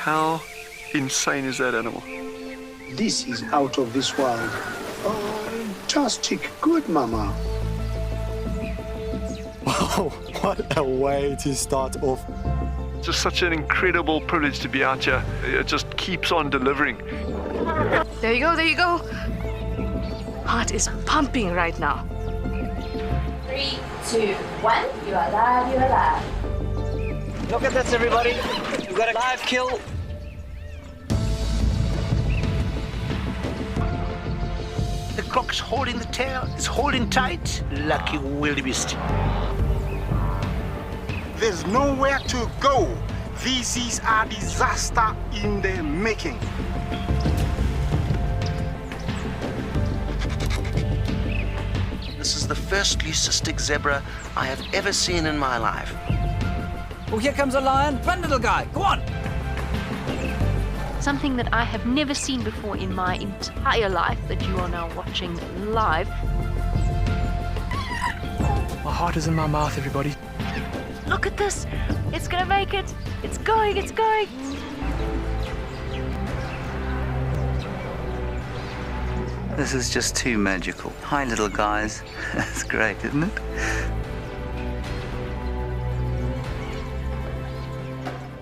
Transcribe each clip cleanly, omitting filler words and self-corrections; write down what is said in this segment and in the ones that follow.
How insane is that animal? This is out of this world. Fantastic. Good, Mama. Wow, what a way to start off. Just such an incredible privilege to be out here. It just keeps on delivering. There you go, there you go. Heart is pumping right now. 3, 2, 1. You are live, you are live. Look at this, everybody. We've got a live kill. The croc's holding the tail. It's holding tight. Lucky wildebeest. There's nowhere to go. This is a disaster in the making. This is the first leucistic zebra I have ever seen in my life. Oh, here comes a lion. Run, little guy. Go on. Something that I have never seen before in my entire life that you are now watching live. My heart is in my mouth, everybody. Look at this. It's gonna make it. It's going, it's going. This is just too magical. Hi, little guys. That's great, isn't it?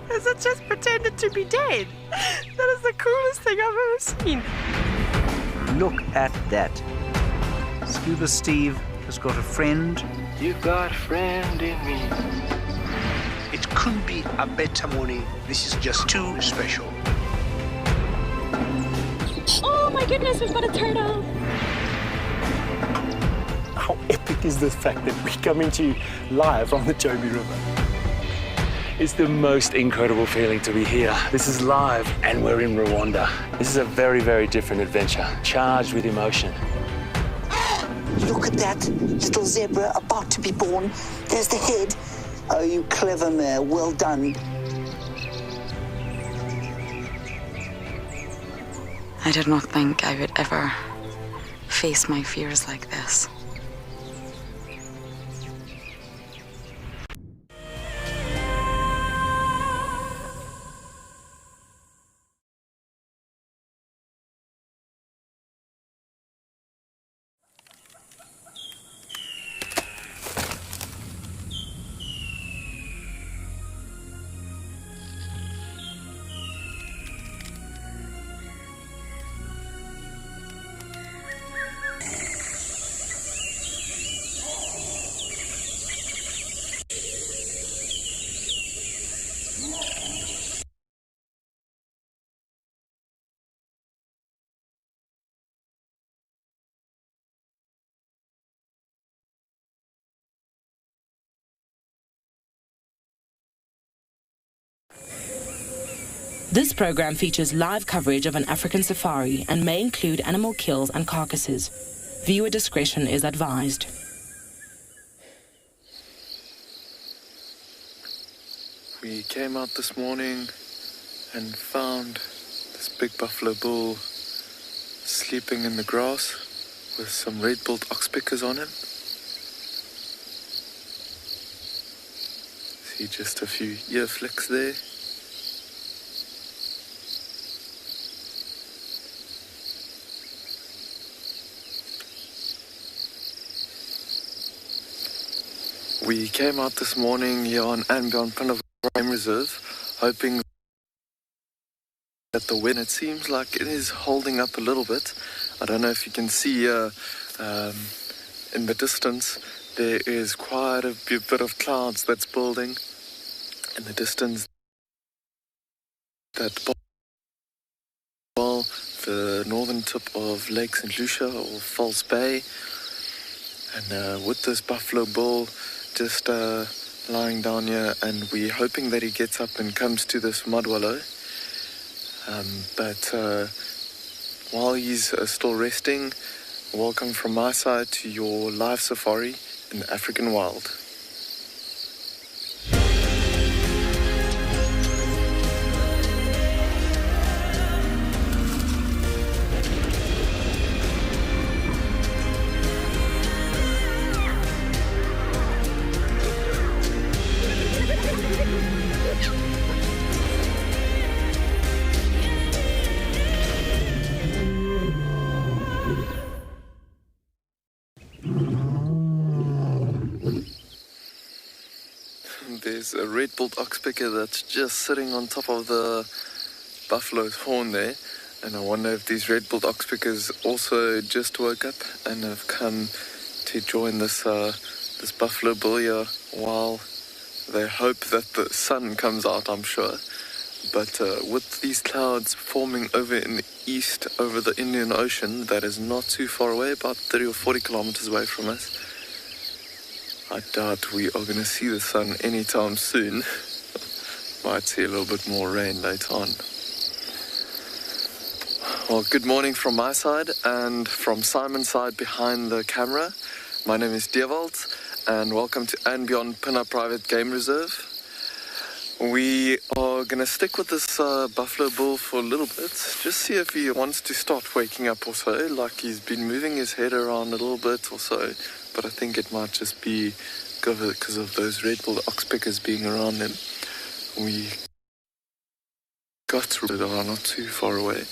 Has it just pretended to be dead? That is the coolest thing I've ever seen. Look at that. Scuba Steve has got a friend. You got a friend in me. It couldn't be a better morning. This is just too special. Oh my goodness, we've got a turtle. How epic is the fact that we're coming to you live from the Chobe River? It's the most incredible feeling to be here. This is live and we're in Rwanda. This is a very, very different adventure, charged with emotion. Look at that little zebra about to be born. There's the head. Oh, you clever mare. Well done. I did not think I would ever face my fears like this. This program features live coverage of an African safari and may include animal kills and carcasses. Viewer discretion is advised. We came out this morning and found this big buffalo bull sleeping in the grass with some red-billed oxpeckers on him. See just a few ear flicks there. We came out this morning here on Untitled Chapter Game Reserve, hoping that the wind, it seems like it is holding up a little bit. I don't know if you can see in the distance, there is quite a bit of clouds that's building in the distance. That the northern tip of Lake St. Lucia or False Bay, and with this buffalo bull just lying down here, and we're hoping that he gets up and comes to this mud wallow. But while he's still resting, welcome from my side to your live safari in the African wild. there's a red-billed oxpecker that's just sitting on top of the buffalo's horn there. And I wonder if these red-billed oxpeckers also just woke up and have come to join this this buffalo bill here while they hope that the sun comes out, I'm sure. But with these clouds forming over in the east over the Indian Ocean, that is not too far away, about 30 or 40 kilometers away from us, I doubt we are going to see the sun anytime soon. Might see a little bit more rain later on. Well, good morning from my side and from Simon's side behind the camera. My name is Djuma, and welcome to and Beyond Djuma Private Game Reserve. We are going to stick with this buffalo bull for a little bit, just see if he wants to start waking up or so, like he's been moving his head around a little bit or so, but I think it might just be because of those red-billed oxpeckers being around him. We got through it, are not too far away.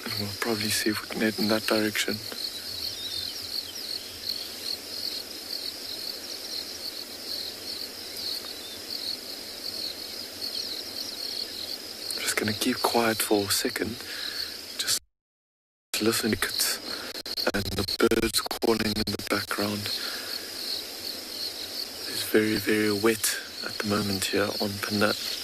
And we'll probably see if we can head in that direction. Just gonna keep quiet for a second. Just listen to it and the birds calling in the background. It's very, very wet at the moment here on Djuma.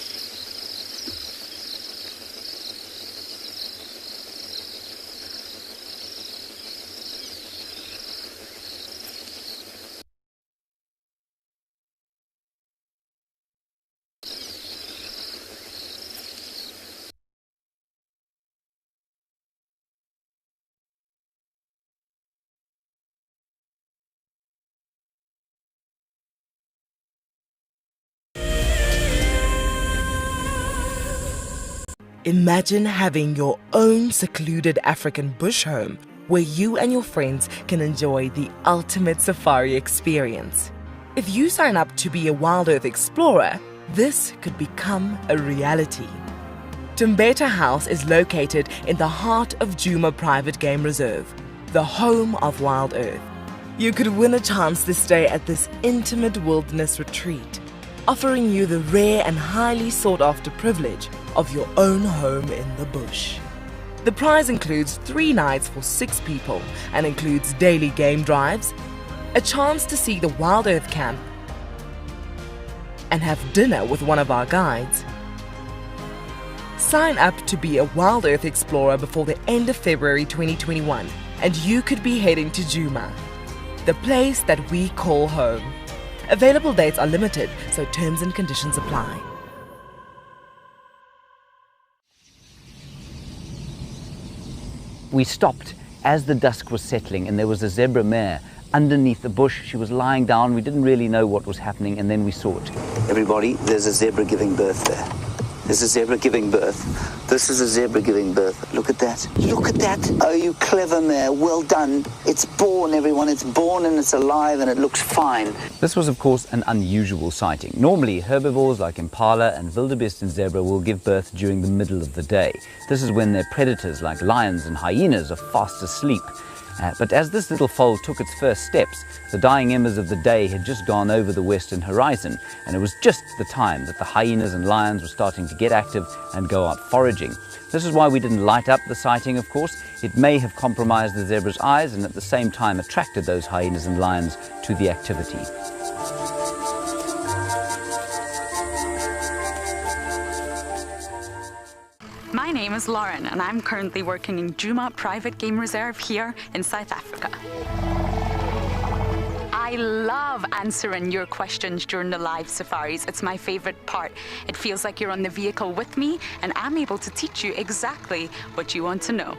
Imagine having your own secluded African bush home where you and your friends can enjoy the ultimate safari experience. If you sign up to be a WildEarth Explorer, this could become a reality. Tumbeta House is located in the heart of Djuma Private Game Reserve, the home of WildEarth. You could win a chance to stay at this intimate wilderness retreat, offering you the rare and highly sought-after privilege of your own home in the bush. The prize includes 3 nights for 6 people and includes daily game drives, a chance to see the WildEarth camp, and have dinner with one of our guides. Sign up to be a WildEarth Explorer before the end of February 2021 and you could be heading to Djuma, the place that we call home. Available dates are limited, so terms and conditions apply. We stopped as the dusk was settling and there was a zebra mare underneath the bush. She was lying down. We didn't really know what was happening, and then we saw it. Everybody, there's a zebra giving birth there. There's a zebra giving birth. This is a zebra giving birth. Look at that. Look at that. Oh, you clever mare. Well done. It's born, everyone. It's born and it's alive and it looks fine. This was, of course, an unusual sighting. Normally, herbivores like impala and wildebeest and zebra will give birth during the middle of the day. This is when their predators like lions and hyenas are fast asleep. But as this little foal took its first steps, the dying embers of the day had just gone over the western horizon, and it was just the time that the hyenas and lions were starting to get active and go out foraging. This is why we didn't light up the sighting, of course. It may have compromised the zebra's eyes and at the same time attracted those hyenas and lions to the activity. My name is Lauren and I'm currently working in Djuma Private Game Reserve here in South Africa. I love answering your questions during the live safaris. It's my favorite part. It feels like you're on the vehicle with me and I'm able to teach you exactly what you want to know.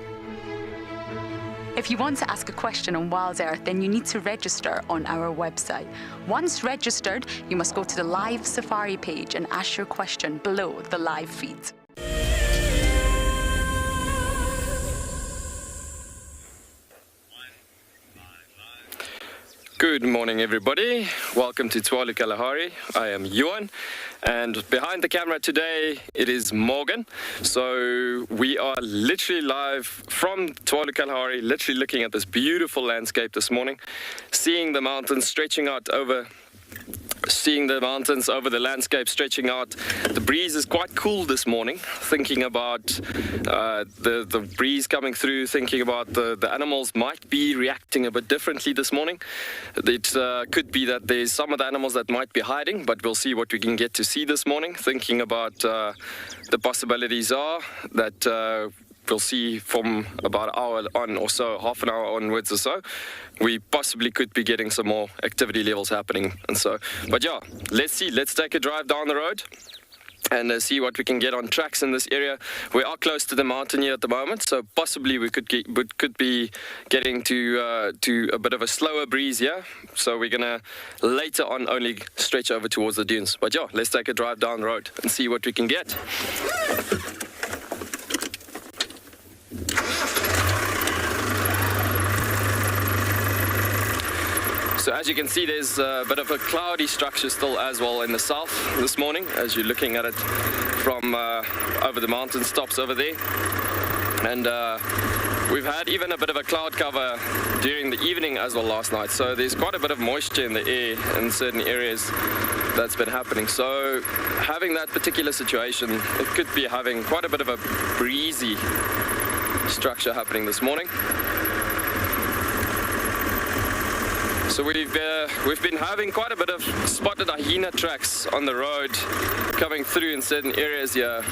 If you want to ask a question on WildEarth, then you need to register on our website. Once registered, you must go to the live safari page and ask your question below the live feed. Good morning, everybody. Welcome to Tualu Kalahari. I am Ewan, and behind the camera today, it is Morgan. So we are literally live from Tualu Kalahari, literally looking at this beautiful landscape this morning, seeing the mountains stretching out over seeing the mountains over the landscape stretching out. The breeze is quite cool this morning, thinking about the breeze coming through, thinking about the animals might be reacting a bit differently this morning. It could be that there's some of the animals that might be hiding, but we'll see what we can get to see this morning, thinking about the possibilities are that we'll see from about an hour on or so, half an hour onwards or so, we possibly could be getting some more activity levels happening. And so, but yeah, let's see. Let's take a drive down the road and see what we can get on tracks in this area. We are close to the mountain here at the moment, so possibly we could be getting to a bit of a slower breeze here. So we're gonna later on only stretch over towards the dunes. But yeah, let's take a drive down the road and see what we can get. So as you can see, there's a bit of a cloudy structure still as well in the south this morning, as you're looking at it from over the mountain tops over there. And we've had even a bit of a cloud cover during the evening as well last night. So there's quite a bit of moisture in the air in certain areas that's been happening. So having that particular situation, it could be having quite a bit of a breezy structure happening this morning. So we've been having quite a bit of spotted hyena tracks on the road coming through in certain areas here.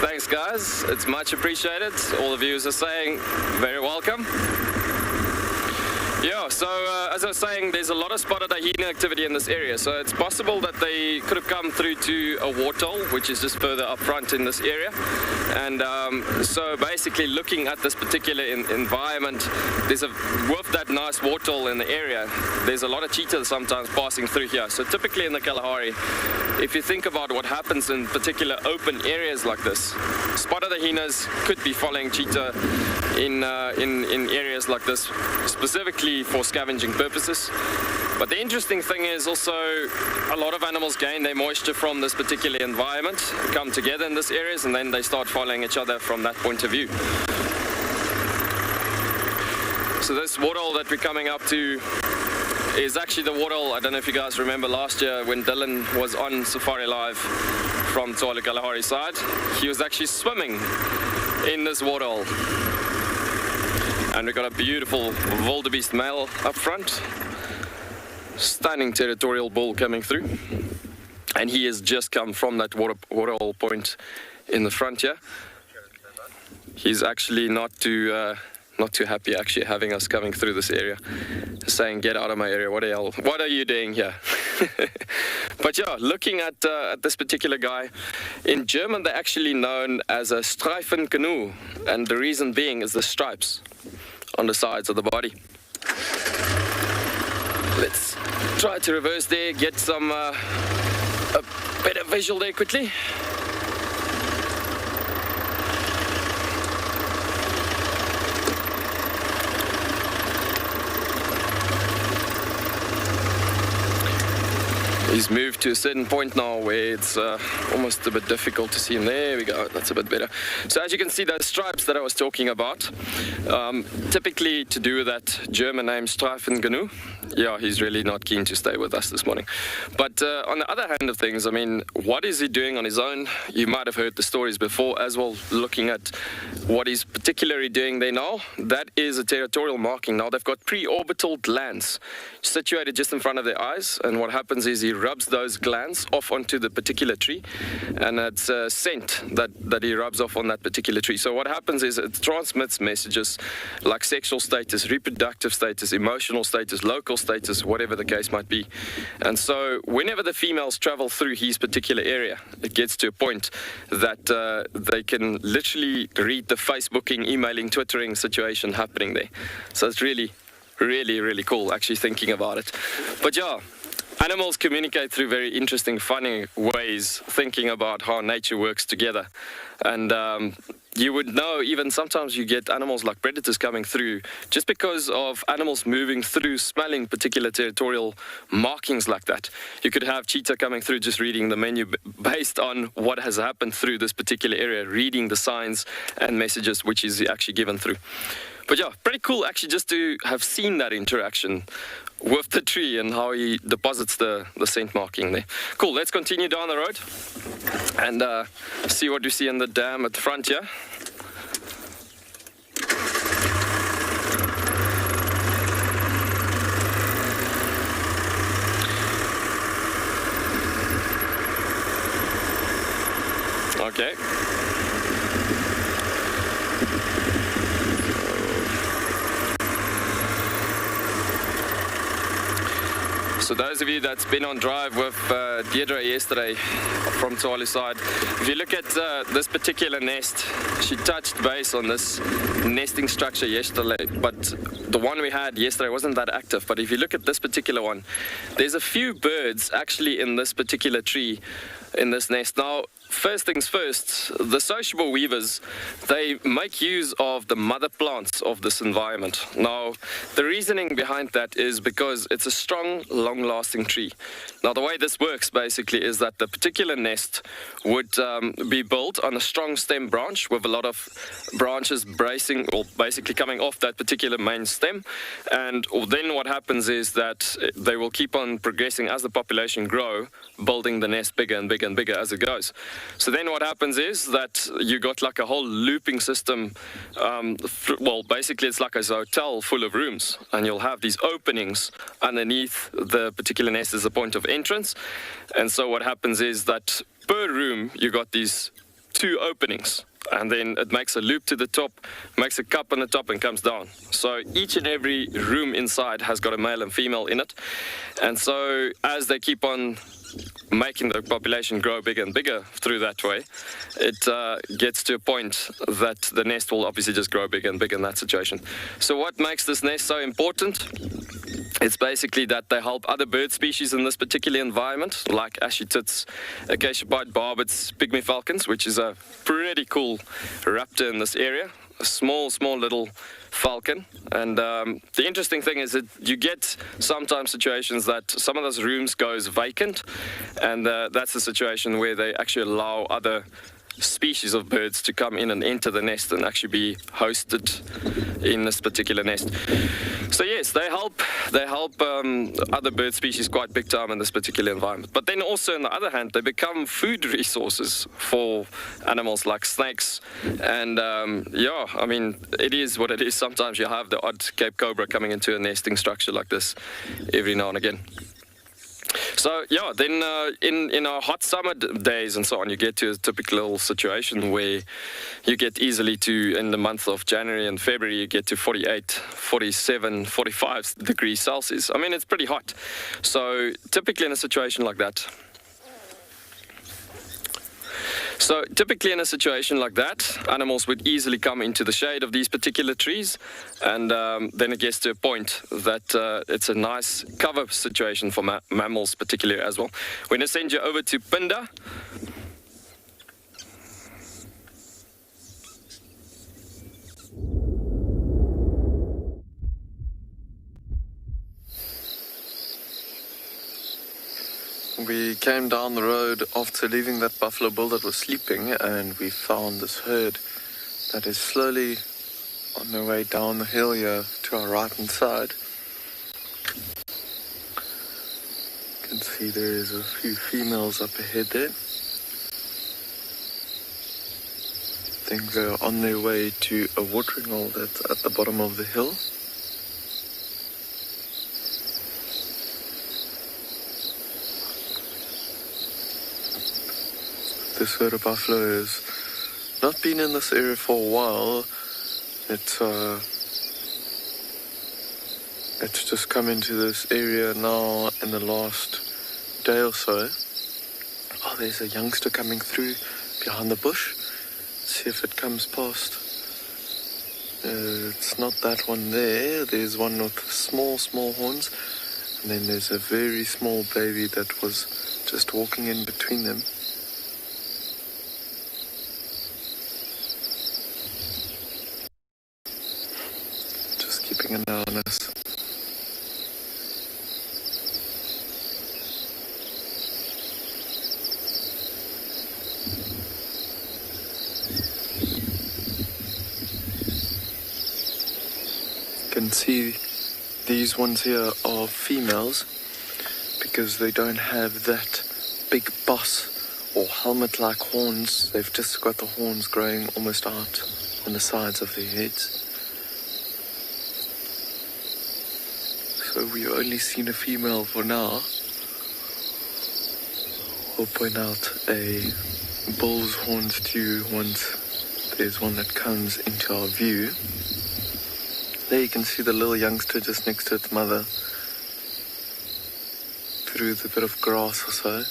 Thanks guys, it's much appreciated. All the viewers are saying very welcome. Yeah, so as I was saying, there's a lot of spotted hyena activity in this area, so it's possible that they could have come through to a waterhole, which is just further up front in this area. And so basically looking at this particular environment, with that nice waterhole in the area, there's a lot of cheetahs sometimes passing through here. So typically in the Kalahari, if you think about what happens in particular open areas like this, spotted hyenas could be following cheetah in areas like this, specifically for scavenging purposes. But the interesting thing is also a lot of animals gain their moisture from this particular environment, come together in these areas, and then they start following each other from that point of view. So this waterhole that we're coming up to is actually the waterhole. I don't know if you guys remember last year when Dylan was on Safari Live from Tswalo Kalahari side, he was actually swimming in this waterhole. And we've got a beautiful wildebeest male up front. Stunning territorial bull coming through. And he has just come from that waterhole point in the front here. He's actually not too happy actually having us coming through this area. Saying, get out of my area, what the hell, what are you doing here? But yeah, looking at this particular guy, in German they're actually known as a Streifenkanu, and the reason being is the stripes on the sides of the body. Let's try to reverse there, get some a better visual there quickly. He's moved to a certain point now where it's almost a bit difficult to see him. There we go, that's a bit better. So as you can see, those stripes that I was talking about, typically to do with that German name Streifenkanu. Yeah, he's really not keen to stay with us this morning. But on the other hand of things, I mean, what is he doing on his own? You might have heard the stories before as well, looking at what he's particularly doing there now. That is a territorial marking. Now they've got pre-orbital glands situated just in front of their eyes, and what happens is he rubs those glands off onto the particular tree, and it's a scent that he rubs off on that particular tree. So what happens is it transmits messages like sexual status, reproductive status, emotional status, local status, whatever the case might be. And so whenever the females travel through his particular area, it gets to a point that they can literally read the Facebooking, emailing, Twittering situation happening there. So it's really, really, really cool actually thinking about it. But yeah, animals communicate through very interesting, funny ways, thinking about how nature works together. And you would know, even sometimes you get animals like predators coming through just because of animals moving through, smelling particular territorial markings like that. You could have cheetah coming through just reading the menu based on what has happened through this particular area, reading the signs and messages which is actually given through. But yeah, pretty cool actually just to have seen that interaction with the tree and how he deposits the scent marking there. Cool, let's continue down the road and see what we see in the dam at the front here. Okay. So those of you that's been on drive with Deirdre yesterday from Tswalu's side, if you look at this particular nest, she touched base on this nesting structure yesterday, but the one we had yesterday wasn't that active. But if you look at this particular one, there's a few birds actually in this particular tree, in this nest. Now, first things first, the Sociable Weavers, they make use of the mother plants of this environment. Now, the reasoning behind that is because it's a strong, long-lasting tree. Now, the way this works basically is that the particular nest would be built on a strong stem branch with a lot of branches bracing or basically coming off that particular main stem. And then what happens is that they will keep on progressing as the population grow, building the nest bigger and bigger and bigger as it goes. So then what happens is that you got like a whole looping system. Well, basically it's like a hotel full of rooms, and you'll have these openings underneath the particular nest as a point of entrance. And so what happens is that per room you got these two openings, and then it makes a loop to the top, makes a cup on the top and comes down. So each and every room inside has got a male and female in it. And so as they keep on making the population grow bigger and bigger through that way, it gets to a point that the nest will obviously just grow bigger and bigger in that situation. So what makes this nest so important? It's basically that they help other bird species in this particular environment, like ashy tits, acacia pied barbets, pygmy falcons, which is a pretty cool raptor in this area. A small little falcon. And the interesting thing is that you get sometimes situations that some of those rooms goes vacant, and that's the situation where they actually allow other species of birds to come in and enter the nest and actually be hosted in this particular nest. So yes, they help other bird species quite big time in this particular environment. But then also on the other hand, they become food resources for animals like snakes. And yeah, I mean, it is what it is. Sometimes you have the odd Cape Cobra coming into a nesting structure like this every now and again. So yeah, then in our hot summer days and so on, you get to a typical situation where you get easily to, in the month of January and February, you get to 48, 47, 45 degrees Celsius. I mean, it's pretty hot. So typically in a situation like that, animals would easily come into the shade of these particular trees, and then it gets to a point that it's a nice cover situation for mammals particularly as well. We're going to send you over to Pinda. We came down the road after leaving that buffalo bull that was sleeping, and we found this herd that is slowly on their way down the hill here to our right hand side. You can see there is a few females up ahead there. I think they're on their way to a watering hole that's at the bottom of the hill. This herd of buffalo has not been in this area for a while. It's just come into this area now in the last day or so. Oh, there's a youngster coming through behind the bush. Let's see if it comes past. It's not that one there. There's one with small horns. And then there's a very small baby that was just walking in between them. Keeping an eye on us. You can see These ones here are females because they don't have that big boss or helmet-like horns. They've just got the horns growing almost out on the sides of their heads. So we've only seen a female for now. We'll point out a bull's horns to you once there's one that comes into our view. There you can see the little youngster just next to its mother through the bit of grass or so.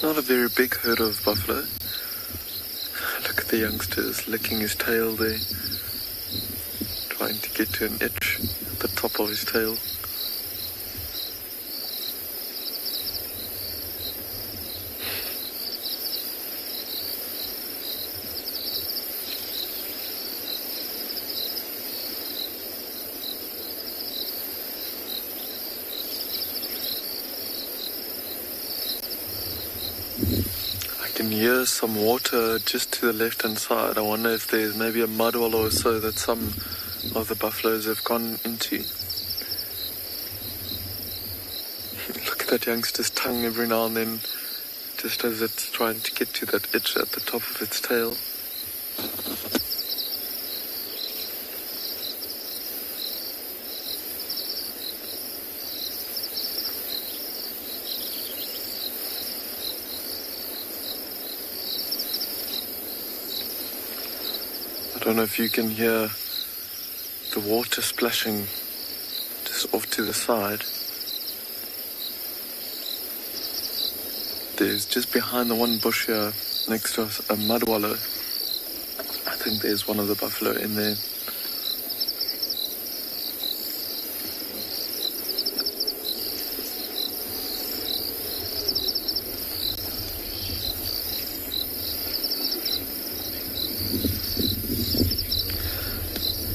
Not a very big herd of buffalo. Look at the youngsters licking his tail there, trying to get to an itch at the top of his tail. I can hear some water just to the left-hand side. I wonder if there's maybe a mud wall or so that some of the buffaloes have gone into. Look at that youngster's tongue every now and then, just as it's trying to get to that itch at the top of its tail. I don't know if you can hear the water splashing just off to the side. There's just behind the one bush here next to us a mud wallow. I think there's one of the buffalo in there.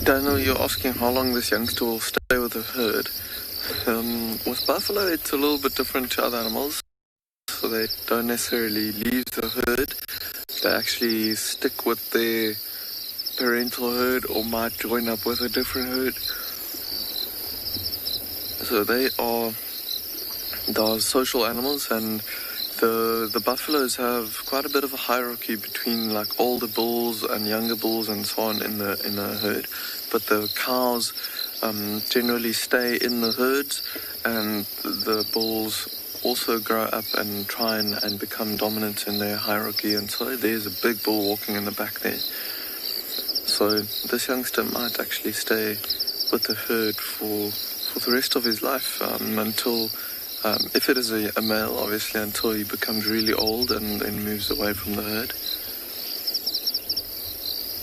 Daniel, you're asking how long this youngster will stay with the herd. With buffalo, it's a little bit different to other animals. So they don't necessarily leave the herd. They actually stick with their parental herd or might join up with a different herd. So they are social animals, and the buffaloes have quite a bit of a hierarchy between like older bulls and younger bulls and so on in the herd. But the cows generally stay in the herds, and the bulls also grow up and try and become dominant in their hierarchy. And so there's a big bull walking in the back there. So this youngster might actually stay with the herd for the rest of his life until, if it is a male, obviously, until he becomes really old and then moves away from the herd.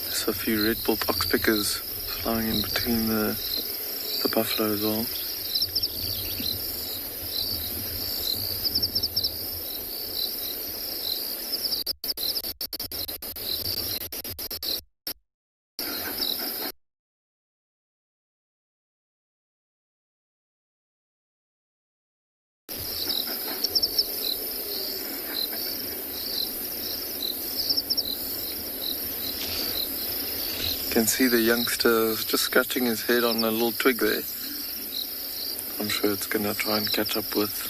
There's a few red-billed oxpeckers flying in between the buffalo as well. You can see the youngster just scratching his head on a little twig there. I'm sure it's going to try and catch up with.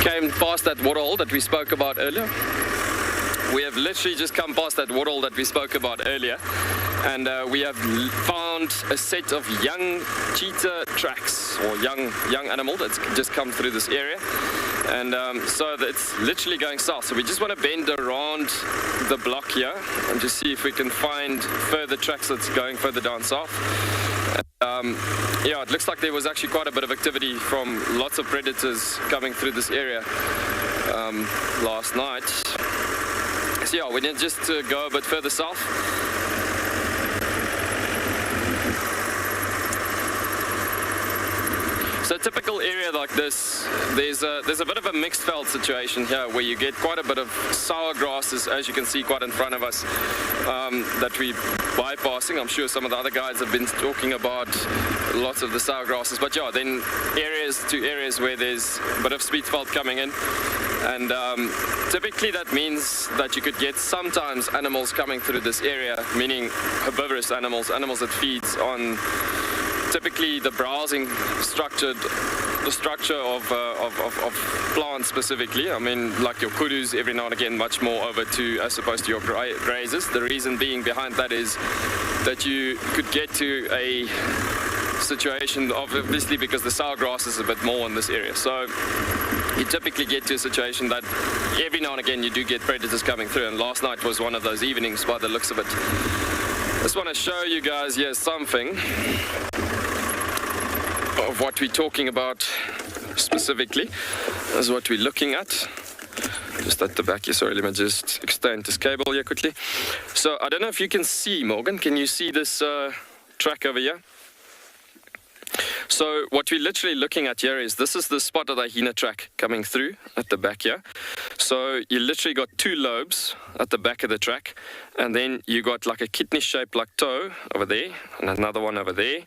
Came past that waterhole that we spoke about earlier. We have literally just come past that waterhole that we spoke about earlier, and we have found a set of young cheetah tracks, or young animal that's just come through this area. And so it's literally going south. So we just want to bend around the block here and just see if we can find further tracks that's going further down south. Yeah, it looks like there was actually quite a bit of activity from lots of predators coming through this area. last night. So yeah, we need just to go a bit further south. So a typical area like this, there's a bit of a mixed veld situation here where you get quite a bit of sour grasses, as you can see quite in front of us, that we're bypassing. I'm sure some of the other guides have been talking about lots of the sour grasses, but yeah, then areas where there's a bit of sweet veld coming in. And typically that means that you could get sometimes animals coming through this area, meaning herbivorous animals that feeds on typically the browsing structure of plants specifically. I mean, like your kudus every now and again much more over to as opposed to your grazers. The reason being behind that is that you could get to a situation of, obviously because the sour grass is a bit more in this area. So you typically get to a situation that every now and again you do get predators coming through, and last night was one of those evenings by the looks of it. Just want to show you guys here something of what we're talking about specifically. This is what we're looking at. Just at the back here, sorry, let me just extend this cable here quickly. So I don't know if you can see, Morgan, can you see this track over here? So what we're literally looking at here is, this is the spotted hyena track coming through at the back here. So you literally got two lobes at the back of the track, and then you got like a kidney shaped like toe over there, and another one over there,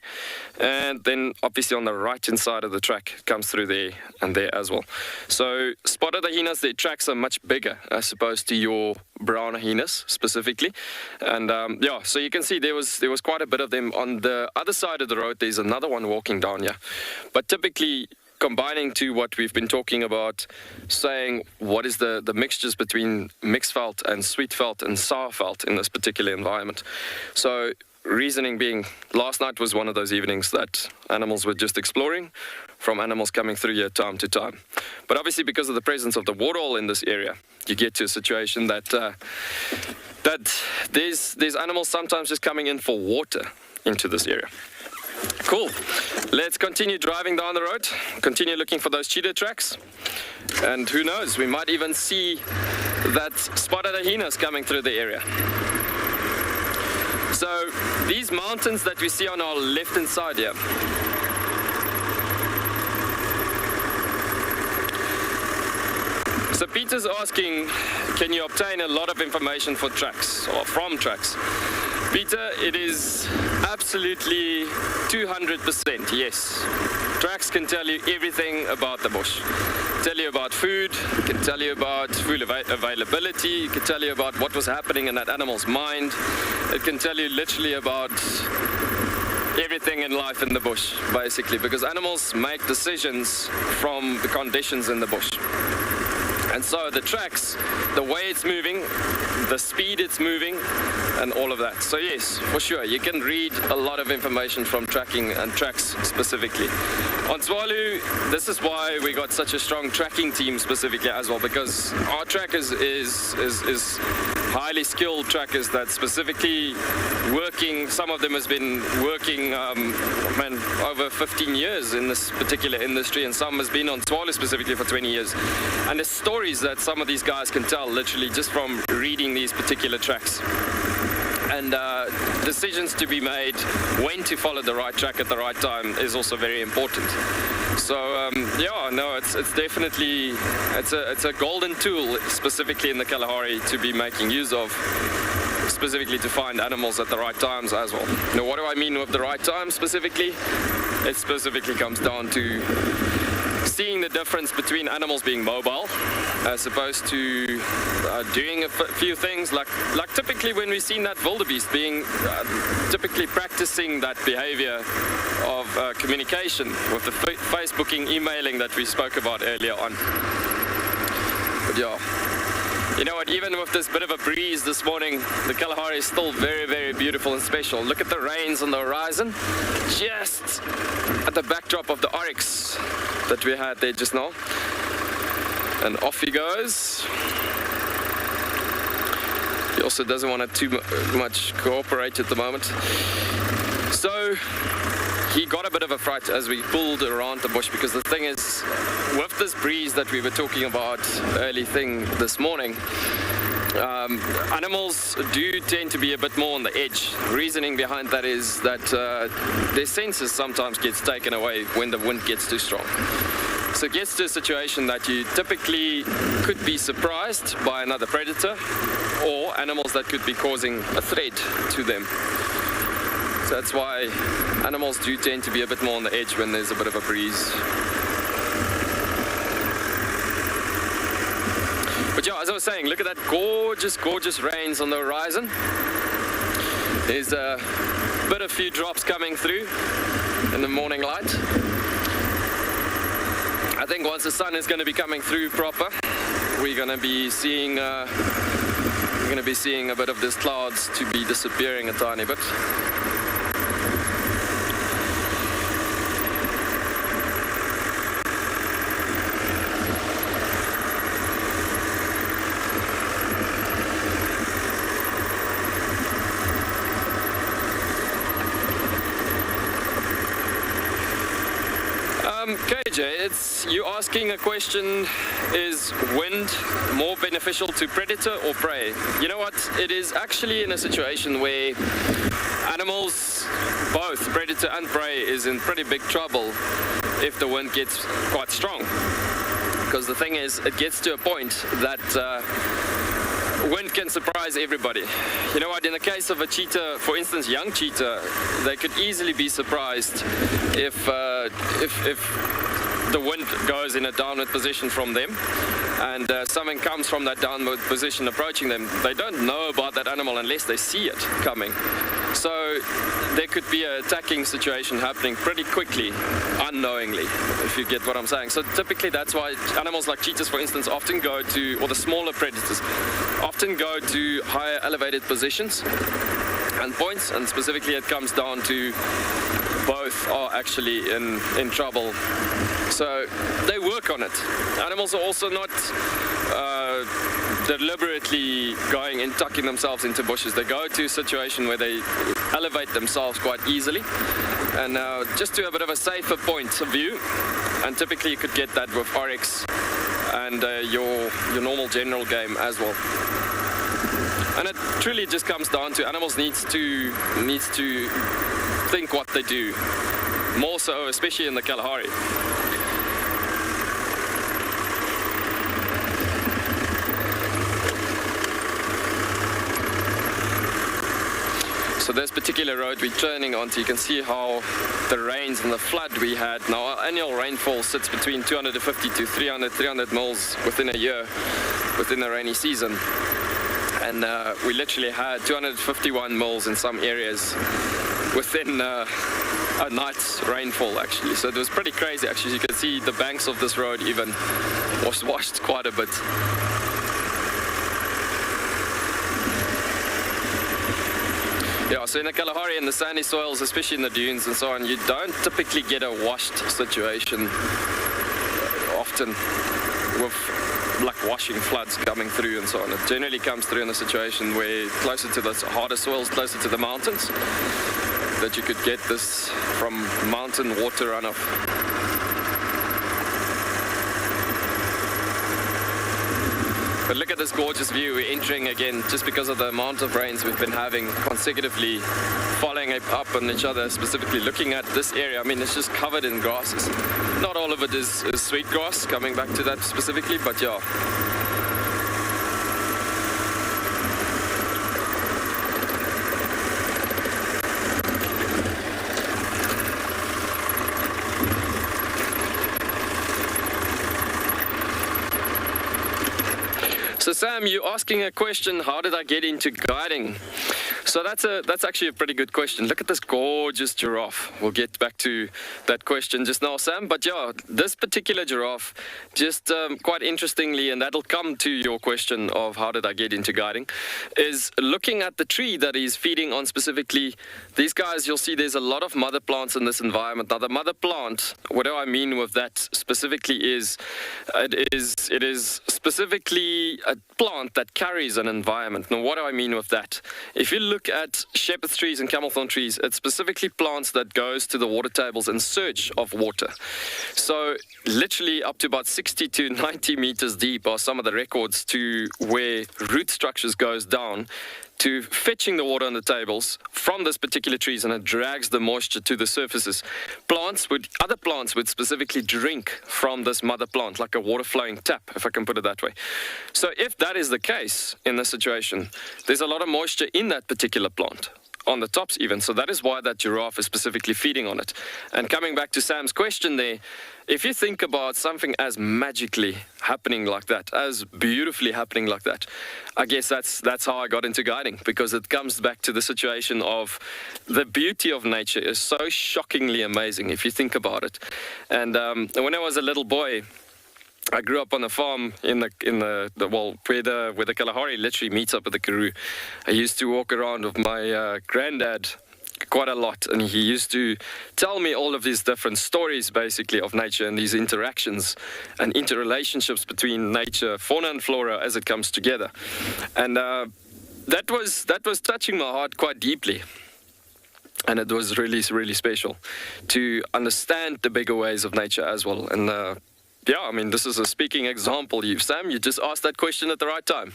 and then obviously on the right hand side of the track comes through there and there as well. So spotted hyenas, their tracks are much bigger as opposed to your brown hyenas specifically, and yeah, so you can see there was quite a bit of them. On the other side of the road there's another one walking down here, but typically combining to what we've been talking about, saying what is the mixtures between mixed veld and sweet veld and sour veld in this particular environment. So reasoning being, last night was one of those evenings that animals were just exploring, from animals coming through here time to time. But obviously because of the presence of the waterhole in this area, you get to a situation that there's animals sometimes just coming in for water into this area. Cool. Let's continue driving down the road, continue looking for those cheetah tracks, and who knows, we might even see that spotted hyenas coming through the area. So these mountains that we see on our left hand side here, so Peter's asking, can you obtain a lot of information for tracks or from tracks? Peter, it is absolutely 200% yes. Tracks can tell you everything about the bush. Tell you about food, it can tell you about food availability, it can tell you about what was happening in that animal's mind. It can tell you literally about everything in life in the bush, basically, because animals make decisions from the conditions in the bush. And so the tracks, the way it's moving, the speed it's moving, and all of that. So yes, for sure, you can read a lot of information from tracking and tracks specifically. On Tswalu, this is why we got such a strong tracking team specifically as well, because our trackers is highly skilled trackers that specifically working, some of them has been working over 15 years in this particular industry, and some has been on Tswalu specifically for 20 years. And the stories that some of these guys can tell literally just from reading these particular tracks. And decisions to be made, when to follow the right track at the right time is also very important. So yeah, no, it's definitely, it's a golden tool specifically in the Kalahari to be making use of, specifically to find animals at the right times as well. Now, what do I mean with the right time specifically? It specifically comes down to seeing the difference between animals being mobile as opposed to doing a few things like typically when we've seen that wildebeest being typically practicing that behavior of communication with the Facebooking, emailing that we spoke about earlier on. But yeah, you know what, even with this bit of a breeze this morning, the Kalahari is still very, very beautiful and special. Look at the rains on the horizon, just at the backdrop of the oryx that we had there just now. And off he goes. He also doesn't want to too much cooperate at the moment. So he got a bit of a fright as we pulled around the bush, because the thing is, with this breeze that we were talking about early thing this morning, animals do tend to be a bit more on the edge. Reasoning behind that is that their senses sometimes gets taken away when the wind gets too strong. So it gets to a situation that you typically could be surprised by another predator or animals that could be causing a threat to them. So that's why animals do tend to be a bit more on the edge when there's a bit of a breeze. But yeah, as I was saying, look at that gorgeous, gorgeous rains on the horizon. There's a few drops coming through in the morning light. I think once the sun is going to be coming through proper, we're going to be seeing a bit of these clouds to be disappearing a tiny bit. KJ, it's you asking a question, is wind more beneficial to predator or prey? You know what, it is actually in a situation where animals, both predator and prey, is in pretty big trouble if the wind gets quite strong. Because the thing is, it gets to a point that wind can surprise everybody. You know what, in the case of a cheetah, for instance, young cheetah, they could easily be surprised if the wind goes in a downward position from them and something comes from that downward position approaching them. They don't know about that animal unless they see it coming. So there could be an attacking situation happening pretty quickly, unknowingly, if you get what I'm saying. So typically that's why animals like cheetahs, for instance, often go to, or the smaller predators, often go to higher elevated positions and points, and specifically it comes down to both are actually in trouble. So they work on it. Animals are also not deliberately going and tucking themselves into bushes. They go to a situation where they elevate themselves quite easily, and just to a bit of a safer point of view. And typically you could get that with oryx and your normal general game as well. And it truly just comes down to animals needs to think what they do, more so especially in the Kalahari. So this particular road we're turning onto, you can see how the rains and the flood we had. Now our annual rainfall sits between 250 to 300 mils within a year, within the rainy season. And we literally had 251 mils in some areas within a night's rainfall, actually. So it was pretty crazy, actually. You can see the banks of this road even was washed quite a bit. Yeah, so in the Kalahari and the sandy soils, especially in the dunes and so on, you don't typically get a washed situation often with like washing floods coming through and so on. It generally comes through in a situation where closer to the harder soils, closer to the mountains, that you could get this from mountain water runoff. But look at this gorgeous view. We're entering again just because of the amount of rains we've been having consecutively, following up on each other, specifically looking at this area. I mean, it's just covered in grasses. Not all of it is sweet grass, coming back to that specifically, but yeah. So Sam, you're asking a question, how did I get into guiding? So that's actually a pretty good question. Look at this gorgeous giraffe. We'll get back to that question just now, Sam. But yeah, this particular giraffe, just quite interestingly, and that'll come to your question of how did I get into guiding, is looking at the tree that he's feeding on specifically. These guys, you'll see there's a lot of mother plants in this environment. Now the mother plant, what do I mean with that specifically is, it is specifically a plant that carries an environment. Now what do I mean with that? If you look look at shepherd's trees and camelthorn trees, it's specifically plants that goes to the water tables in search of water. So literally up to about 60 to 90 meters deep are some of the records to where root structures goes down to fetching the water on the tables from this particular trees, and it drags the moisture to the surfaces. Other plants would specifically drink from this mother plant, like a water flowing tap, if I can put it that way. So if that is the case in this situation, there's a lot of moisture in that particular plant, on the tops even. So that is why that giraffe is specifically feeding on it. And coming back to Sam's question there, if you think about something as magically happening like that, as beautifully happening like that, I guess that's how I got into guiding, because it comes back to the situation of the beauty of nature is so shockingly amazing if you think about it. And when I was a little boy, I grew up on a farm in the where the Kalahari literally meets up with the Karoo. I used to walk around with my granddad quite a lot, and he used to tell me all of these different stories basically of nature and these interactions and interrelationships between nature, fauna and flora as it comes together. And that was touching my heart quite deeply. And it was really, really special to understand the bigger ways of nature as well. And yeah, I mean, this is a speaking example. Sam, you just asked that question at the right time.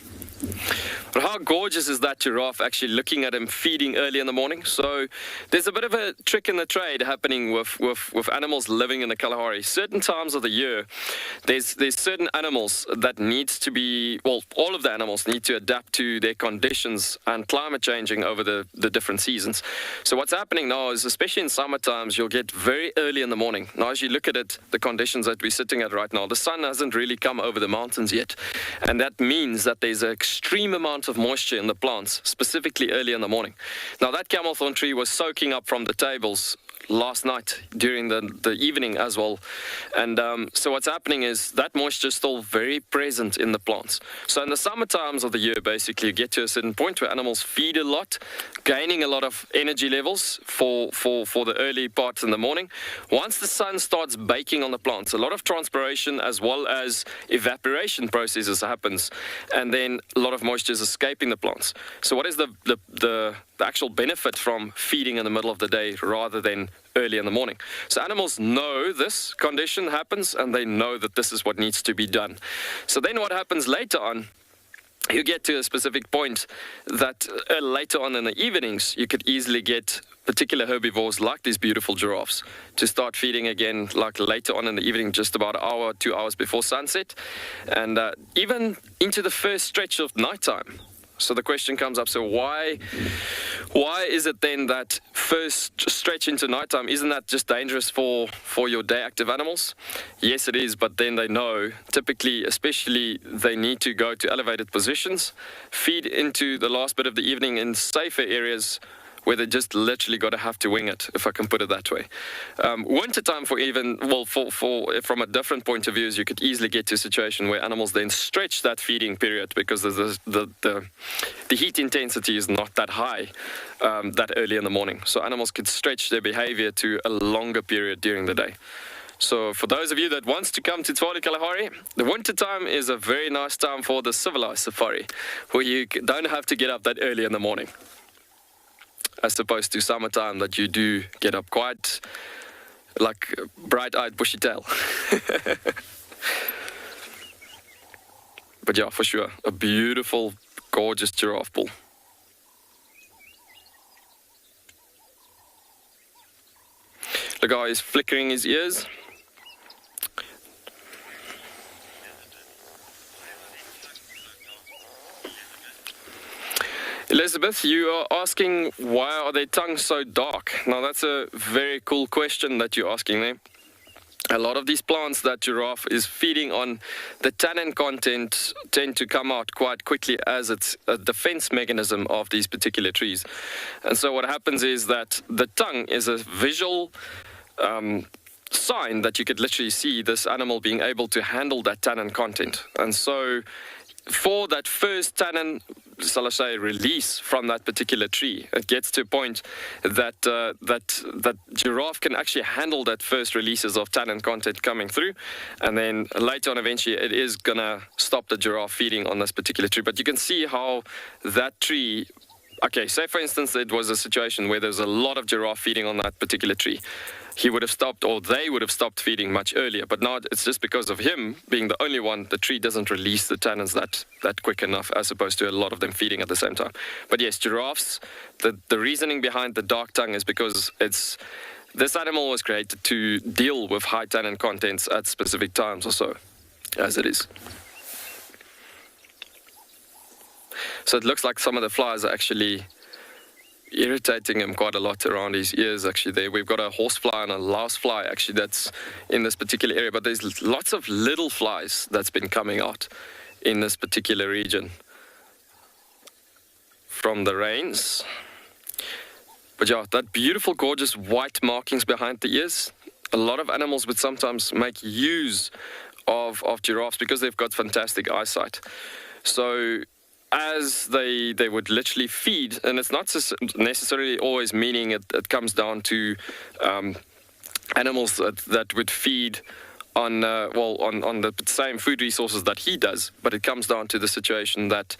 But how gorgeous is that giraffe actually looking at him feeding early in the morning? So there's a bit of a trick in the trade happening with animals living in the Kalahari. Certain times of the year, there's certain animals that needs to be, well, all of the animals need to adapt to their conditions and climate changing over the different seasons. So what's happening now is, especially in summer times, you'll get very early in the morning. Now, as you look at it, the conditions that we're sitting at right now, the sun hasn't really come over the mountains yet. And that means that there's an extreme amount of moisture in the plants, specifically early in the morning. Now, that camelthorn tree was soaking up from the tables last night during the evening as well. And so what's happening is that moisture is still very present in the plants. So in the summer times of the year, basically, you get to a certain point where animals feed a lot, gaining a lot of energy levels for the early parts in the morning. Once the sun starts baking on the plants, a lot of transpiration as well as evaporation processes happens, and then a lot of moisture is escaping the plants. So what is the actual benefit from feeding in the middle of the day rather than early in the morning? So animals know this condition happens, and they know that this is what needs to be done. So then what happens later on, you get to a specific point that later on in the evenings, you could easily get particular herbivores like these beautiful giraffes to start feeding again, like later on in the evening, just about an hour, 2 hours before sunset, and even into the first stretch of nighttime. So the question comes up, so why is it then that first stretch into nighttime, isn't that just dangerous for your day active animals? Yes, it is, but then they know, typically, especially, they need to go to elevated positions, feed into the last bit of the evening in safer areas where they just literally got to have to wing it, if I can put it that way. Wintertime, from a different point of view, is you could easily get to a situation where animals then stretch that feeding period because the heat intensity is not that high that early in the morning. So animals could stretch their behavior to a longer period during the day. So for those of you that wants to come to Tswali Kalahari, the wintertime is a very nice time for the civilized safari, where you don't have to get up that early in the morning, as opposed to summertime that you do get up quite like bright-eyed bushy tail. But yeah, for sure, a beautiful, gorgeous giraffe bull. The guy is flickering his ears. Elizabeth, you are asking, why are their tongues so dark? Now, that's a very cool question that you're asking there. A lot of these plants that giraffe is feeding on, the tannin content tend to come out quite quickly as it's a defense mechanism of these particular trees. And so what happens is that the tongue is a visual sign that you could literally see this animal being able to handle that tannin content. And so for that first tannin, shall I say, release from that particular tree, it gets to a point that that giraffe can actually handle that first releases of tannin content coming through, and then later on, eventually, it is gonna stop the giraffe feeding on this particular tree. But you can see how that tree okay, say for instance it was a situation where there's a lot of giraffe feeding on that particular tree. He would have stopped, or they would have stopped feeding much earlier. But now it's just because of him being the only one, the tree doesn't release the tannins that quick enough, as opposed to a lot of them feeding at the same time. But yes, giraffes, the reasoning behind the dark tongue is because this animal was created to deal with high tannin contents at specific times or so, as it is. So it looks like some of the flies are actually irritating him quite a lot around his ears. Actually, there we've got a horsefly and a lousefly actually that's in this particular area, but there's lots of little flies that's been coming out in this particular region from the rains. But yeah, that beautiful, gorgeous white markings behind the ears. A lot of animals would sometimes make use of giraffes because they've got fantastic eyesight. So as they would literally feed, and it's not necessarily always meaning it comes down to animals that would feed on the same food resources that he does, but it comes down to the situation that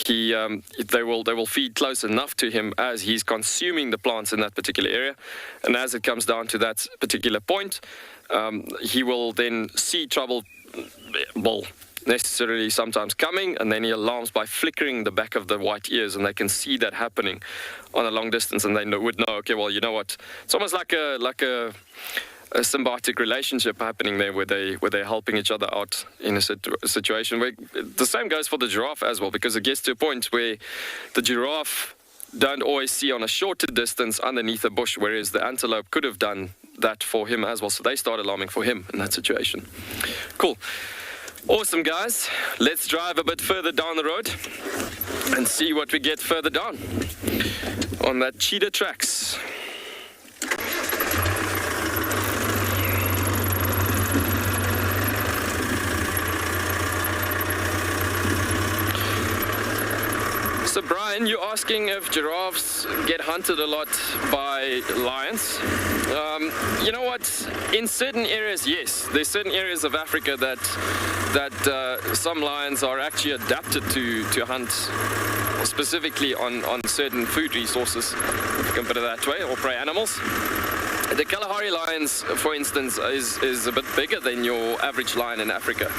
they will feed close enough to him as he's consuming the plants in that particular area, and as it comes down to that particular point, he will then see trouble, necessarily sometimes coming, and then he alarms by flickering the back of the white ears, and they can see that happening on a long distance, and they would know, okay, well, you know what, it's almost like a symbiotic relationship happening there where they're helping each other out in a situation where the same goes for the giraffe as well, because it gets to a point where the giraffe don't always see on a shorter distance underneath a bush, whereas the antelope could have done that for him as well, so they start alarming for him in that situation. Cool. Awesome, guys. Let's drive a bit further down the road and see what we get further down on that cheetah tracks. So Brian, you're asking if giraffes get hunted a lot by lions. You know what? In certain areas, yes. There's certain areas of Africa that some lions are actually adapted to hunt specifically on certain food resources, if you can put it that way, or prey animals. The Kalahari lions, for instance, is a bit bigger than your average lion in Africa.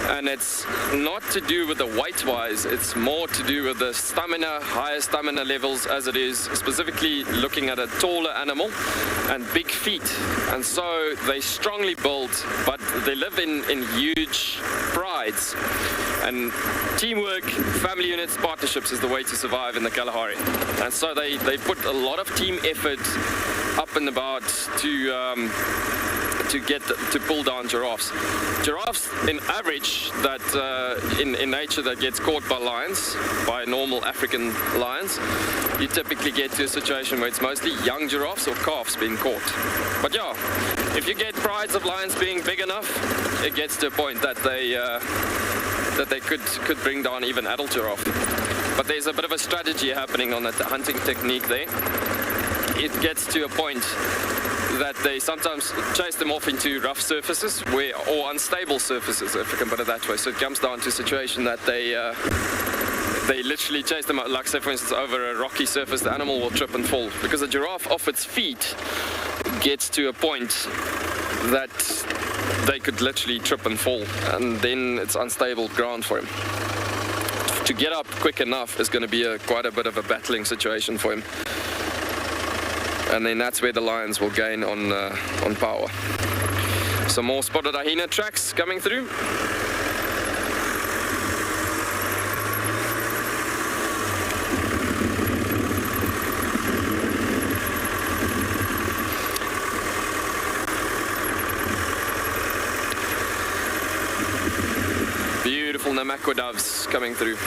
And it's not to do with the weight-wise, it's more to do with the stamina, higher stamina levels as it is, specifically looking at a taller animal and big feet. And so they strongly build, but they live in huge prides. And teamwork, family units, partnerships is the way to survive in the Kalahari. And so they put a lot of team effort up and about to pull down giraffes. Giraffes, in average, that in nature that gets caught by lions, by normal African lions, you typically get to a situation where it's mostly young giraffes or calves being caught. But yeah, if you get prides of lions being big enough, it gets to a point that they could bring down even adult giraffe. But there's a bit of a strategy happening on that hunting technique there. It gets to a point that they sometimes chase them off into rough surfaces or unstable surfaces, if you can put it that way. So it comes down to a situation that they literally chase them out, like say for instance over a rocky surface, the animal will trip and fall, because a giraffe off its feet gets to a point that they could literally trip and fall, and then it's unstable ground for him. To get up quick enough is going to be quite a bit of a battling situation for him. And then that's where the lions will gain on power. Some more spotted hyena tracks coming through. Beautiful Namakwa doves coming through.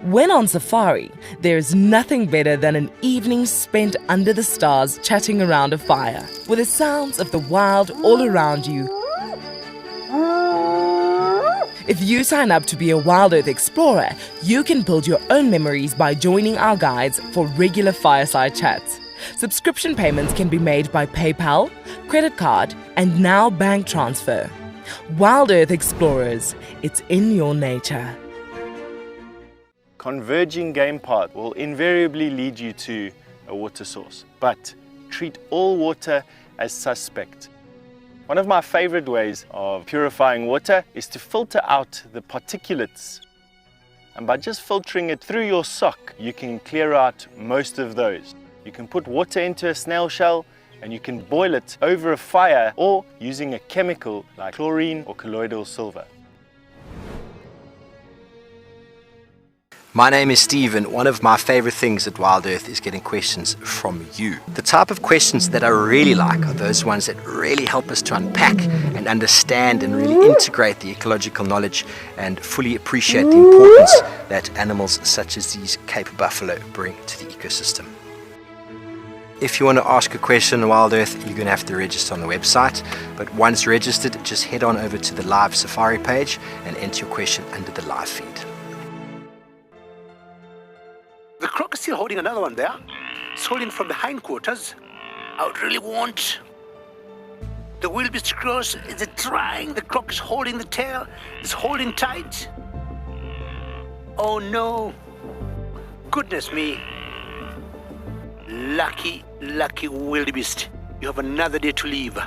When on safari, there's nothing better than an evening spent under the stars chatting around a fire, with the sounds of the wild all around you. If you sign up to be a WildEarth explorer, you can build your own memories by joining our guides for regular fireside chats. Subscription payments can be made by PayPal, credit card, and now bank transfer. WildEarth Explorers, it's in your nature. Converging game path will invariably lead you to a water source, but treat all water as suspect. One of my favorite ways of purifying water is to filter out the particulates. And by just filtering it through your sock, you can clear out most of those. You can put water into a snail shell and you can boil it over a fire or using a chemical like chlorine or colloidal silver. My name is Steve, and one of my favorite things at WildEarth is getting questions from you. The type of questions that I really like are those ones that really help us to unpack and understand and really integrate the ecological knowledge and fully appreciate the importance that animals such as these Cape buffalo bring to the ecosystem. If you want to ask a question on WildEarth, you're going to have to register on the website, but once registered, just head on over to the live safari page and enter your question under the live feed. The croc is still holding another one there. It's holding from the hindquarters. I would really want the wildebeest cross. Is it trying? The croc is holding the tail. It's holding tight. Oh no. Goodness me. Lucky, lucky wildebeest. You have another day to leave.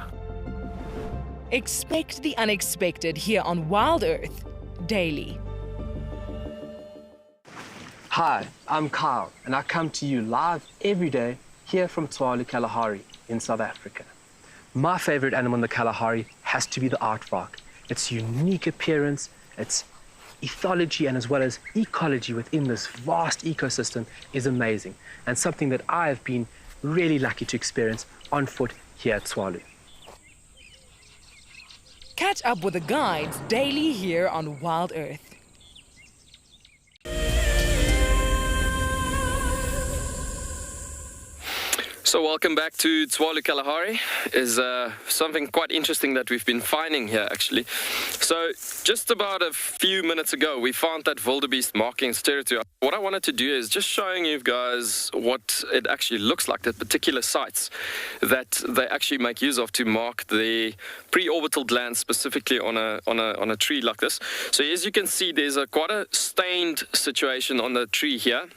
Expect the unexpected here on WildEarth Daily. Hi, I'm Kyle, and I come to you live every day here from Tshwane, Kalahari in South Africa. My favorite animal in the Kalahari has to be the aardvark. Its unique appearance, its ethology, and as well as ecology within this vast ecosystem is amazing, and something that I have been really lucky to experience on foot here at Tshwane. Catch up with the guides daily here on WildEarth. So welcome back to Tshwane Kalahari. Is something quite interesting that we've been finding here actually. So just about a few minutes ago we found that wildebeest marking its territory. What I wanted to do is just showing you guys what it actually looks like, the particular sites that they actually make use of to mark the pre-orbital glands, specifically on a tree like this. So as you can see, there's quite a stained situation on the tree here.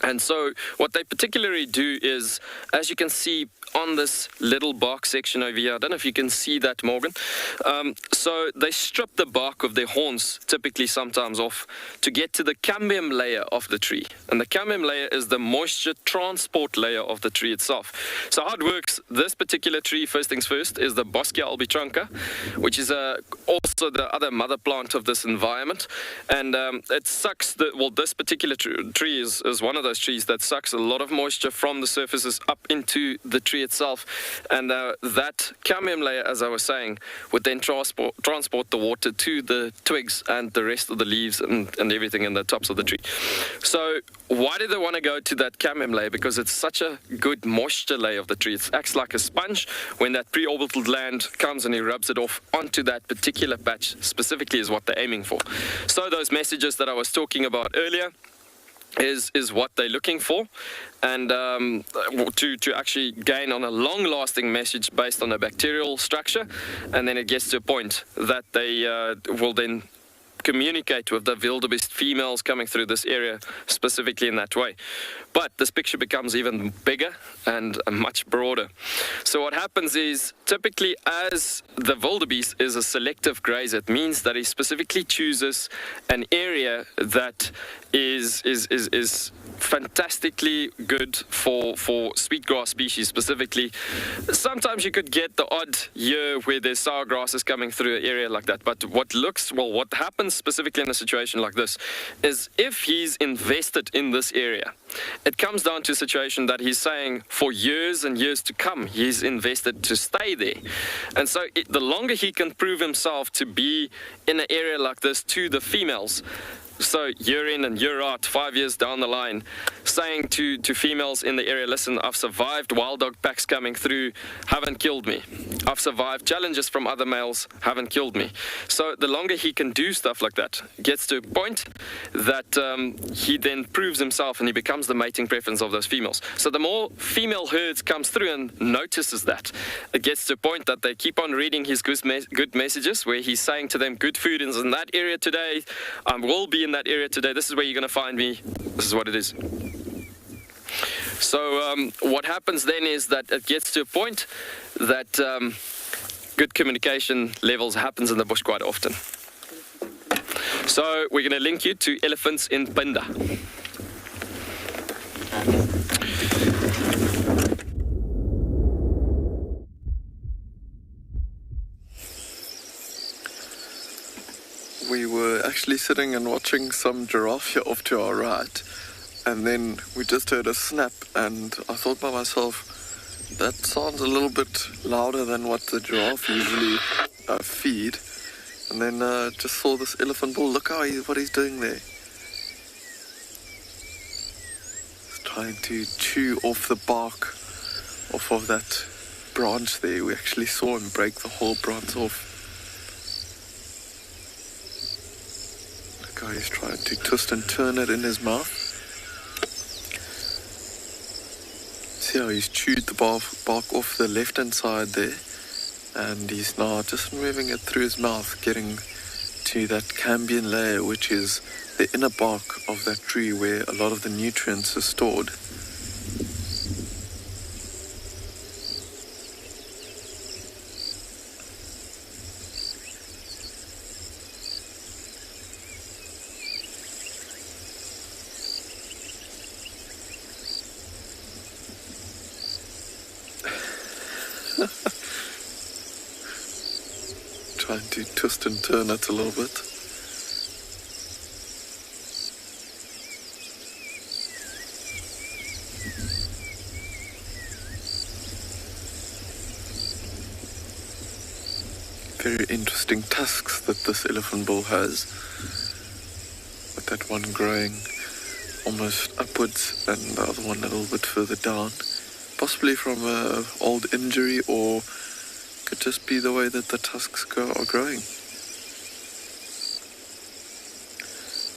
And so what they particularly do is, as you can see on this little bark section over here, I don't know if you can see that, Morgan. So they strip the bark of their horns, typically sometimes off, to get to the cambium layer of the tree. And the cambium layer is the moisture transport layer of the tree itself. So how it works, this particular tree, first things first, is the Boscia albitranca, which is also the other mother plant of this environment. And it sucks, this particular tree is one of those trees that sucks a lot of moisture from the surfaces up into the tree itself, and that cambium layer, as I was saying, would then transport the water to the twigs and the rest of the leaves and everything in the tops of the tree. So why do they want to go to that cambium layer? Because it's such a good moisture layer of the tree. It acts like a sponge. When that pre-orbital gland comes and he rubs it off onto that particular patch, specifically is what they're aiming for. So those messages that I was talking about earlier is what they're looking for, and to actually gain on a long-lasting message based on a bacterial structure, and then it gets to a point that they will then communicate with the wildebeest females coming through this area specifically in that way. But this picture becomes even bigger and much broader. So what happens is, typically as the wildebeest is a selective grazer, it means that he specifically chooses an area that is fantastically good for sweetgrass species specifically. Sometimes you could get the odd year where there's sour grasses coming through an area like that, but what happens specifically in a situation like this is, if he's invested in this area, it comes down to a situation that he's saying for years and years to come he's invested to stay there. And so the longer he can prove himself to be in an area like this to the females, So year in and year out, 5 years down the line, saying to females in the area, listen, I've survived wild dog packs coming through, haven't killed me. I've survived challenges from other males, haven't killed me. So the longer he can do stuff like that, gets to a point that he then proves himself and he becomes the mating preference of those females. So the more female herds comes through and notices that, it gets to a point that they keep on reading his good messages where he's saying to them, good food is in that area today, I will be in that area today, this is where you're going to find me, this is what it is. So what happens then is that it gets to a point that good communication levels happens in the bush quite often. So we're going to link you to elephants in Pinda. We were actually sitting and watching some giraffe here off to our right, and then we just heard a snap, and I thought by myself, that sounds a little bit louder than what the giraffe usually feed. And then just saw this elephant bull. Look what he's doing there. He's trying to chew off the bark off of that branch there. We actually saw him break the whole branch off. Look how he's trying to twist and turn it in his mouth. See how he's chewed the bark off the left hand side there, and he's now just moving it through his mouth, getting to that cambium layer, which is the inner bark of that tree where a lot of the nutrients are stored. Trying to twist and turn it a little bit. Very interesting tusks that this elephant bull has, with that one growing almost upwards and the other one a little bit further down, possibly from an old injury, or could just be the way that the tusks are growing.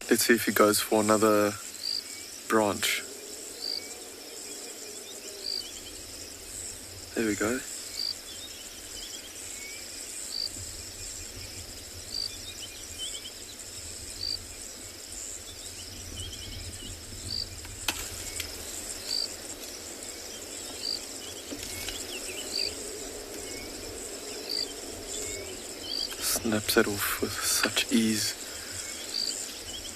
Let's see if he goes for another branch. There we go. Snaps it off with such ease.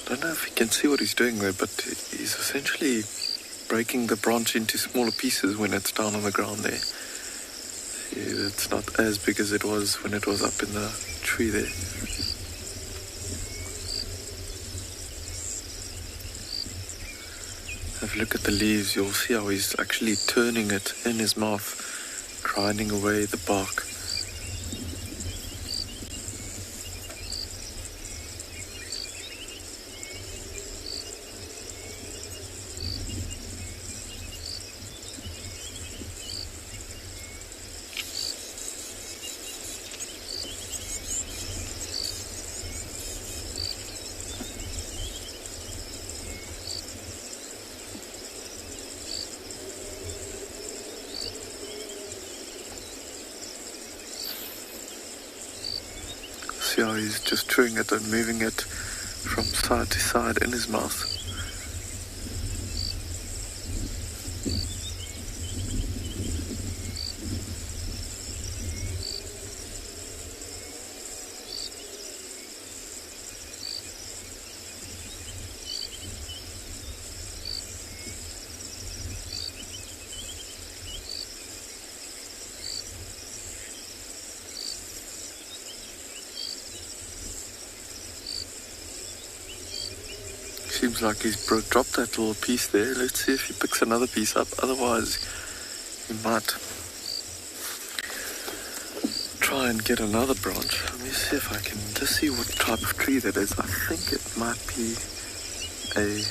I don't know if you can see what he's doing there, but he's essentially breaking the branch into smaller pieces when it's down on the ground there. See, it's not as big as it was when it was up in the tree there. Have a look at the leaves, you'll see how he's actually turning it in his mouth, grinding away the bark. See how he's just chewing it and moving it from side to side in his mouth. Seems like he's dropped that little piece there. Let's see if he picks another piece up. Otherwise, he might try and get another branch. Let me see if I can just see what type of tree that is. I think it might be a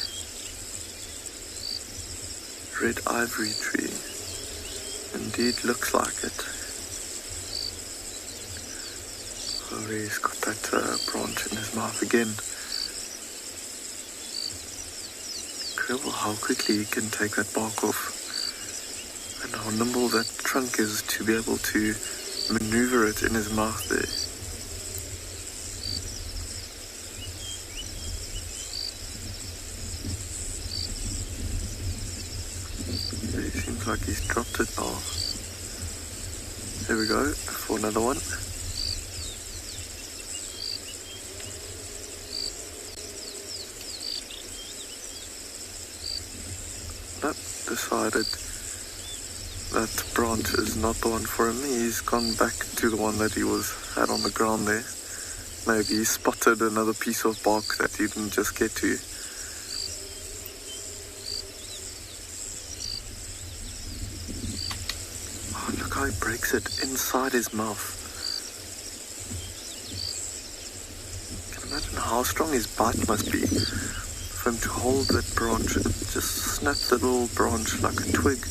red ivory tree. Indeed looks like it. Oh, he's got that branch in his mouth again. Incredible how quickly he can take that bark off. And how nimble that trunk is to be able to maneuver it in his mouth there. It seems like he's dropped it now. There we go, for another one. Nope, decided that branch is not the one for him. He's gone back to the one that he had on the ground there. Maybe he spotted another piece of bark that he didn't just get to. Oh, look how he breaks it inside his mouth. You can imagine how strong his bite must be for him to hold that branch and just snap the little branch like a twig.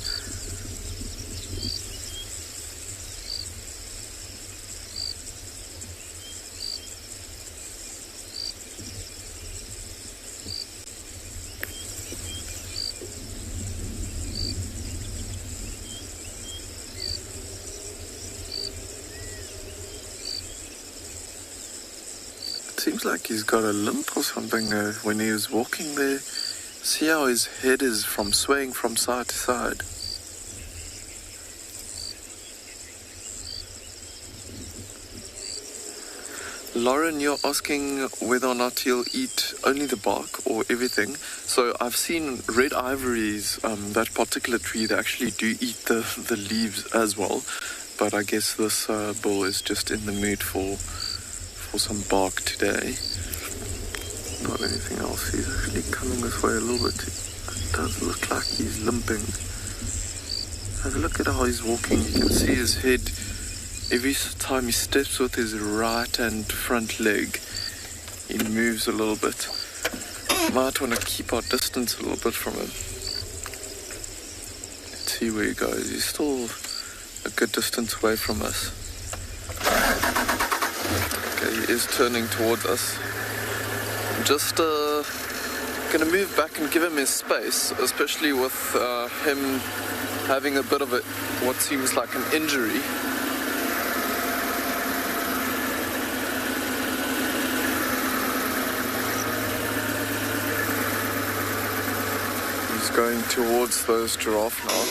Seems like he's got a limp or something when he was walking there. See how his head is swaying from side to side. Lauren, you're asking whether or not he'll eat only the bark or everything. So I've seen red ivories, that particular tree, they actually do eat the leaves as well. But I guess this bull is just in the mood for some bark today. Not anything else. He's actually coming this way a little bit. It does look like he's limping. Have a look at how he's walking. You can see his head. Every time he steps with his right and front leg, he moves a little bit. Might want to keep our distance a little bit from him. Let's see where he goes. He's still a good distance away from us. Okay, he is turning towards us. I'm just going to move back and give him his space, especially with him having a bit of what seems like an injury. He's going towards those giraffe now.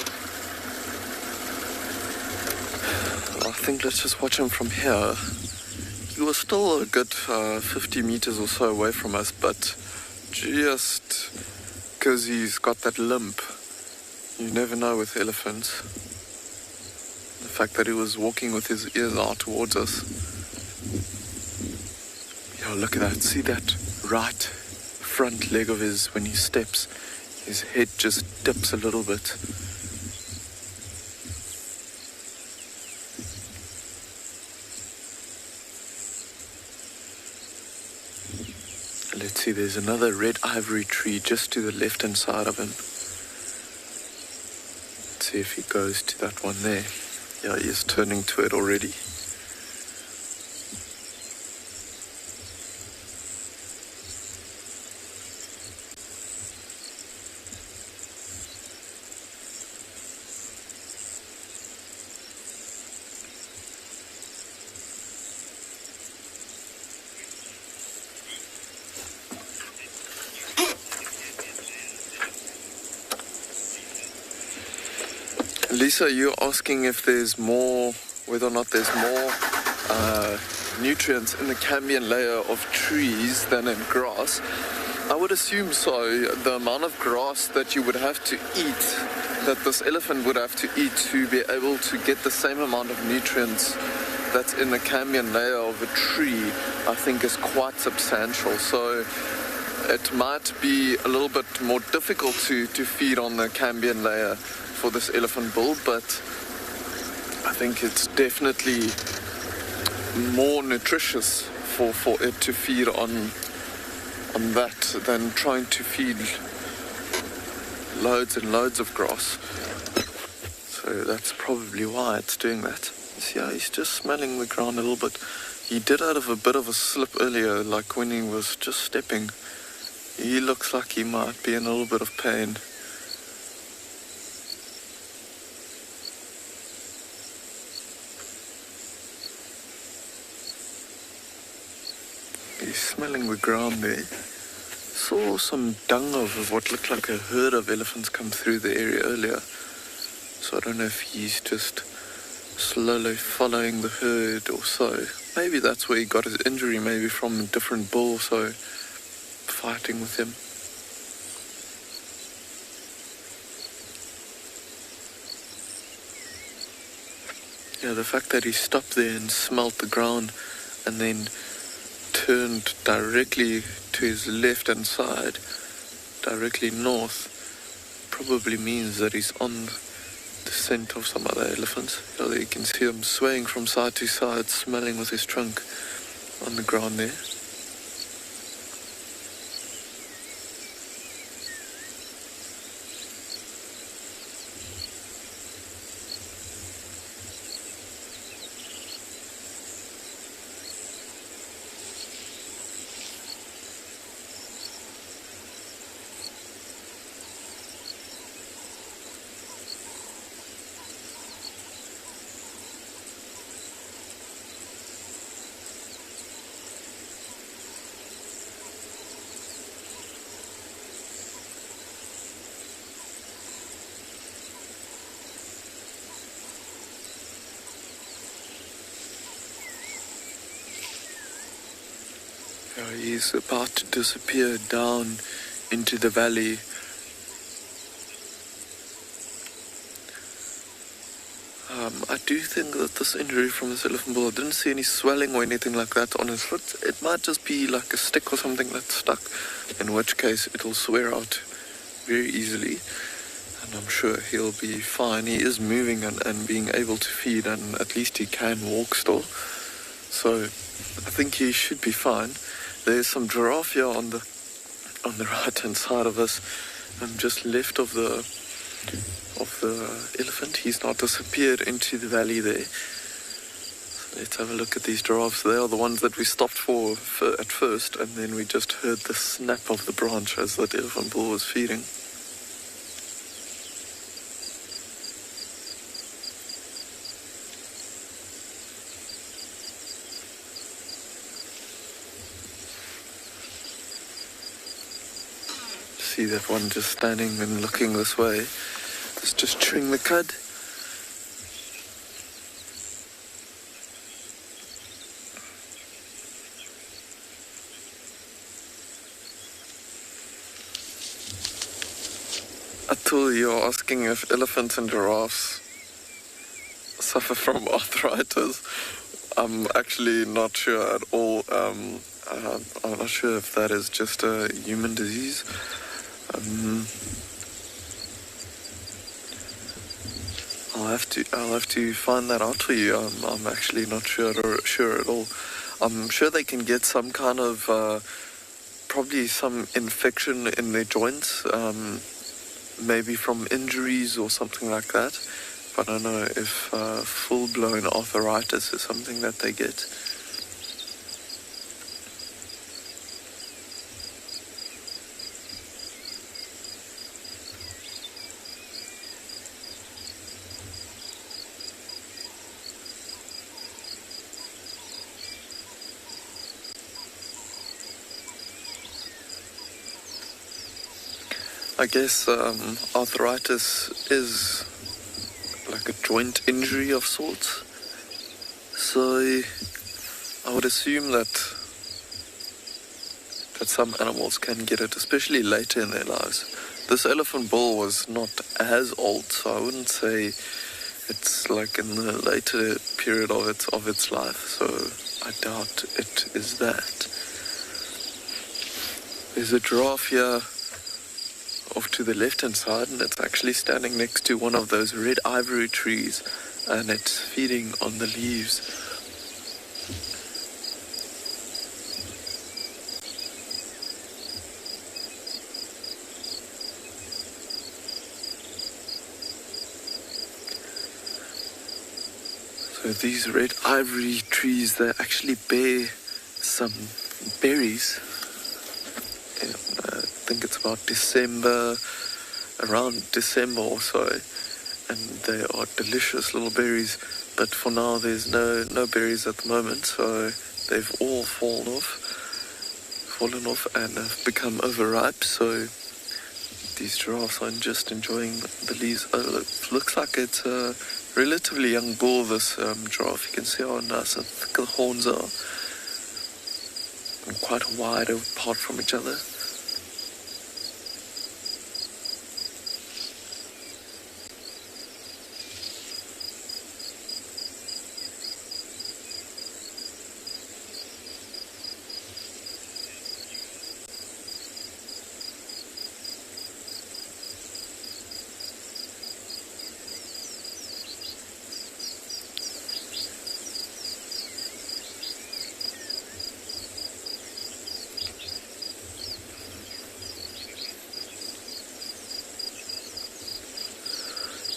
I think let's just watch him from here. He was still a good 50 meters or so away from us, but just because he's got that limp, you never know with elephants. The fact that he was walking with his ears out towards us. Yeah, look at that. See that right front leg of his when he steps? His head just dips a little bit. Let's see, there's another red ivory tree just to the left-hand side of him. Let's see if he goes to that one there. Yeah, he is turning to it already. Lisa, you're asking if there's more, whether or not there's more nutrients in the cambium layer of trees than in grass. I would assume so. The amount of grass that you would have to eat, that this elephant would have to eat to be able to get the same amount of nutrients that's in the cambium layer of a tree, I think is quite substantial. So it might be a little bit more difficult to feed on the cambium layer for this elephant bull, but I think it's definitely more nutritious for it to feed on on that than trying to feed loads and loads of grass. So that's probably why it's doing that. See how he's just smelling the ground a little bit. He did out of a bit of a slip earlier, like when he was just stepping. He looks like he might be in a little bit of pain. He's smelling the ground there. Saw some dung of what looked like a herd of elephants come through the area earlier. So I don't know if he's just slowly following the herd or so. Maybe that's where he got his injury, maybe from a different bull or so, fighting with him. Yeah, the fact that he stopped there and smelt the ground and then turned directly to his left-hand side, directly north, probably means that he's on the scent of some other elephants. So you can see him swaying from side to side, smelling with his trunk on the ground there. He's about to disappear down into the valley. I do think that this injury from this elephant bull, I didn't see any swelling or anything like that on his foot. It might just be like a stick or something that's stuck, in which case it'll swear out very easily. And I'm sure he'll be fine. He is moving and being able to feed, and at least he can walk still. So I think he should be fine. There's some giraffe here on the right-hand side of us, just left of the elephant. He's now disappeared into the valley there. So let's have a look at these giraffes. They are the ones that we stopped for at first, and then we just heard the snap of the branch as that elephant bull was feeding. See that one just standing and looking this way. It's just chewing the cud. Atul, you're asking if elephants and giraffes suffer from arthritis. I'm actually not sure at all. I'm not sure if that is just a human disease. I'll have to find that out for you. I'm actually not sure at all. I'm sure they can get some kind of probably some infection in their joints, maybe from injuries or something like that. But I don't know if full-blown arthritis is something that they get. I guess arthritis is like a joint injury of sorts. So I would assume that some animals can get it, especially later in their lives. This elephant bull was not as old, so I wouldn't say it's like in the later period of its life. So I doubt it is that. There's a giraffe here off to the left-hand side, and it's actually standing next to one of those red ivory trees, and it's feeding on the leaves. So these red ivory trees, they actually bear some berries. And I think it's about around December or so, and they are delicious little berries. But for now, there's no berries at the moment, so they've all fallen off and have become overripe. So these giraffes are just enjoying the leaves. Oh, it looks like it's a relatively young bull, this giraffe. You can see how nice and thick the horns are, and quite wide apart from each other.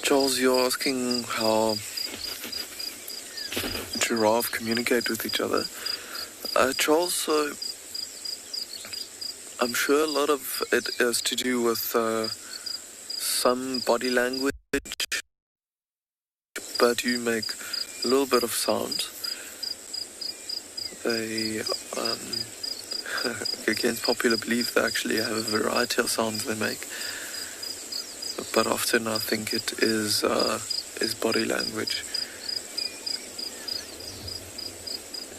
Charles, you're asking how giraffe communicate with each other. Charles, so I'm sure a lot of it is to do with some body language, but you make a little bit of sound. They, against popular belief, they actually have a variety of sounds they make. But often I think it is body language.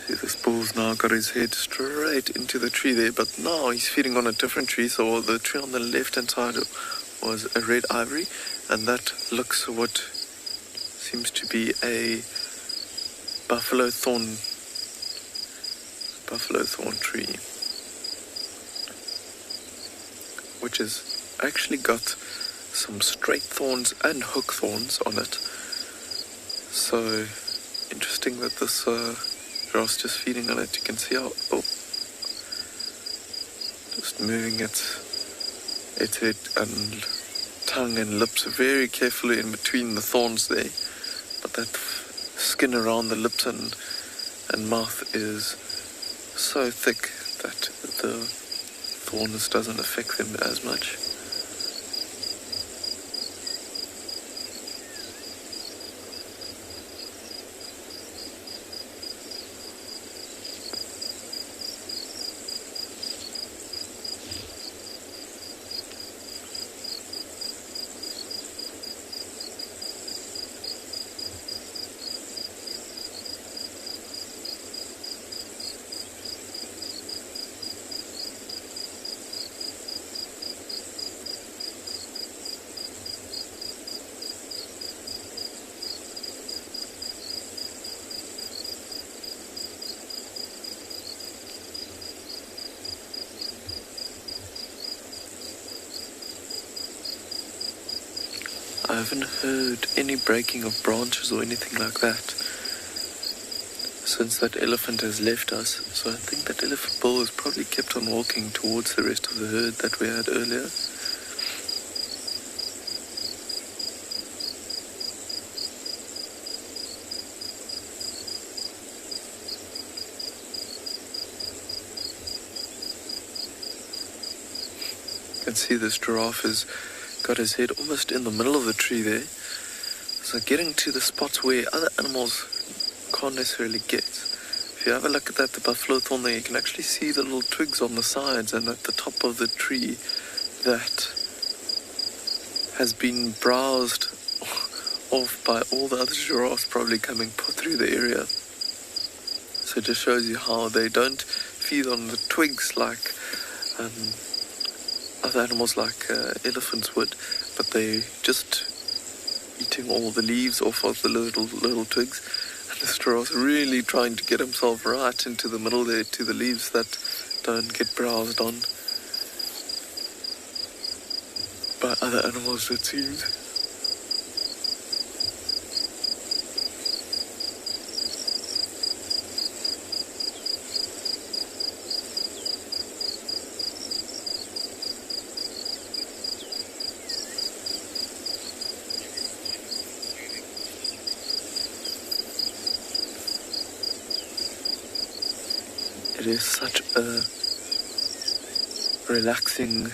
See, this bull's now got his head straight into the tree there, but now he's feeding on a different tree. So the tree on the left-hand side was a red ivory, and that looks what seems to be a buffalo thorn tree, which has actually got some straight thorns and hook thorns on it. So interesting that this giraffe's just feeding on it. You can see how just moving its head and tongue and lips very carefully in between the thorns there. But that skin around the lips and mouth is so thick that the thorns doesn't affect them as much. I haven't heard any breaking of branches or anything like that since that elephant has left us. So I think that elephant bull has probably kept on walking towards the rest of the herd that we had earlier. You can see this giraffe has got his head almost in the middle of the tree there. So getting to the spots where other animals can't necessarily get. If you have a look at that, the buffalo thorn there, you can actually see the little twigs on the sides and at the top of the tree that has been browsed off by all the other giraffes probably coming through the area. So it just shows you how they don't feed on the twigs like other animals like elephants would, but they just eating all the leaves off of the little twigs. And the giraffe's really trying to get himself right into the middle there to the leaves that don't get browsed on by other animals, it seems. It is such a relaxing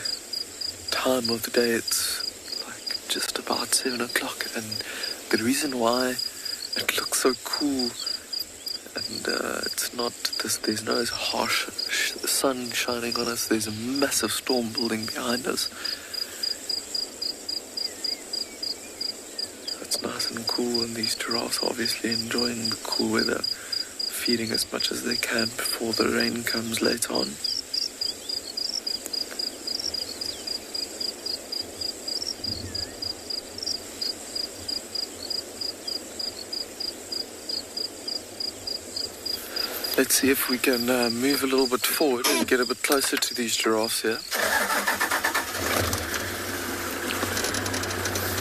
time of the day. It's like just about 7 o'clock, and the reason why it looks so cool and it's not there's no harsh sun shining on us. There's a massive storm building behind us. It's nice and cool, and these giraffes are obviously enjoying the cool weather, feeding as much as they can before the rain comes later on. Let's see if we can move a little bit forward and get a bit closer to these giraffes here.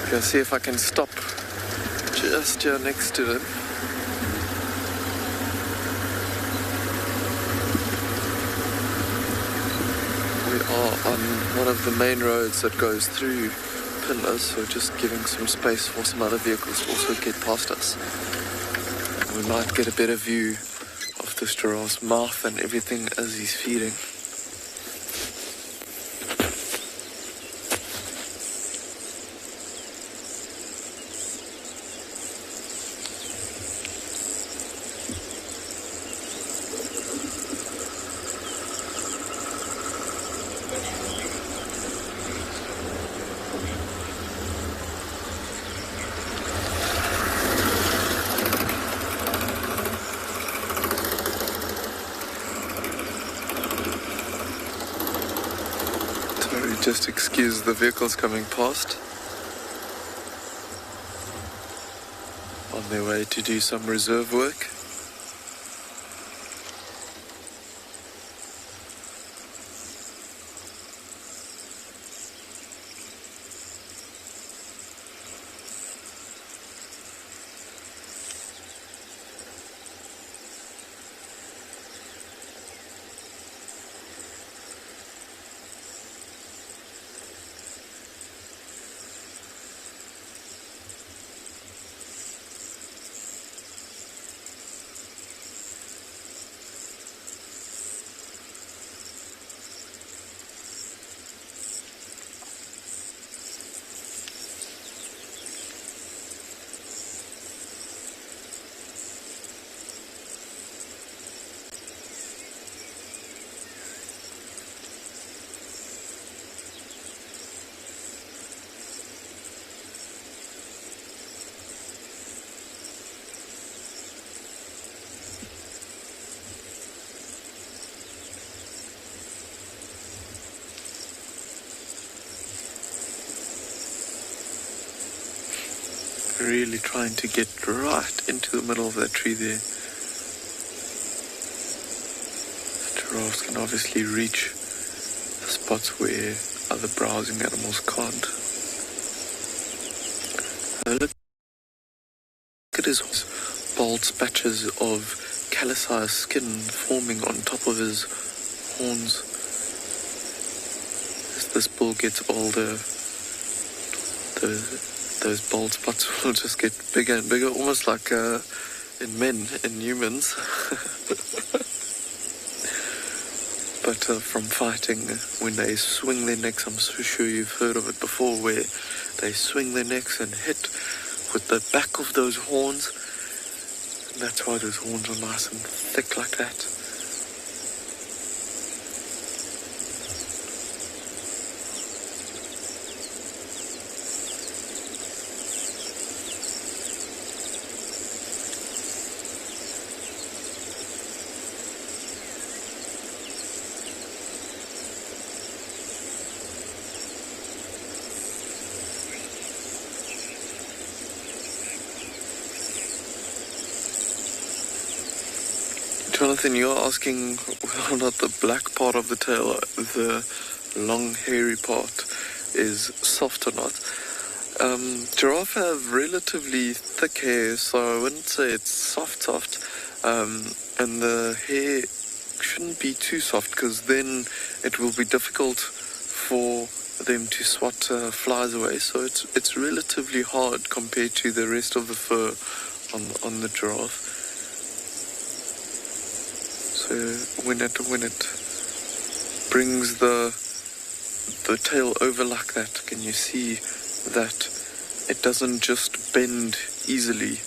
Okay, see if I can stop just here next to them. We are on one of the main roads that goes through Pillars, so just giving some space for some other vehicles to also get past us. And we might get a better view of this giraffe's mouth and everything as he's feeding. Just excuse the vehicles coming past on their way to do some reserve work. Really trying to get right into the middle of that tree there. The giraffes can obviously reach the spots where other browsing animals can't. Look at his bald patches of callousized skin forming on top of his horns. As this bull gets older, those bald spots will just get bigger and bigger, almost like in humans. But from fighting, when they swing their necks, I'm so sure you've heard of it before, where they swing their necks and hit with the back of those horns. And that's why those horns are nice and thick like that. Jonathan, you're asking whether or not the black part of the tail, the long hairy part, is soft or not. Giraffe have relatively thick hair, so I wouldn't say it's soft. And the hair shouldn't be too soft, because then it will be difficult for them to swat flies away. So it's relatively hard compared to the rest of the fur on the giraffe. So when it brings the tail over like that, can you see that it doesn't just bend easily,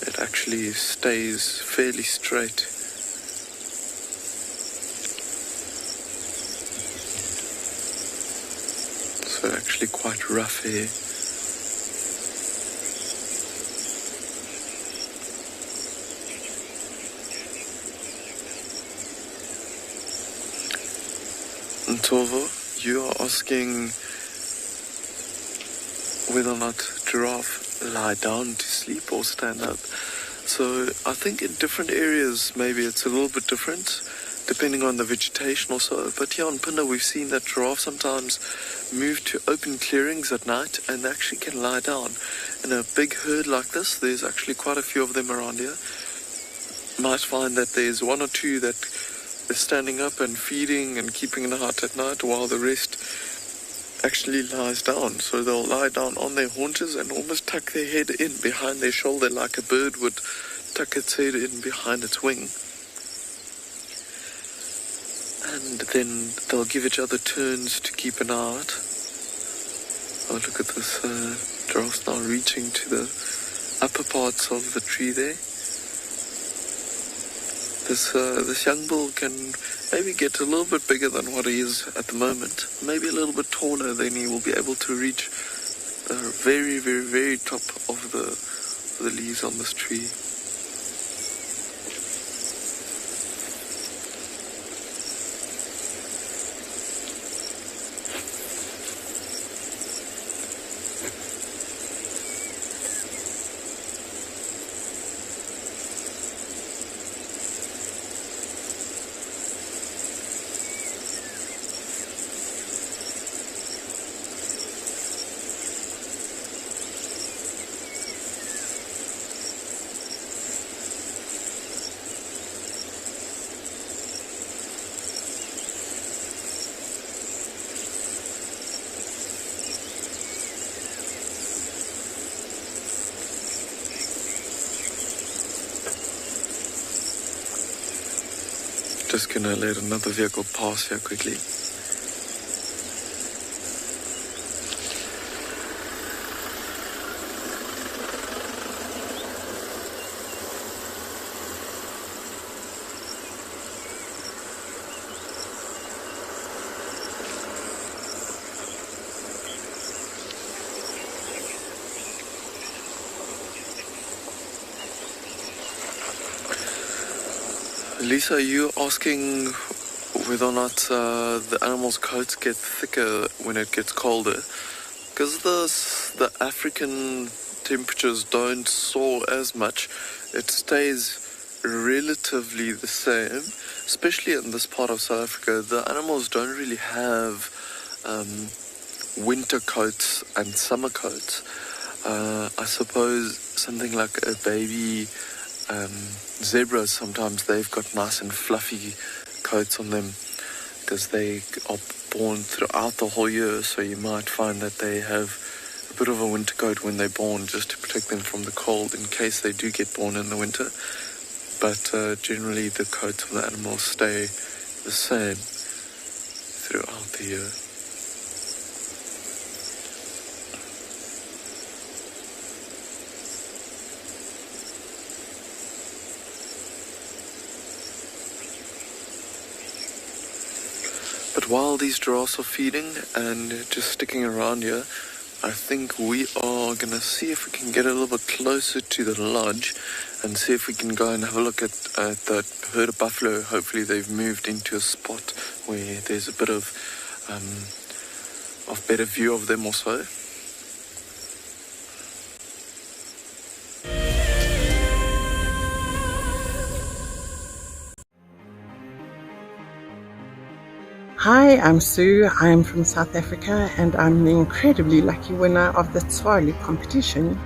it actually stays fairly straight. So actually quite rough hair. And Tovo, you are asking whether or not giraffe lie down to sleep or stand up. So I think in different areas maybe it's a little bit different depending on the vegetation or so. But here on Pinda we've seen that giraffes sometimes move to open clearings at night and they actually can lie down. In a big herd like this, there's actually quite a few of them around here. Might find that there's one or two that is standing up and feeding and keeping an eye out at night while the rest actually lies down. So they'll lie down on their haunches and almost tuck their head in behind their shoulder like a bird would tuck its head in behind its wing. And then they'll give each other turns to keep an eye out. Oh, look at this giraffe's now reaching to the upper parts of the tree there. This young bull can maybe get a little bit bigger than what he is at the moment. Maybe a little bit taller, then he will be able to reach the very, very, very top of the leaves on this tree. Just gonna let another vehicle pass here quickly. Lisa, are you asking whether or not the animal's coats get thicker when it gets colder? Because the African temperatures don't soar as much, it stays relatively the same, especially in this part of South Africa. The animals don't really have winter coats and summer coats. I suppose something like a baby zebras, sometimes they've got nice and fluffy coats on them because they are born throughout the whole year, so you might find that they have a bit of a winter coat when they're born just to protect them from the cold in case they do get born in the winter. But generally the coats of the animals stay the same throughout the year. But while these giraffes are feeding and just sticking around here, I think we are going to see if we can get a little bit closer to the lodge and see if we can go and have a look at that herd of buffalo. Hopefully they've moved into a spot where there's a bit of better view of them or so. Hi, I'm Sue. I'm from South Africa and I'm the incredibly lucky winner of the Tswalu competition.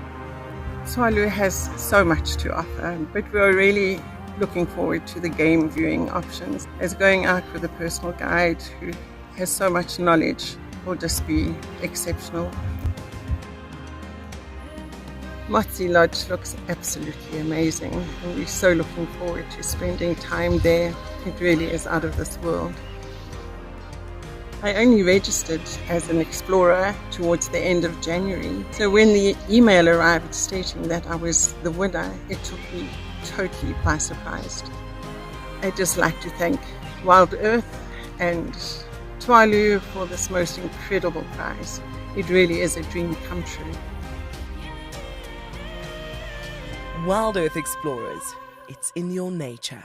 Tswalu has so much to offer, but we're really looking forward to the game viewing options, as going out with a personal guide who has so much knowledge will just be exceptional. Motsi Lodge looks absolutely amazing, and we're so looking forward to spending time there. It really is out of this world. I only registered as an explorer towards the end of January, so when the email arrived stating that I was the winner, it took me totally by surprise. I'd just like to thank WildEarth and Twalu for this most incredible prize. It really is a dream come true. WildEarth Explorers, it's in your nature.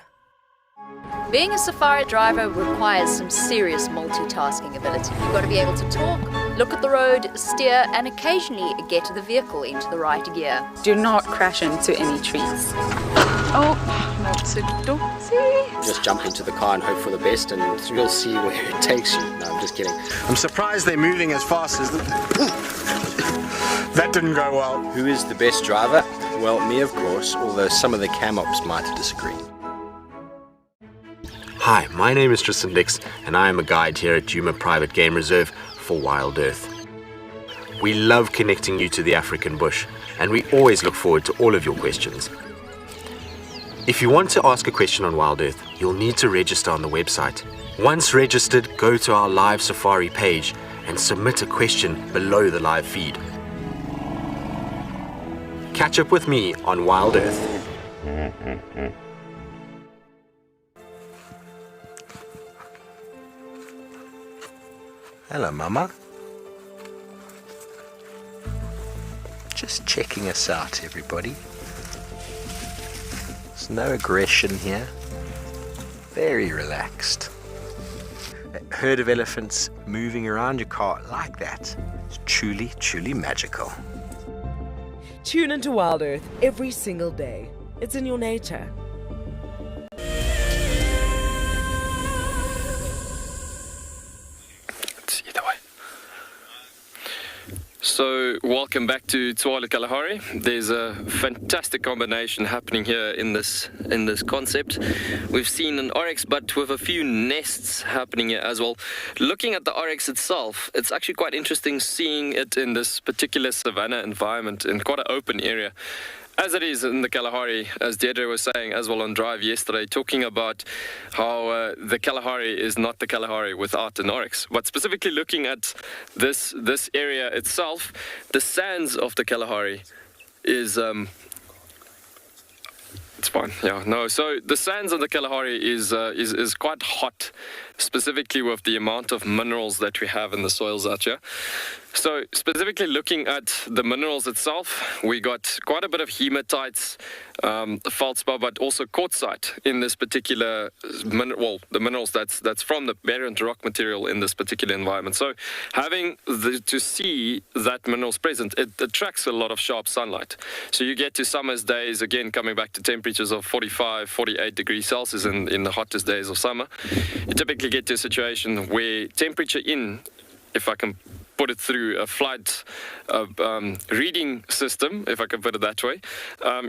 Being a safari driver requires some serious multitasking ability. You've got to be able to talk, look at the road, steer, and occasionally get the vehicle into the right gear. Do not crash into any trees. Oh, that's a dozy. Just jump into the car and hope for the best, and you'll see where it takes you. No, I'm just kidding. I'm surprised they're moving as fast as that didn't go well. Who is the best driver? Well, me, of course, although some of the cam ops might disagree. Hi, my name is Tristan Dix, and I am a guide here at Djuma Private Game Reserve for WildEarth. We love connecting you to the African bush, and we always look forward to all of your questions. If you want to ask a question on WildEarth, you'll need to register on the website. Once registered, go to our live safari page and submit a question below the live feed. Catch up with me on WildEarth. Hello, Mama. Just checking us out, everybody. There's no aggression here. Very relaxed. A herd of elephants moving around your car like that. It's truly, truly magical. Tune into WildEarth every single day. It's in your nature. So, welcome back to Tshwane Kalahari. There's a fantastic combination happening here in this concept. We've seen an oryx, but with a few nests happening here as well. Looking at the oryx itself, it's actually quite interesting seeing it in this particular savanna environment in quite an open area. As it is in the Kalahari, as Deirdre was saying as well on Drive yesterday, talking about how the Kalahari is not the Kalahari without an oryx. But specifically looking at this area itself, the sands of the Kalahari is... it's fine, yeah, no. So the sands of the Kalahari is quite hot, specifically with the amount of minerals that we have in the soils out here. So specifically looking at the minerals itself, we got quite a bit of hematites, feldspar, but also quartzite in this particular the minerals that's from the barren rock material in this particular environment. So having to see that minerals present, it attracts a lot of sharp sunlight. So you get to summer's days, again coming back to temperatures of 45, 48 degrees Celsius in the hottest days of summer. You typically get to a situation where temperature if I can put it through a flight reading system, if I can put it that way,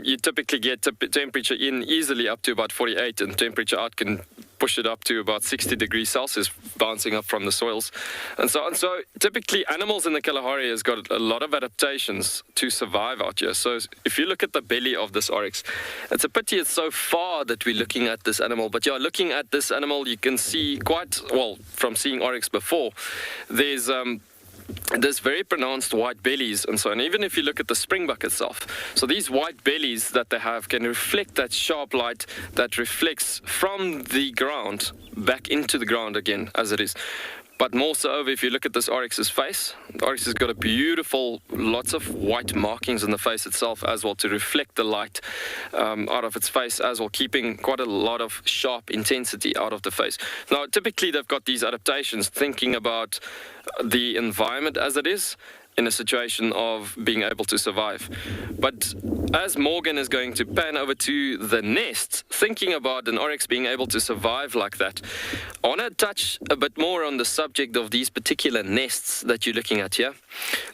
you typically get temperature in easily up to about 48, and temperature out can push it up to about 60 degrees Celsius, bouncing up from the soils and so on. So typically animals in the Kalahari has got a lot of adaptations to survive out here. So if you look at the belly of this oryx, it's a pity it's so far that we're looking at this animal, but yeah, looking at this animal, you can see quite well from seeing oryx before, there's very pronounced white bellies and so on. Even if you look at the springbuck itself, so these white bellies that they have can reflect that sharp light that reflects from the ground back into the ground again as it is. But more so, if you look at this oryx's face, the oryx has got a beautiful, lots of white markings in the face itself as well to reflect the light out of its face as well, keeping quite a lot of sharp intensity out of the face. Now, typically they've got these adaptations thinking about the environment as it is in a situation of being able to survive. But as Morgan is going to pan over to the nest, thinking about an oryx being able to survive like that, I want to touch a bit more on the subject of these particular nests that you're looking at here.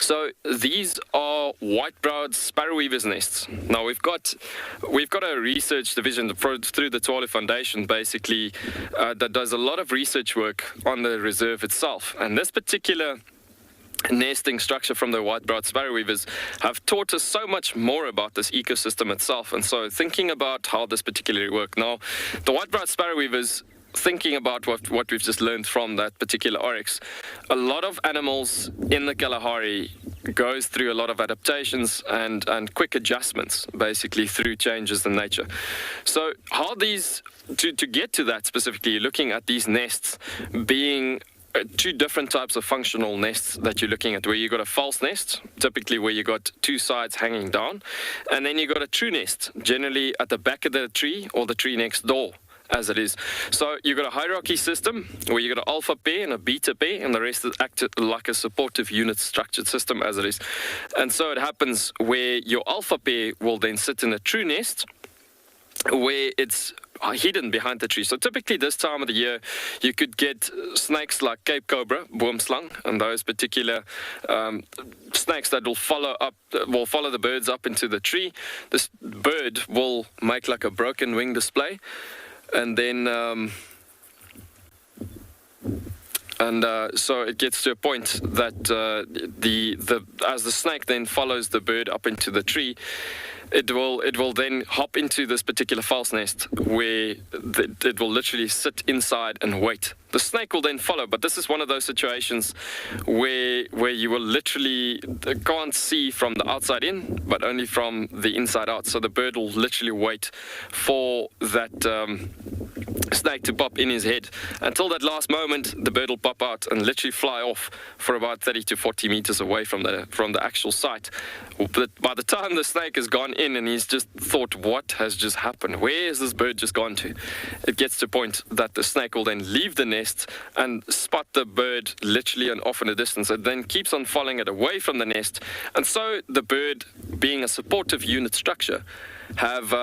So these are white-browed sparrow weavers' nests. Now we've got a research division through the Tshwane Foundation basically that does a lot of research work on the reserve itself. And this particular nesting structure from the white-browed sparrow weavers have taught us so much more about this ecosystem itself. And so thinking about how this particularly works. Now, the white-browed sparrow weavers, thinking about what we've just learned from that particular oryx, a lot of animals in the Kalahari goes through a lot of adaptations and quick adjustments, basically through changes in nature. So how these, to get to that specifically, you're looking at these nests being two different types of functional nests that you're looking at, where you got a false nest, typically where you got two sides hanging down, and then you got a true nest, generally at the back of the tree or the tree next door, as it is. So you've got a hierarchy system where you've got an alpha pair and a beta pair, and the rest is acted like a supportive unit structured system, as it is. And so it happens where your alpha pair will then sit in a true nest where it's hidden behind the tree. So typically this time of the year you could get snakes like Cape Cobra, boomslang, and those particular snakes that will follow the birds up into the tree. This bird will make like a broken wing display, and then so it gets to a point that as the snake then follows the bird up into the tree, it will then hop into this particular false nest where it will literally sit inside and wait. The snake will then follow, but this is one of those situations where you will literally can't see from the outside in, but only from the inside out. So the bird will literally wait for that snake to pop in his head. Until that last moment, the bird will pop out and literally fly off for about 30 to 40 meters away from the actual site. But by the time the snake has gone in and he's just thought, what has just happened? Where has this bird just gone to? It gets to a point that the snake will then leave the nest and spot the bird literally and off in a distance. It then keeps on following it away from the nest. And so the bird, being a supportive unit structure, have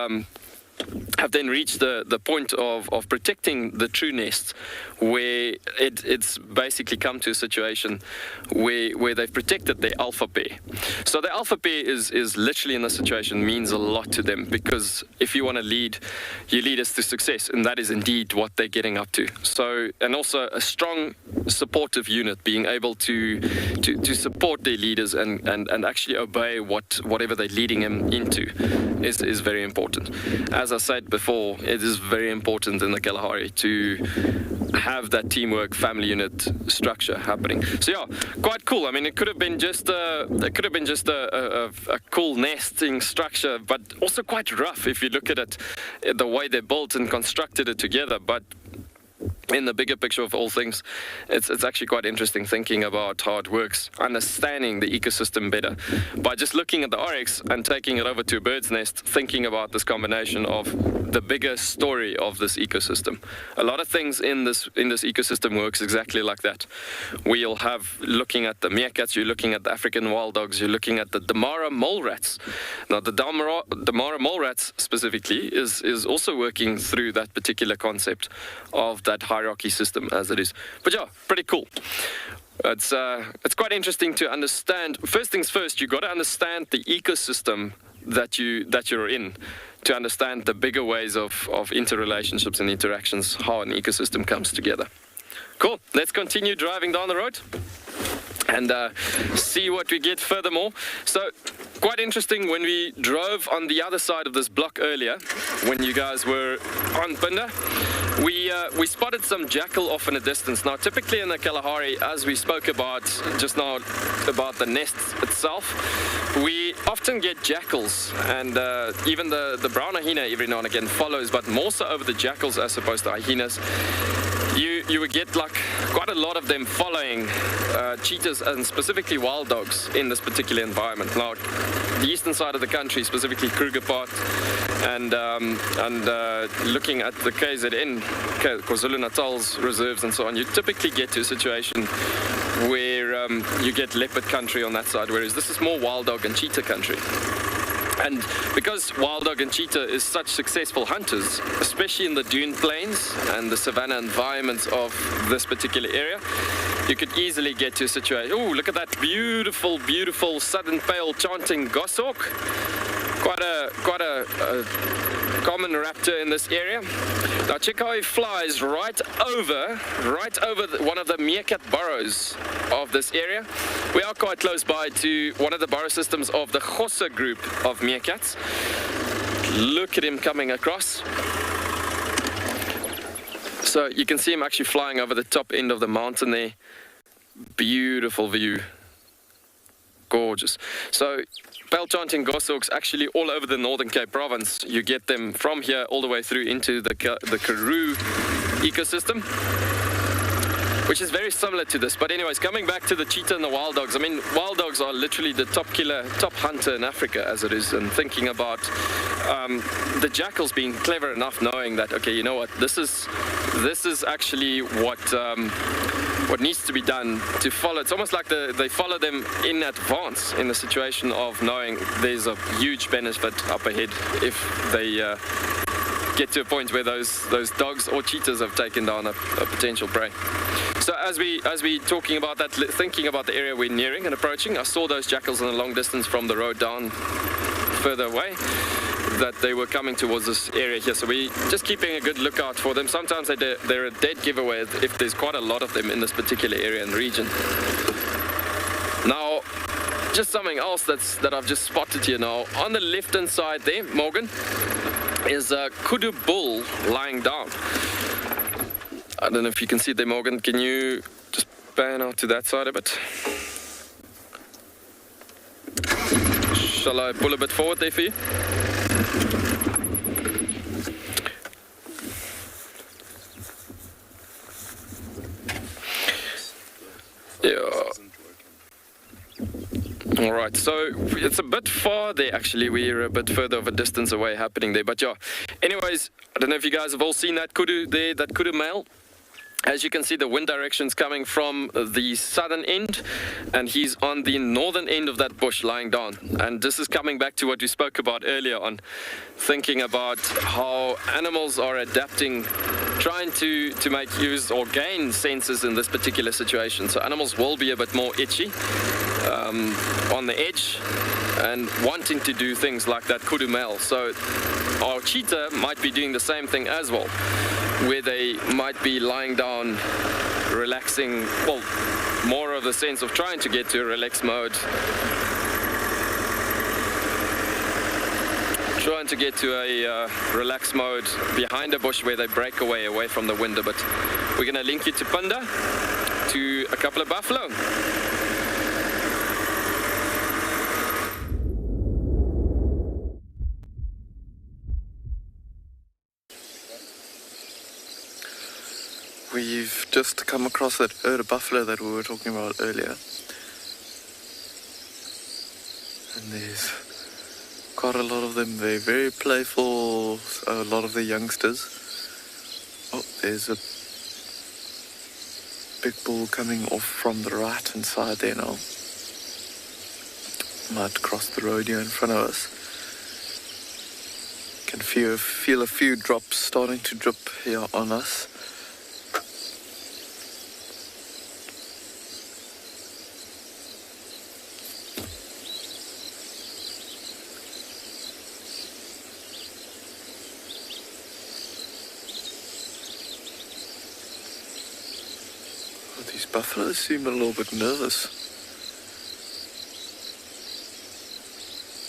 then reached the point of protecting the true nest, where it's basically come to a situation where they've protected their alpha pair. So the alpha pair is literally in this situation means a lot to them, because if you want to lead, you lead us to success, and that is indeed what they're getting up to. So, and also a strong supportive unit being able to support their leaders and actually obey whatever they're leading them into is very important. As I said before, it is very important in the Kalahari to have that teamwork, family unit structure happening. So yeah, quite cool. I mean, it could have been just a cool nesting structure, but also quite rough if you look at it, the way they built and constructed it together. But in the bigger picture of all things, it's actually quite interesting thinking about how it works, understanding the ecosystem better by just looking at the oryx and taking it over to a bird's nest, thinking about this combination of the bigger story of this ecosystem. A lot of things in this ecosystem works exactly like that. We'll have, looking at the meerkats, you're looking at the African wild dogs, you're looking at the Damara mole rats. Now the Damara mole rats specifically is also working through that particular concept of that hierarchy system, as it is. But yeah, pretty cool. It's quite interesting to understand. First things first, you got to understand the ecosystem that you're in to understand the bigger ways of interrelationships and interactions, how an ecosystem comes together. Cool. Let's continue driving down the road and see what we get furthermore. So quite interesting, when we drove on the other side of this block earlier, when you guys were on Pinda, we spotted some jackal off in a distance. Now typically in the Kalahari, as we spoke about just now about the nest itself, we often get jackals, and even the brown hyena every now and again follows, but more so over the jackals as opposed to hyenas. You would get like quite a lot of them following cheetahs and specifically wild dogs in this particular environment. Now, the eastern side of the country, specifically Kruger Park, and looking at the KZN, KwaZulu-Natal's reserves and so on, you typically get to a situation where you get leopard country on that side, whereas this is more wild dog and cheetah country. And because wild dog and cheetah is such successful hunters, especially in the dune plains and the savanna environments of this particular area, you could easily get to a situation. Oh, look at that beautiful, beautiful southern pale chanting goshawk. quite a common raptor in this area. Now check how he flies right over one of the meerkat burrows of this area. We are quite close by to one of the burrow systems of the Gosse group of meerkats. Look at him coming across. So you can see him actually flying over the top end of the mountain there. Beautiful view. Gorgeous. So pale-chanting goshawks actually all over the Northern Cape Province. You get them from here all the way through into the Karoo ecosystem, which is very similar to this. But anyways, coming back to the cheetah and the wild dogs, I mean, wild dogs are literally the top killer, top hunter in Africa as it is, and thinking about the jackals being clever enough knowing that, okay, you know what, this is actually what needs to be done to follow. It's almost like they follow them in advance in the situation of knowing there's a huge benefit up ahead if they get to a point where those dogs or cheetahs have taken down a potential prey. So as we talking about that, thinking about the area we're nearing and approaching, I saw those jackals in a long distance from the road down further away, that they were coming towards this area here. So we just keeping a good lookout for them. Sometimes they're a dead giveaway if there's quite a lot of them in this particular area and region. Now, just something else that I've just spotted here now. On the left-hand side there, Morgan, is a kudu bull lying down. I don't know if you can see it there, Morgan. Can you just pan out to that side a bit? Shall I pull a bit forward there for you? Yeah. All right, so it's a bit far there actually. We're a bit further of a distance away happening there. But yeah, anyways, I don't know if you guys have all seen that kudu there, that kudu male. As you can see, the wind direction's coming from the southern end, and he's on the northern end of that bush lying down. And this is coming back to what we spoke about earlier on, thinking about how animals are adapting, trying to make use or gain senses in this particular situation. So animals will be a bit more itchy on the edge and wanting to do things like that kudu male. So our cheetah might be doing the same thing as well, where they might be lying down, relaxing, well, more of the sense of trying to get to a relaxed mode, trying to get to a relaxed mode behind a bush where they break away from the wind a bit. We're going to link you to Punda, to a couple of buffalo. We've just come across that herd of buffalo that we were talking about earlier. And there's quite a lot of them. They're very playful, a lot of the youngsters. Oh, there's a big bull coming off from the right-hand side there now. Might cross the road here in front of us. Can feel a few drops starting to drip here on us. These buffaloes seem a little bit nervous.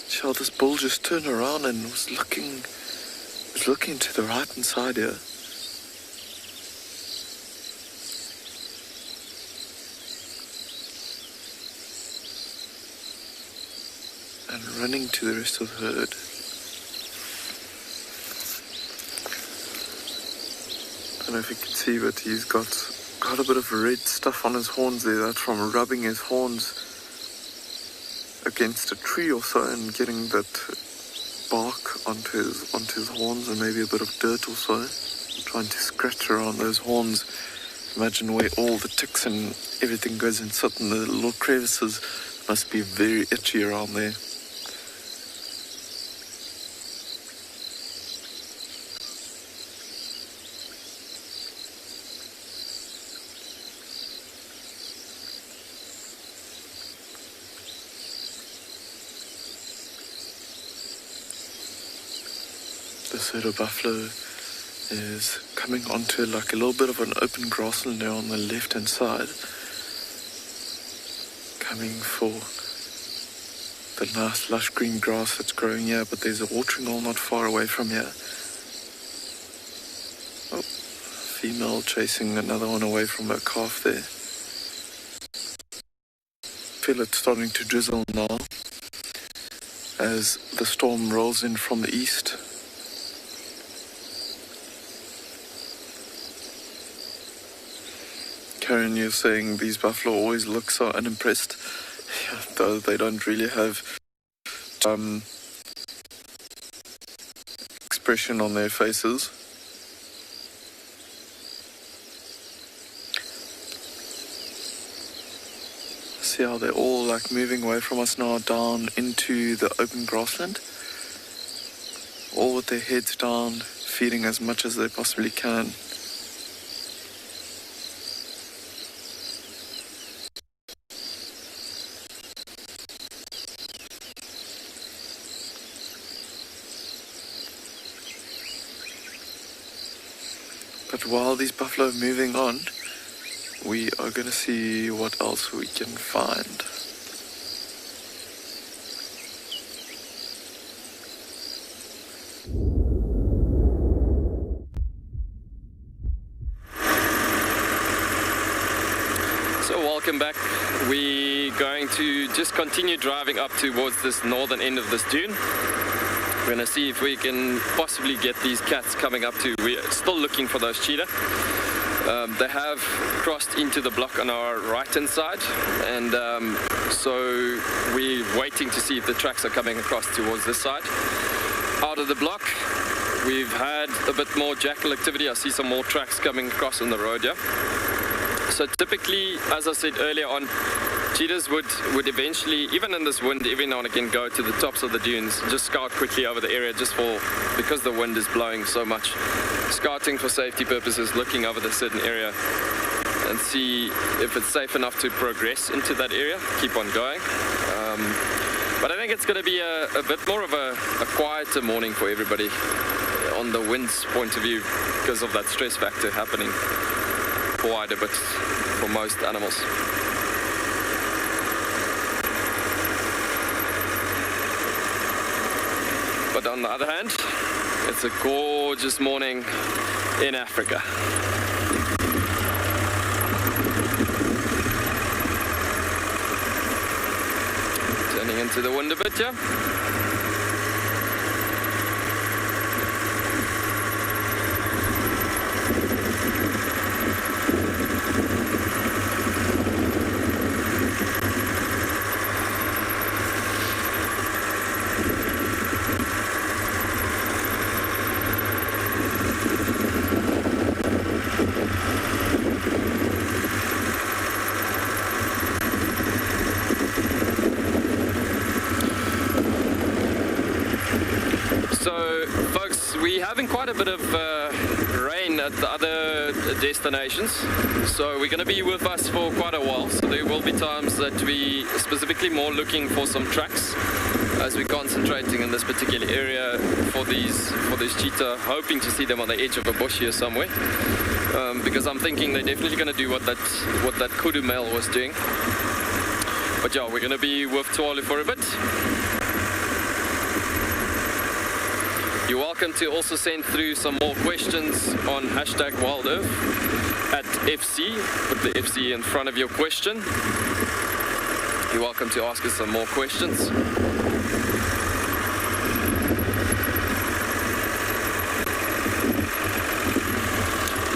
Sure, this bull just turned around and was looking to the right-hand side here. And running to the rest of the herd. I don't know if you can see, but he's got a bit of red stuff on his horns there. That's from rubbing his horns against a tree or so and getting that bark onto his horns and maybe a bit of dirt or so. Trying to scratch around those horns. Imagine where all the ticks and everything goes and sit in the little crevices. Must be very itchy around there. This herd of buffalo is coming onto like a little bit of an open grassland there on the left hand side, coming for the nice lush green grass that's growing here, but there's a watering hole not far away from here. Oh, female chasing another one away from her calf there. Feel it's starting to drizzle now as the storm rolls in from the east. Karen, you're saying these buffalo always look so unimpressed, though they don't really have expression on their faces. See how they're all like moving away from us now down into the open grassland, all with their heads down, feeding as much as they possibly can. But while these buffalo are moving on, we are going to see what else we can find. So welcome back. We're going to just continue driving up towards this northern end of this dune. We're going to see if we can possibly get these cats coming up to. We're still looking for those cheetah. They have crossed into the block on our right hand side, and so we're waiting to see if the tracks are coming across towards this side. Out of the block, we've had a bit more jackal activity. I see some more tracks coming across on the road here. So typically, as I said earlier on, cheetahs would eventually, even in this wind, every now and again go to the tops of the dunes, just scout quickly over the area because the wind is blowing so much. Scouting for safety purposes, looking over the certain area and see if it's safe enough to progress into that area, keep on going. But I think it's going to be a bit more of a quieter morning for everybody on the wind's point of view because of that stress factor happening quite a bit for most animals. But on the other hand, it's a gorgeous morning in Africa. Turning into the wind a bit, yeah? Having quite a bit of rain at the other destinations, so we're going to be with us for quite a while. So there will be times that we specifically more looking for some tracks as we're concentrating in this particular area for these cheetah, hoping to see them on the edge of a bush here somewhere. Because I'm thinking they're definitely going to do what that kudu male was doing. But yeah, we're going to be with Tualu for a bit. You're welcome to also send through some more questions on #WildEarth at FC. Put the FC in front of your question. You're welcome to ask us some more questions.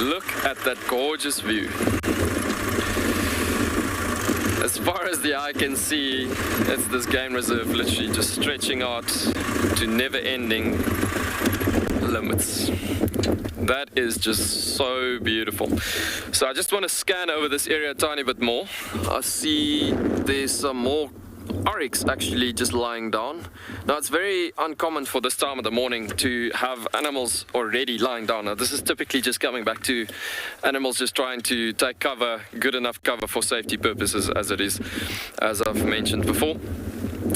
Look at that gorgeous view. As far as the eye can see, it's this game reserve literally just stretching out to never-ending limits. That is just so beautiful. So I just want to scan over this area a tiny bit more. I see there's some more oryx actually just lying down. Now it's very uncommon for this time of the morning to have animals already lying down. Now this is typically just coming back to animals just trying to take cover, good enough cover for safety purposes as it is, as I've mentioned before.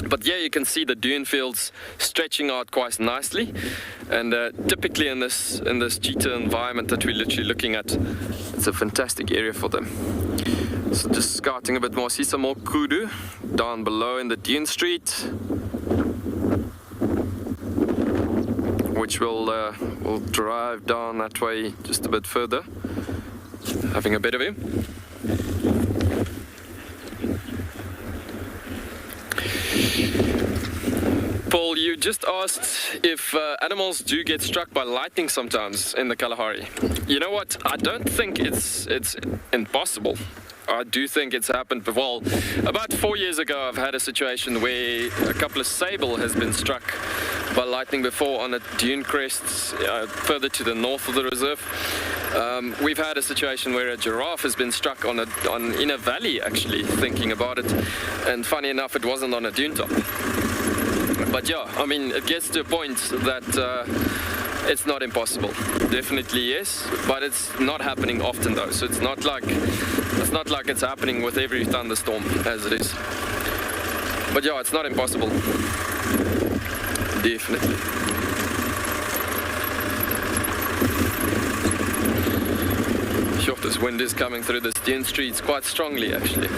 But yeah, you can see the dune fields stretching out quite nicely, and typically in this cheetah environment that we're literally looking at, it's a fantastic area for them. So just scouting a bit more, see some more kudu down below in the dune street, which we'll drive down that way just a bit further, having a bit of him. Paul, you just asked if animals do get struck by lightning sometimes in the Kalahari. You know what? I don't think it's impossible. I do think it's happened. Well, about 4 years ago, I've had a situation where a couple of sable has been struck by lightning before on a dune crests further to the north of the reserve. We've had a situation where a giraffe has been struck in a valley, actually, thinking about it. And funny enough, it wasn't on a dune top. But yeah, I mean, it gets to a point that it's not impossible. Definitely yes, but it's not happening often though. So it's not like it's happening with every thunderstorm as it is. But yeah, it's not impossible. Definitely. Sure, this wind is coming through the dune streets quite strongly actually.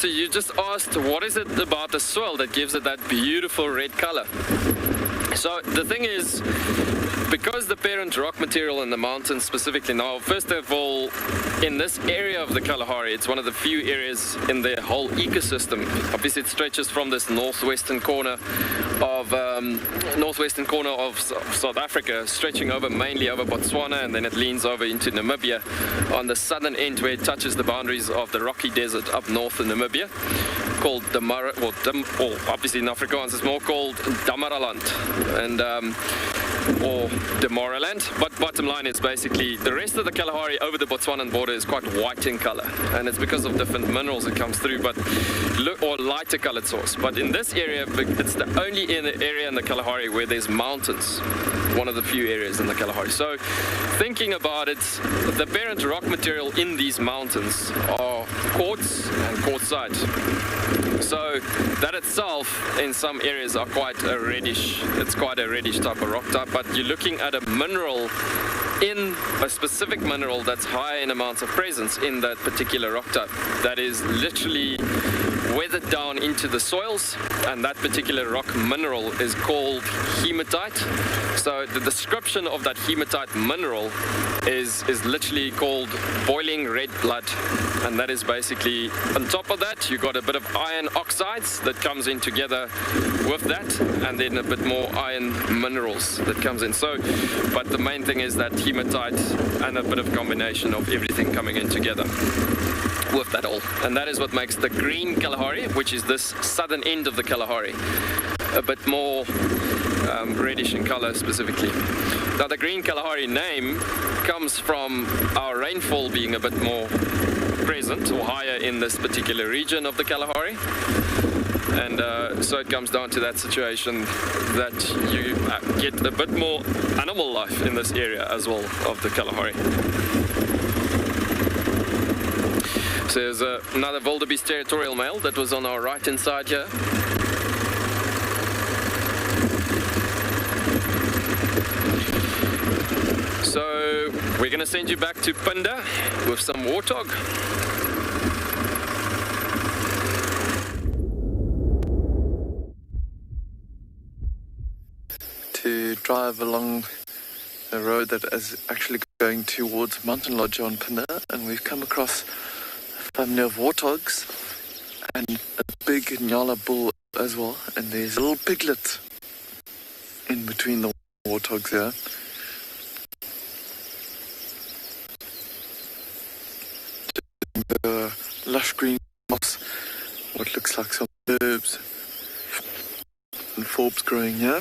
You just asked what is it about the soil that gives it that beautiful red color. So the thing is, because the parent rock material in the mountains specifically now, first of all, in this area of the Kalahari, it's one of the few areas in the whole ecosystem. Obviously it stretches from this northwestern corner of South Africa, stretching over mainly over Botswana, and then it leans over into Namibia on the southern end where it touches the boundaries of the rocky desert up north in Namibia, called obviously in Afrikaans it's more called Damaraland, and or Demoraland. But bottom line is basically the rest of the Kalahari over the Botswanan border is quite white in color, and it's because of different minerals it comes through, or lighter colored source. But in this area, it's the only area in the Kalahari where there's mountains, one of the few areas in the Kalahari. So thinking about it, the parent rock material in these mountains are quartz and quartzite. So that itself in some areas are quite a reddish, it's quite a reddish type of rock type, but you're looking at a mineral, in a specific mineral that's high in amounts of presence in that particular rock type, that is literally weathered down into the soils, and that particular rock mineral is called hematite. So the description of that hematite mineral is literally called boiling red blood, and that is basically, on top of that you got a bit of iron oxides that comes in together with that, and then a bit more iron minerals that comes in. So but the main thing is that hematite and a bit of combination of everything coming in together with that all, and that is what makes the green Kalahari, which is this southern end of the Kalahari, a bit more reddish in color specifically. Now the green Kalahari name comes from our rainfall being a bit more present or higher in this particular region of the Kalahari, and so it comes down to that situation that you get a bit more animal life in this area as well of the Kalahari. So there's another wildebeest territorial male that was on our right hand side here. So we're going to send you back to Punda with some warthog. To drive along the road that is actually going towards Mountain Lodge on Punda, and we've come across a family of warthogs and a big Nyala bull as well, and there's a little piglet in between the warthogs there. The lush green moss, what looks like some herbs and forbs growing here.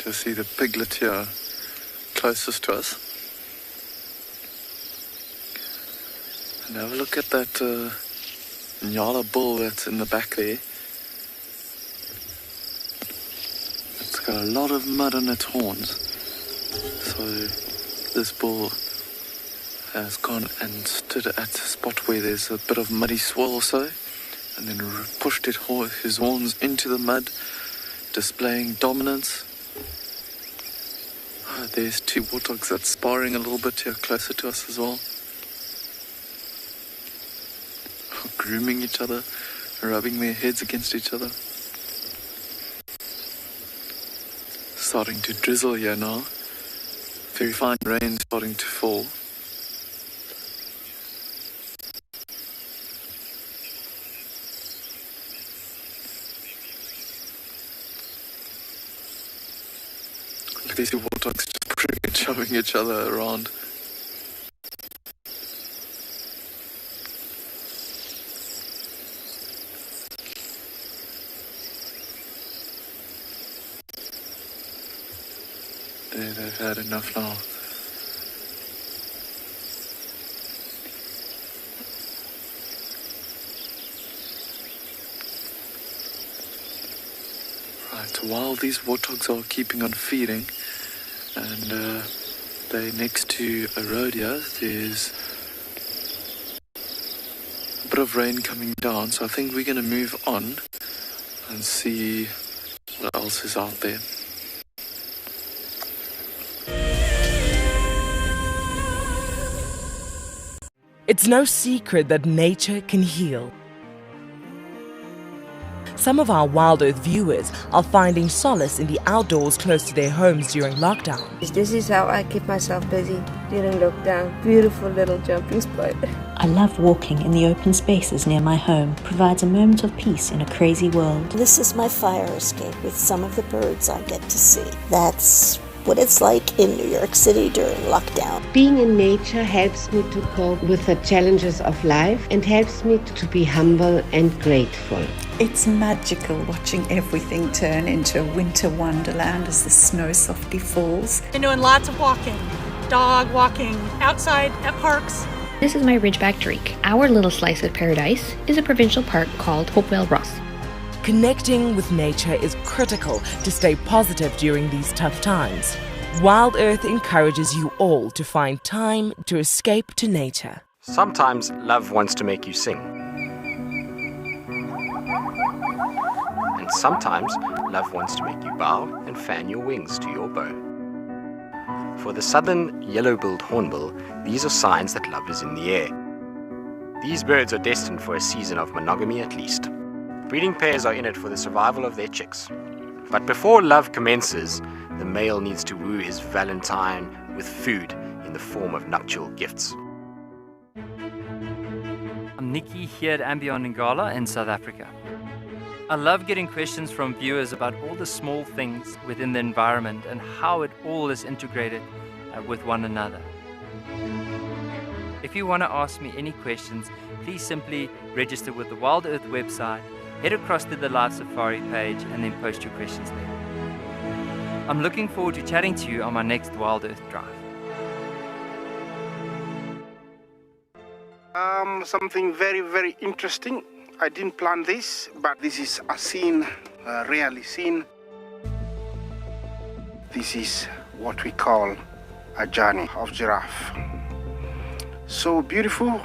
can see the piglet here closest to us. And have a look at that Nyala bull that's in the back there. It's got a lot of mud on its horns. So this bull has gone and stood at a spot where there's a bit of muddy swell or so, and then pushed his horns into the mud, displaying dominance. There's two warthogs that's sparring a little bit here closer to us as well. Grooming each other, rubbing their heads against each other. Starting to drizzle here now. Very fine rain starting to fall. Look at these two warthogs just pushing and shoving each other around. They've had enough now. Right, while these warthogs are keeping on feeding, and they're next to a road here, there's a bit of rain coming down, so I think we're going to move on and see what else is out there. It's no secret that nature can heal. Some of our WildEarth viewers are finding solace in the outdoors close to their homes during lockdown. This is how I keep myself busy during lockdown. Beautiful little jumping spot. I love walking in the open spaces near my home. Provides a moment of peace in a crazy world. This is my fire escape with some of the birds I get to see. That's what it's like in New York City during lockdown. Being in nature helps me to cope with the challenges of life and helps me to be humble and grateful. It's magical watching everything turn into a winter wonderland as the snow softly falls. Been doing lots of walking, dog walking, outside at parks. This is my Ridgeback Drake. Our little slice of paradise is a provincial park called Hopewell Ross. Connecting with nature is critical to stay positive during these tough times. WildEarth encourages you all to find time to escape to nature. Sometimes love wants to make you sing. And sometimes love wants to make you bow and fan your wings to your bow. For the southern yellow-billed hornbill, these are signs that love is in the air. These birds are destined for a season of monogamy at least. Breeding pairs are in it for the survival of their chicks. But before love commences, the male needs to woo his valentine with food in the form of nuptial gifts. I'm Nikki here at Ambion Ngala in South Africa. I love getting questions from viewers about all the small things within the environment and how it all is integrated with one another. If you want to ask me any questions, please simply register with the WildEarth website, head across to the Live Safari page and then post your questions there. I'm looking forward to chatting to you on my next WildEarth drive. Something very, very interesting. I didn't plan this, but this is a scene rarely seen. This is what we call a journey of giraffe. So beautiful.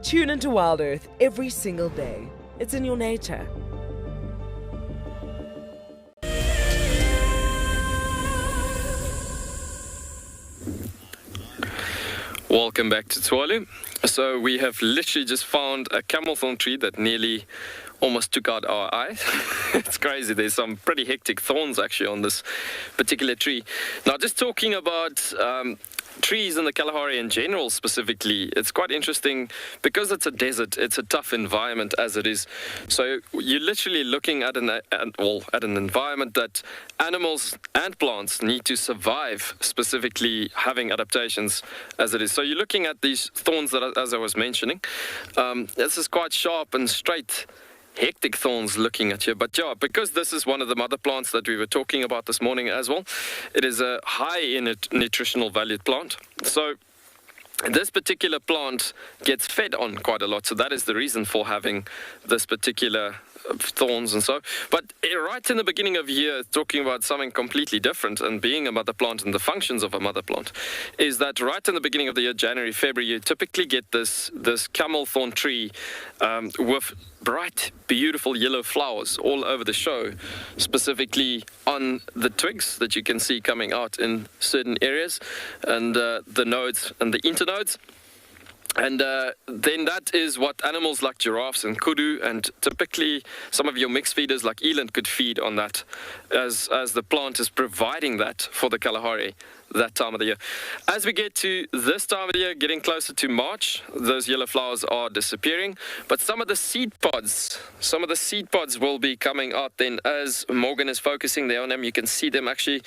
Tune into WildEarth every single day. It's in your nature. Welcome back to Tswalu. So we have literally just found a camel thorn tree that nearly almost took out our eye. It's crazy. There's some pretty hectic thorns actually on this particular tree. Now, just talking about trees in the Kalahari in general specifically, it's quite interesting because it's a desert. It's a tough environment as it is. So you're literally looking at an environment that animals and plants need to survive, specifically having adaptations as it is. So you're looking at these thorns that, as I was mentioning, this is quite sharp and straight, hectic thorns looking at you. But yeah, because this is one of the mother plants that we were talking about this morning as well, it is a high in nutritional valued plant. So this particular plant gets fed on quite a lot. So that is the reason for having this particular thorns and so. But right in the beginning of the year, talking about something completely different and being a mother plant and the functions of a mother plant, is that right in the beginning of the year, January, February, you typically get this camel thorn tree with bright, beautiful yellow flowers all over the show, specifically on the twigs that you can see coming out in certain areas, and the nodes and the internodes. And then that is what animals like giraffes and kudu and typically some of your mixed feeders like eland could feed on that, as the plant is providing that for the Kalahari that time of the year. As we get to this time of the year, getting closer to March, those yellow flowers are disappearing, but some of the seed pods will be coming out then. As Morgan is focusing there on them, you can see them actually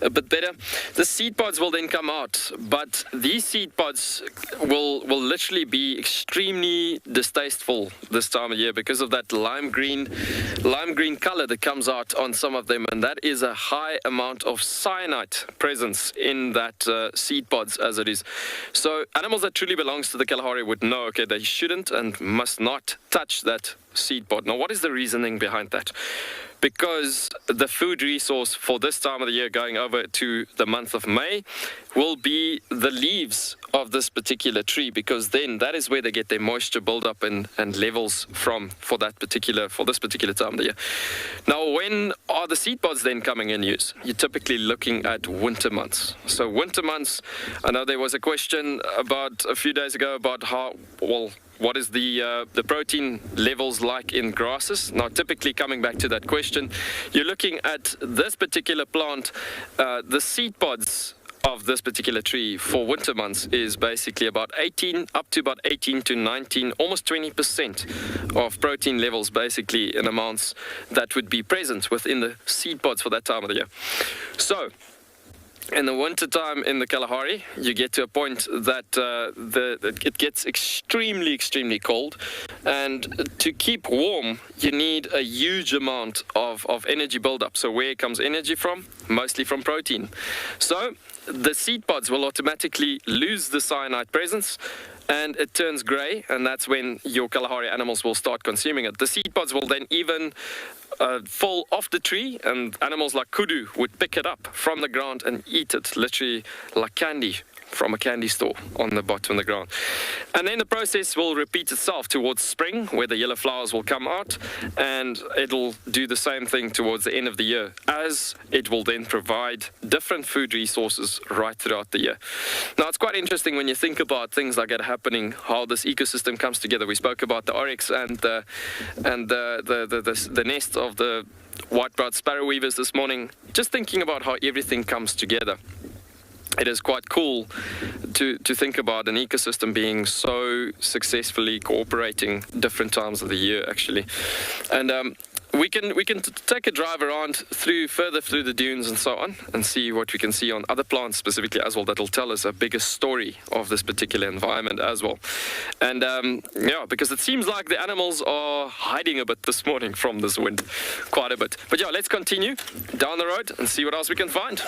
a bit better. The seed pods will then come out, but these seed pods will literally be extremely distasteful this time of year because of that lime green color that comes out on some of them, and that is a high amount of cyanide presence in that seed pods as it is. So animals that truly belongs to the Kalahari would know, okay, they shouldn't and must not touch that seed pod. Now, what is the reasoning behind that? Because the food resource for this time of the year going over to the month of May will be the leaves of this particular tree, because then that is where they get their moisture buildup and levels from for this particular time of the year. Now, when are the seed pods then coming in use? You're typically looking at winter months. So winter months, I know there was a question about a few days ago about what is the protein levels like in grasses? Now, typically coming back to that question, you're looking at this particular plant, the seed pods of this particular tree for winter months is basically about 18 to 19, almost 20% of protein levels basically in amounts that would be present within the seed pods for that time of the year. So in the winter time in the Kalahari, you get to a point that it gets extremely cold, and to keep warm, you need a huge amount of energy buildup. So where comes energy from? Mostly from protein. So the seed pods will automatically lose the cyanide presence, and it turns grey, and that's when your Kalahari animals will start consuming it. The seed pods will then even fall off the tree, and animals like kudu would pick it up from the ground and eat it, literally like candy from a candy store on the bottom of the ground. And then the process will repeat itself towards spring, where the yellow flowers will come out, and it'll do the same thing towards the end of the year, as it will then provide different food resources right throughout the year. Now, it's quite interesting when you think about things like that happening, how this ecosystem comes together. We spoke about the oryx and the nest of the white-browed sparrow weavers this morning. Just thinking about how everything comes together. It is quite cool to think about an ecosystem being so successfully cooperating different times of the year, actually. And we can take a drive around further through the dunes and so on, and see what we can see on other plants specifically as well, that will tell us a bigger story of this particular environment as well. And yeah, because it seems like the animals are hiding a bit this morning from this wind, quite a bit. But yeah, let's continue down the road and see what else we can find.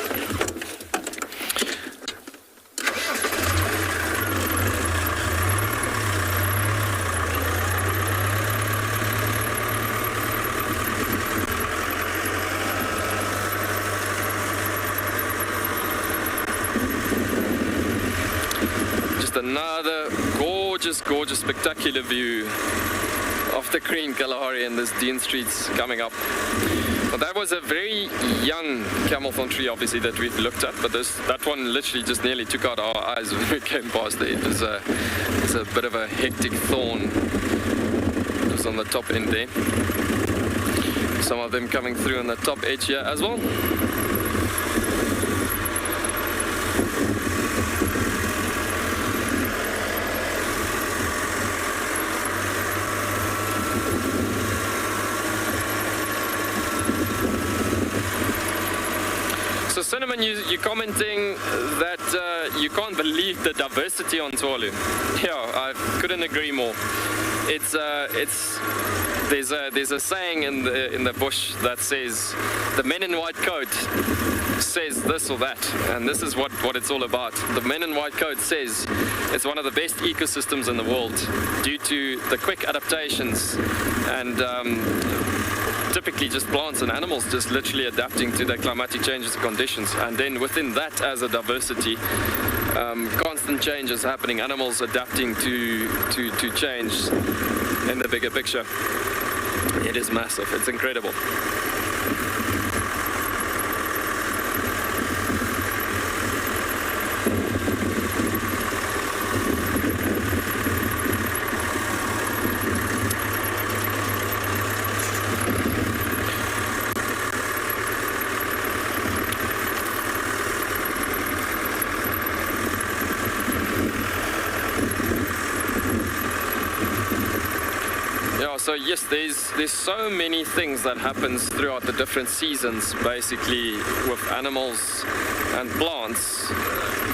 Another gorgeous, spectacular view of the green Kalahari and this dune streets coming up. But that was a very young camel thorn tree, obviously, that we've looked at, but that one literally just nearly took out our eyes when we came past there. It was a bit of a hectic thorn. It was on the top end there. Some of them coming through on the top edge here as well. So Cinnamon, you're commenting that you can't believe the diversity on Tswalu. Yeah, I couldn't agree more. There's a saying in the bush that says the men in white coat says this or that, and this is what it's all about. The men in white coat says it's one of the best ecosystems in the world due to the quick adaptations and typically just plants and animals just literally adapting to the climatic changes and conditions, and then within that as a diversity, constant changes happening, animals adapting to change in the bigger picture. It is massive, it's incredible. So yes, there's so many things that happens throughout the different seasons, basically with animals and plants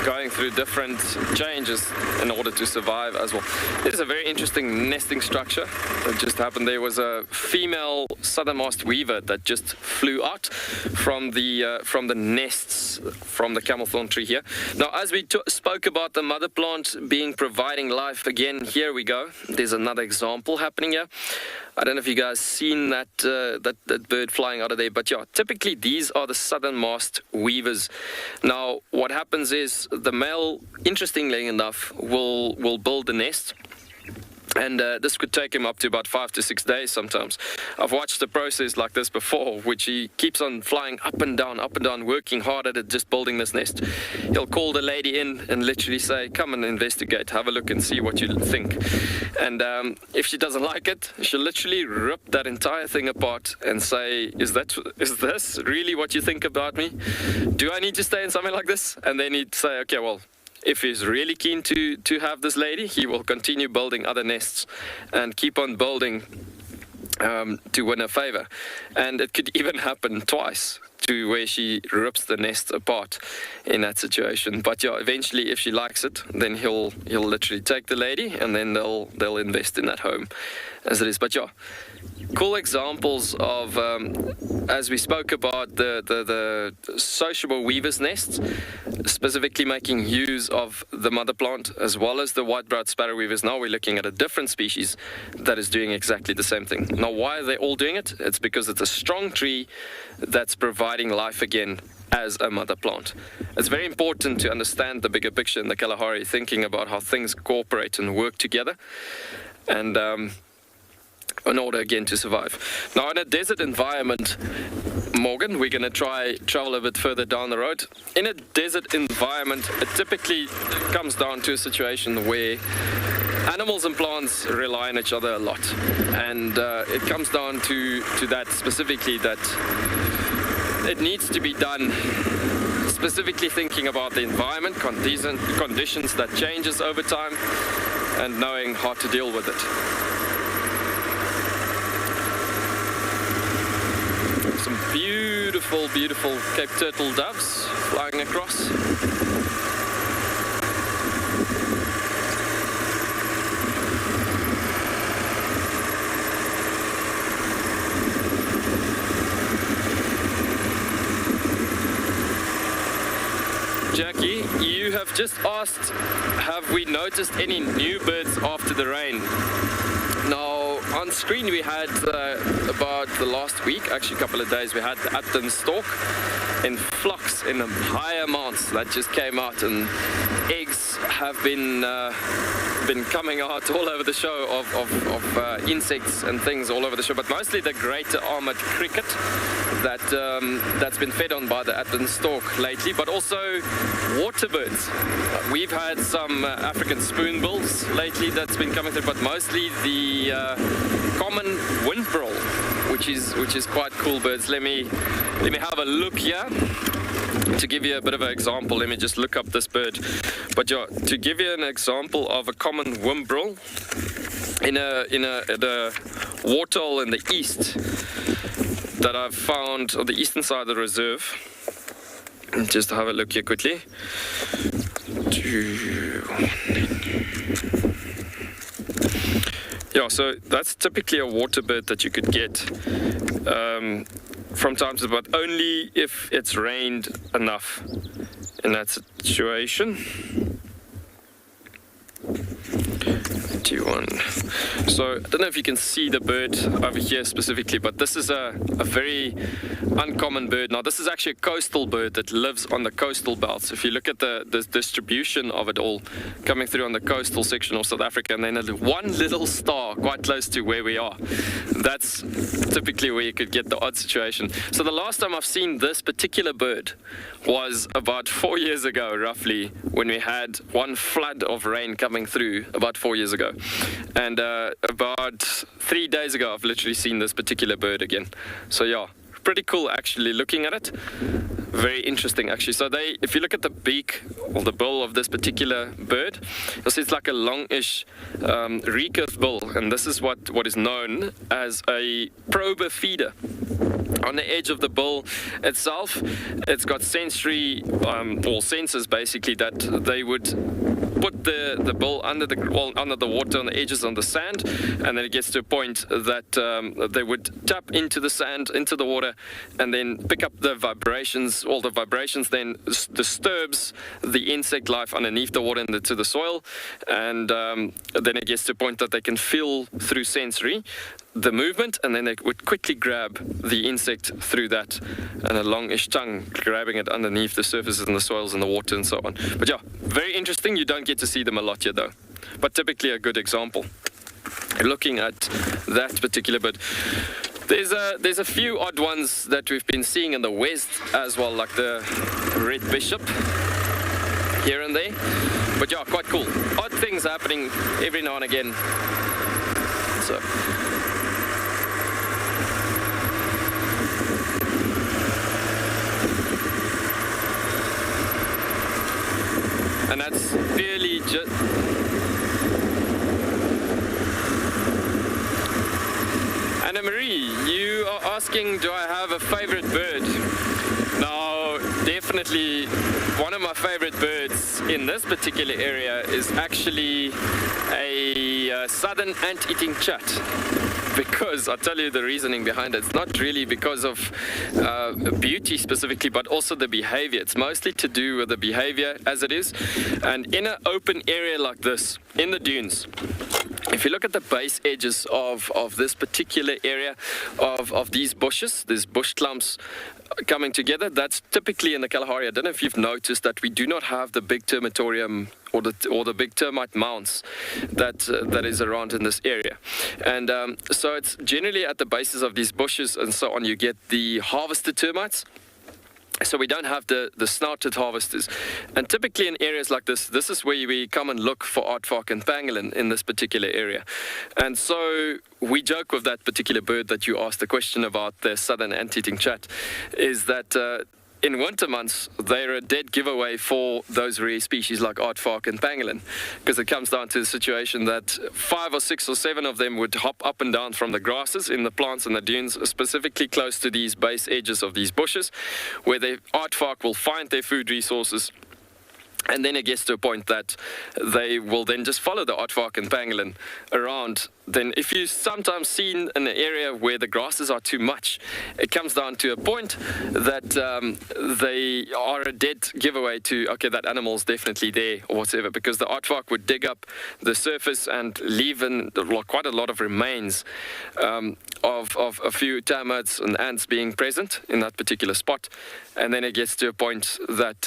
going through different changes in order to survive as well. It is a very interesting nesting structure that just happened. There was a female southernmost weaver that just flew out from the nests from the camel thorn tree here. Now, as we spoke about the mother plant providing life again, here we go. There's another example happening here. I don't know if you guys seen that bird flying out of there, but yeah, typically these are the southernmost weavers. Now, what happens is the male, interestingly enough, will build the nest. And this could take him up to about 5 to 6 days sometimes. I've watched a process like this before, which he keeps on flying up and down, working hard at it, just building this nest. He'll call the lady in and literally say, come and investigate, have a look and see what you think. And if she doesn't like it, she'll literally rip that entire thing apart and say, is this really what you think about me? Do I need to stay in something like this? And then he'd say, okay, well, if he's really keen to have this lady, he will continue building other nests and keep on building to win her favor. And it could even happen twice, to where she rips the nest apart in that situation. But yeah, eventually, if she likes it, then he'll literally take the lady, and then they'll invest in that home as it is. But yeah, cool examples of, as we spoke about, the sociable weavers' nests, specifically making use of the mother plant as well as the white-browed sparrow weavers. Now we're looking at a different species that is doing exactly the same thing. Now, why are they all doing it? It's because it's a strong tree that's providing life again as a mother plant. It's very important to understand the bigger picture in the Kalahari, thinking about how things cooperate and work together, and in order again to survive. Now, in a desert environment, Morgan, we're going to travel a bit further down the road. In a desert environment, it typically comes down to a situation where animals and plants rely on each other a lot, and it comes down to that specifically, that it needs to be done specifically thinking about the environment, conditions that changes over time, and knowing how to deal with it. Some beautiful, beautiful Cape turtle doves flying across. Jackie, you have just asked, have we noticed any new birds after the rain? Now, on screen we had about the last week, actually a couple of days, we had the Upton stork in flocks in high amounts that just came out, and eggs have been coming out all over the show of insects and things all over the show, but mostly the greater armored cricket that's been fed on by the Upton stork lately, but also water birds. We've had some African spoonbills lately that's been coming through, but mostly the common common windbrill, which is quite cool birds. Let me have a look here. To give you a bit of an example, let me just look up this bird. But yeah, to give you an example of a common windbrill in a waterhole in the east that I've found on the eastern side of the reserve. Just have a look here quickly. Yeah, so that's typically a water bird that you could get from time to time, but only if it's rained enough in that situation. So I don't know if you can see the bird over here specifically, but this is a very uncommon bird. Now this is actually a coastal bird that lives on the coastal belts. If you look at the distribution of it all coming through on the coastal section of South Africa, and then one little star quite close to where we are, that's typically where you could get the odd situation. So the last time I've seen this particular bird was about 4 years ago, roughly, when we had one flood of rain coming through about 4 years ago. And about 3 days ago, I've literally seen this particular bird again. So yeah, pretty cool actually looking at it. Very interesting actually. So if you look at the beak or the bill of this particular bird, you'll see it's like a longish recurved bill, and this is what is known as a prober feeder. On the edge of the bill itself, it's got sensory or sensors basically that they would put the bill under the water on the edges on the sand, and then it gets to a point that they would tap into the sand, into the water, and then pick up the vibrations. All the vibrations then disturbs the insect life underneath the water into the soil, and then it gets to a point that they can feel through sensory the movement, and then they would quickly grab the insect through that, and a longish tongue grabbing it underneath the surfaces and the soils and the water and so on. But yeah, very interesting. You don't get to see them a lot here though, but typically a good example. Looking at that particular bird, there's a few odd ones that we've been seeing in the west as well, like the red bishop here and there. But yeah, quite cool. Odd things happening every now and again. So. And that's purely just... Anna Marie, you are asking, do I have a favorite bird? Now, definitely one of my favorite birds in this particular area is actually a southern ant-eating chat. Because I'll tell you the reasoning behind it. It's not really because of beauty specifically, but also the behavior. It's mostly to do with the behavior as it is. And in an open area like this, in the dunes, if you look at the base edges of this particular area of these bushes, these bush clumps coming together, that's typically in the Kalahari. I don't know if you've noticed that we do not have the big termitorium or the big termite mounds that is around in this area. And so it's generally at the bases of these bushes and so on, you get the harvested termites. So we don't have the snouted harvesters. And typically in areas like this is where we come and look for aardvark and pangolin in this particular area. And so we joke with that particular bird that you asked the question about, the southern ant-eating chat, is that in winter months, they're a dead giveaway for those rare species like aardvark and pangolin, because it comes down to the situation that 5 or 6 or 7 of them would hop up and down from the grasses in the plants and the dunes, specifically close to these base edges of these bushes, where the aardvark will find their food resources. And then it gets to a point that they will then just follow the aardvark and pangolin around. Then if you sometimes see in an area where the grasses are too much, it comes down to a point that they are a dead giveaway to, okay, that animal's definitely there or whatever, because the aardvark would dig up the surface and leave in quite a lot of remains of a few termites and ants being present in that particular spot. And then it gets to a point that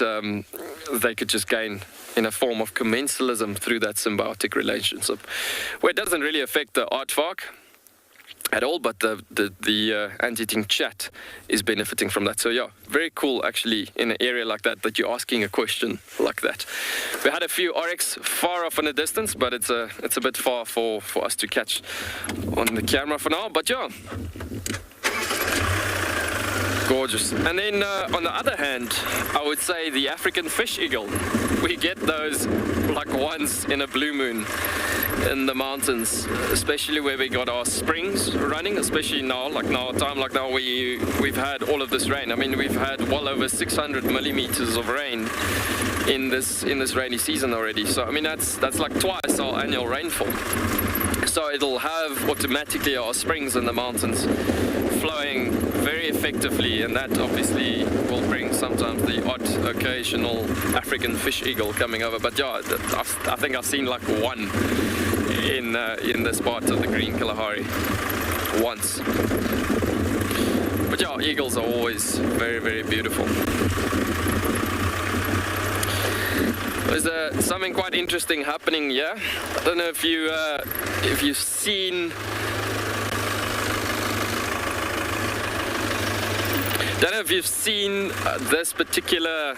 they could just gain in a form of commensalism through that symbiotic relationship, where it doesn't really affect the aardvark at all, but the ant-eating chat is benefiting from that. So yeah, very cool actually in an area like that you're asking a question like that. We had a few oryx far off in the distance, but it's a bit far for us to catch on the camera for now, but yeah. Gorgeous. And then on the other hand, I would say the African fish eagle. We get those like once in a blue moon in the mountains, especially where we got our springs running, especially now, like now, time like now, we've had all of this rain. I mean, we've had well over 600 millimeters of rain in this rainy season already. So I mean, that's like twice our annual rainfall. So it'll have automatically our springs in the mountains flowing very effectively, and that obviously will bring sometimes the odd occasional African fish eagle coming over. But yeah, I think I've seen like one in this part of the Green Kalahari once. But yeah, eagles are always very, very beautiful. There's something quite interesting happening here. I don't know if you've seen. Don't know if you've seen this particular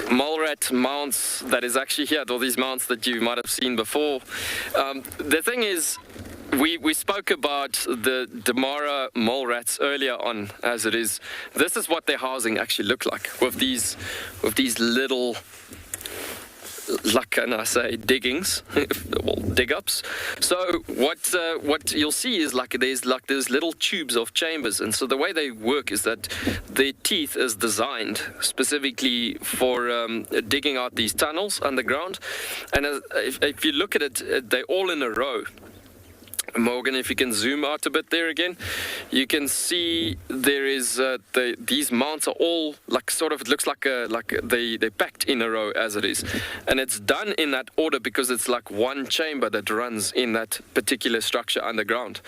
mole rat mounts that is actually here, or these mounts that you might have seen before. The thing is, we spoke about the Damara mole rats earlier on, as it is. This is what their housing actually looked like, with these little, like can I say, diggings, well, dig-ups. So what you'll see is there's little tubes of chambers, and so the way they work is that their teeth is designed specifically for digging out these tunnels underground. And if you look at it, they're all in a row. Morgan, if you can zoom out a bit there again, you can see there is these mounts are all like sort of, it looks like they're packed in a row as it is, and it's done in that order because it's like one chamber that runs in that particular structure underground.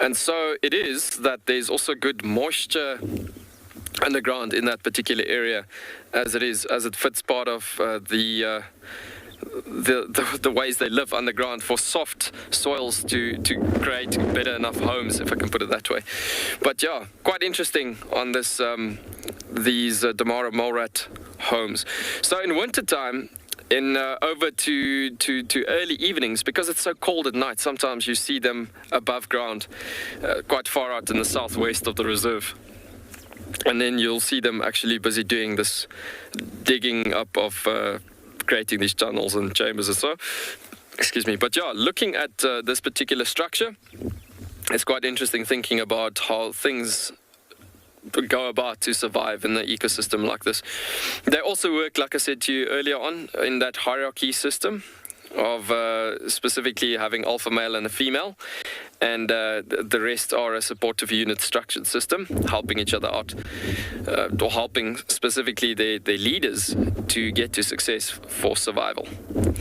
And so it is that there's also good moisture underground in that particular area, as it fits part of the ways they live underground for soft soils to create better enough homes, if I can put it that way. But yeah, quite interesting on this these Damara mole rat homes. So in wintertime, over to early evenings, because it's so cold at night, sometimes you see them above ground, quite far out in the southwest of the reserve. And then you'll see them actually busy doing this digging up of creating these tunnels and chambers and so. Excuse me. But yeah, looking at this particular structure, it's quite interesting thinking about how things go about to survive in the ecosystem like this. They also work, like I said to you earlier on, in that hierarchy system of specifically having alpha male and a female, and the rest are a supportive unit structured system, helping each other out, or helping specifically their leaders to get to success for survival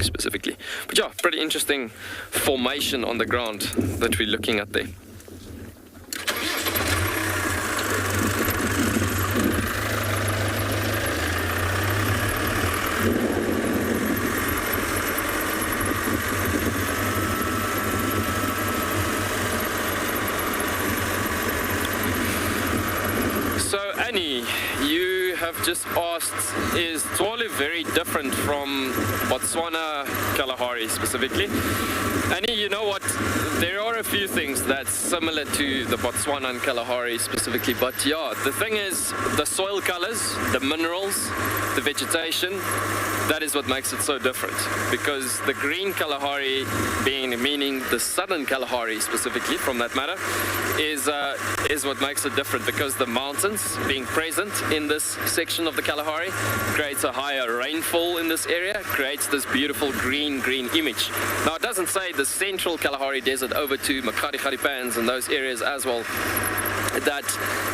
specifically. But yeah, pretty interesting formation on the ground that we're looking at there. You have just asked, is Tswalu very different from Botswana Kalahari specifically? Annie, you know what? There are a few things that's similar to the Botswana and Kalahari specifically, but yeah, the thing is, the soil colors, the minerals, the vegetation, that is what makes it so different. Because the green Kalahari, meaning the southern Kalahari specifically, from that matter, is what makes it different, because the mountains being present in this section of the Kalahari creates a higher rainfall in this area, creates this beautiful green image. Now it doesn't say the central Kalahari Desert over to Makgadikgadipans and those areas as well, that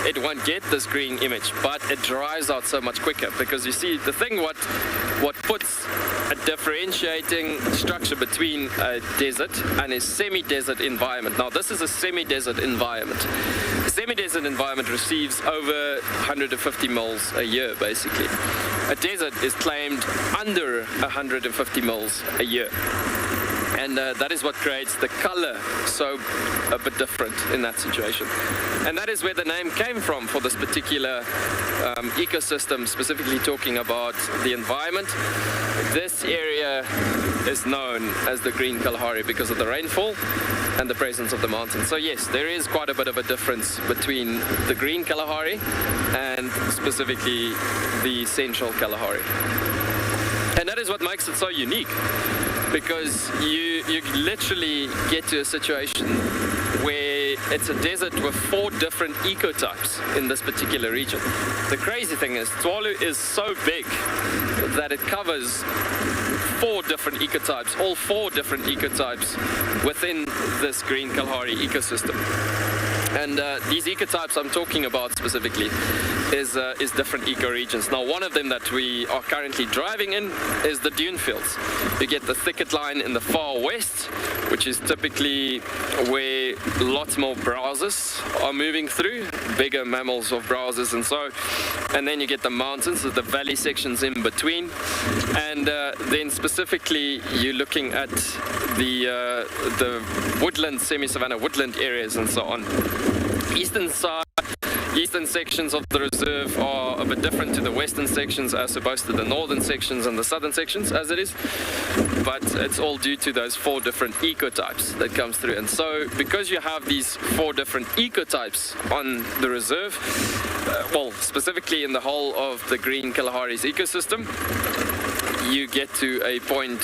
it won't get this green image, but it dries out so much quicker, because you see the thing what puts a differentiating structure between a desert and a semi-desert environment. Now this is a semi-desert environment. A semi-desert environment receives over 150 mils a year basically. A desert is claimed under 150 mils a year. And that is what creates the color so a bit different in that situation. And that is where the name came from for this particular ecosystem, specifically talking about the environment. This area is known as the Green Kalahari because of the rainfall and the presence of the mountains. So yes, there is quite a bit of a difference between the Green Kalahari and specifically the Central Kalahari. And that is what makes it so unique, because you literally get to a situation where it's a desert with 4 different ecotypes in this particular region. The crazy thing is, Tswalu is so big that it covers 4 different ecotypes, all 4 different ecotypes within this Green Kalahari ecosystem. And these ecotypes I'm talking about specifically is different ecoregions. Now, one of them that we are currently driving in is the Dune Fields. You get the thicket line in the far west, which is typically where lots more browsers are moving through, bigger mammals of browsers and so. And then you get the mountains, the valley sections in between. And then specifically you're looking at the woodland, semi-savanna woodland areas and so on. Eastern sections of the reserve are a bit different to the western sections as opposed to the northern sections and the southern sections as it is, but it's all due to those 4 different ecotypes that comes through. And so because you have these 4 different ecotypes on the reserve, well, specifically in the whole of the Green Kalahari's ecosystem, you get to a point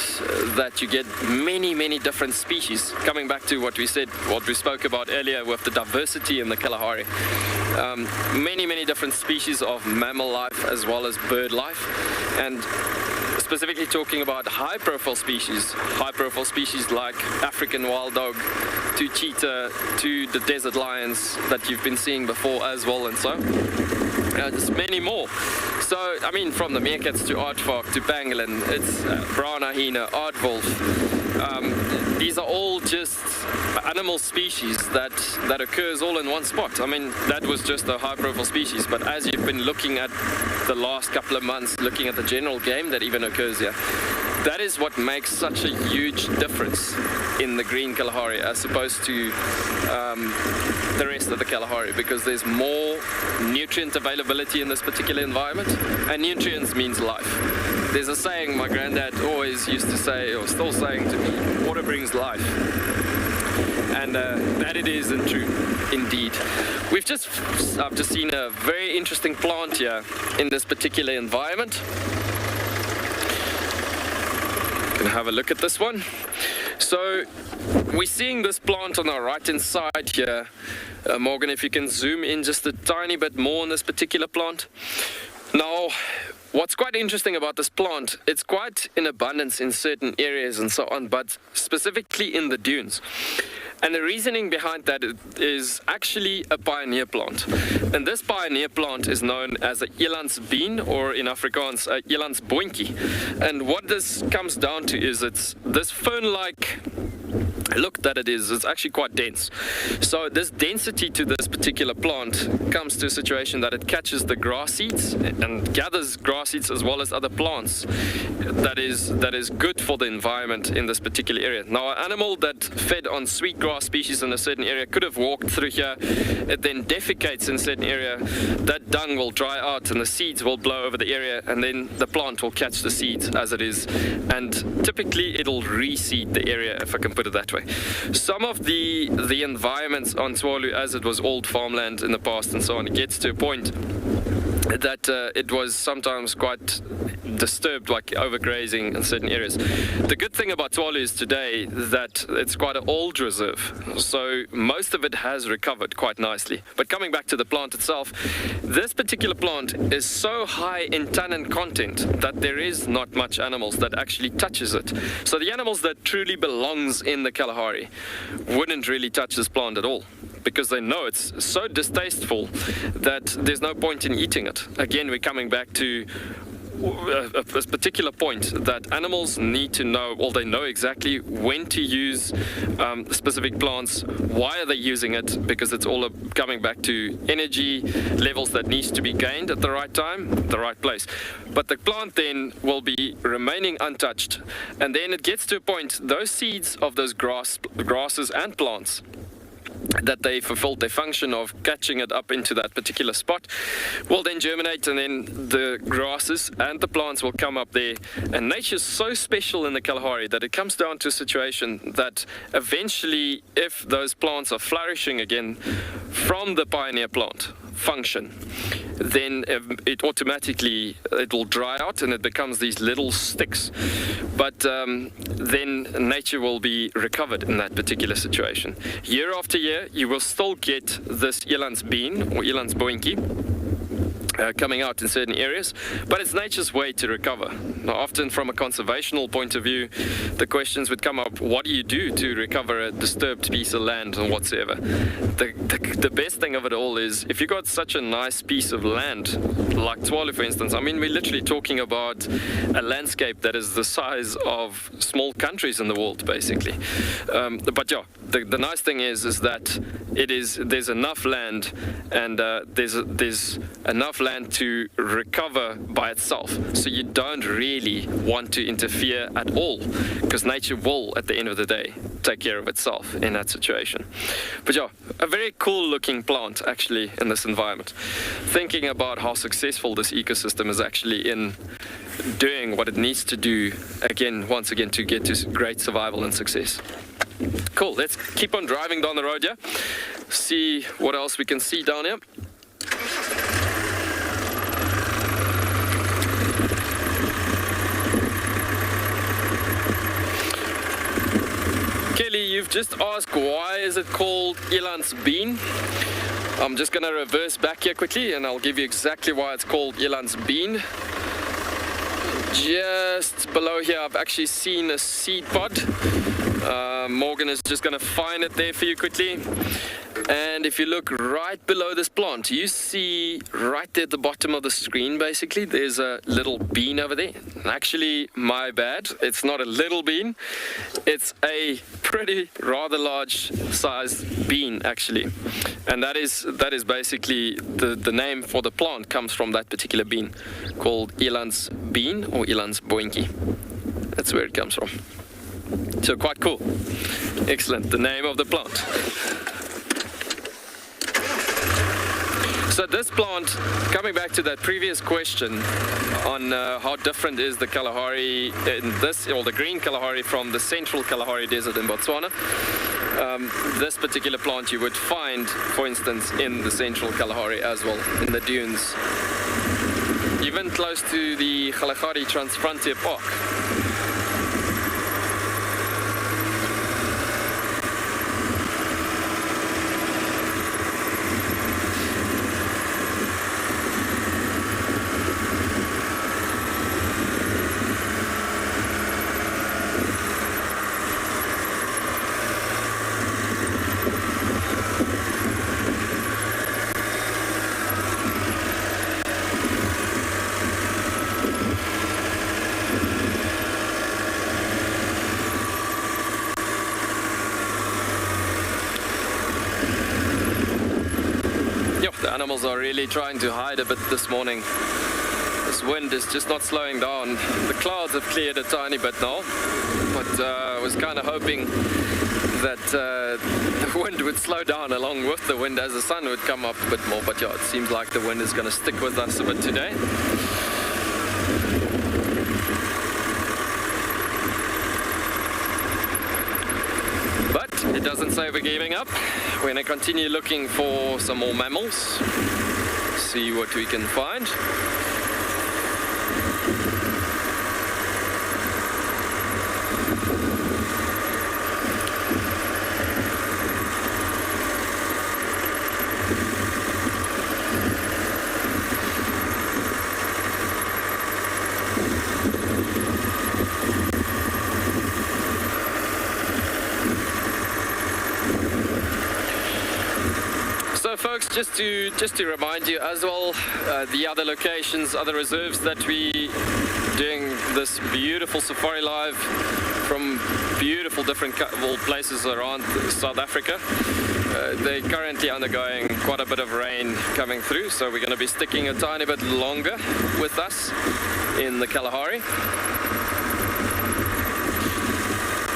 that you get many different species. Coming back to what we said, what we spoke about earlier with the diversity in the Kalahari. Many different species of mammal life as well as bird life. And specifically talking about high-profile species like African wild dog, to cheetah, to the desert lions that you've been seeing before as well, and so there's many more. So, I mean, from the meerkats to aardvark to pangolin, it's brown hyena, aardwolf. These are all just animal species that occurs all in one spot. I mean, that was just a high-profile species, but as you've been looking at the last couple of months, looking at the general game that even occurs here, that is what makes such a huge difference in the Green Kalahari as opposed to the rest of the Kalahari, because there's more nutrient availability in this particular environment, and nutrients means life. There's a saying my granddad always used to say, or still saying to me, water brings life. And that it is and true indeed. I've just seen a very interesting plant here in this particular environment. Gonna have a look at this one. So we're seeing this plant on our right hand side here. Morgan, if you can zoom in just a tiny bit more on this particular plant. Now, what's quite interesting about this plant, it's quite in abundance in certain areas and so on, but specifically in the dunes. And the reasoning behind that is actually a pioneer plant. And this pioneer plant is known as a elandsbean, or in Afrikaans, a elandsboontjie. And what this comes down to is it's this fern-like look that it is. It's actually quite dense. So this density to this particular plant comes to a situation that it catches the grass seeds and gathers grass seeds as well as other plants that is good for the environment in this particular area. Now, an animal that fed on sweet grass species in a certain area could have walked through here. It then defecates in a certain area. That dung will dry out and the seeds will blow over the area, and then the plant will catch the seeds as it is, and typically it'll reseed the area, if I can put it that way. Some of the environments on Tswalu, as it was old farmland in the past and so on, it gets to a point that it was sometimes quite disturbed, like overgrazing in certain areas. The good thing about Tswalu is today that it's quite an old reserve, so most of it has recovered quite nicely. But coming back to the plant itself, this particular plant is so high in tannin content that there is not much animals that actually touches it. So the animals that truly belongs in the Kalahari wouldn't really touch this plant at all, because they know it's so distasteful that there's no point in eating it. Again, we're coming back to a particular point that animals need to know, well, they know exactly when to use specific plants, why are they using it, because it's all coming back to energy levels that needs to be gained at the right time, the right place. But the plant then will be remaining untouched, and then it gets to a point, those seeds of those grasses and plants, that they fulfilled their function of catching it up into that particular spot, will then germinate, and then the grasses and the plants will come up there. And nature's so special in the Kalahari that it comes down to a situation that eventually, if those plants are flourishing again from the pioneer plant function, then it automatically, it will dry out and it becomes these little sticks. But then nature will be recovered in that particular situation. Year after year, you will still get this elandsbeen or elandsboentjie coming out in certain areas, but it's nature's way to recover. Now, often from a conservational point of view, the questions would come up, what do you do to recover a disturbed piece of land or whatsoever? The best thing of it all is, if you got such a nice piece of land, like Tswalu, for instance, I mean, we're literally talking about a landscape that is the size of small countries in the world, basically. But yeah, the nice thing is that there's enough land, and there's enough land to recover by itself. So you don't really want to interfere at all, because nature will, at the end of the day, take care of itself in that situation. But yeah, a very cool looking plant actually in this environment. Thinking about how successful this ecosystem is actually in doing what it needs to do, once again, to get to great survival and success. Cool, let's keep on driving down the road here, see what else we can see down here. Kelly, you've just asked why is it called elandsbeen. I'm just going to reverse back here quickly and I'll give you exactly why it's called elandsbeen. Just below here I've actually seen a seed pod. Morgan is just going to find it there for you quickly. And if you look right below this plant, you see right there at the bottom of the screen, basically, there's a little bean over there. Actually, my bad, it's not a little bean. It's a pretty rather large sized bean, actually. And that is basically the name for the plant comes from that particular bean, called elandsbeen or elandsboentjie. That's where it comes from. So quite cool. Excellent, the name of the plant. So this plant, coming back to that previous question on how different is the Kalahari in this, or the green Kalahari from the central Kalahari Desert in Botswana, this particular plant you would find, for instance, in the central Kalahari as well, in the dunes, even close to the Kalahari Transfrontier Park. Animals are really trying to hide a bit this morning. This wind is just not slowing down. The clouds have cleared a tiny bit now, but I was kind of hoping that the wind would slow down along with the wind as the sun would come up a bit more, but yeah, it seems like the wind is going to stick with us a bit today. It doesn't say we're giving up. We're going to continue looking for some more mammals, see what we can find. folks, just to remind you as well, the other locations, other reserves that we doing this beautiful safari live from beautiful different places around South Africa. They're currently undergoing quite a bit of rain coming through, so we're going to be sticking a tiny bit longer with us in the Kalahari.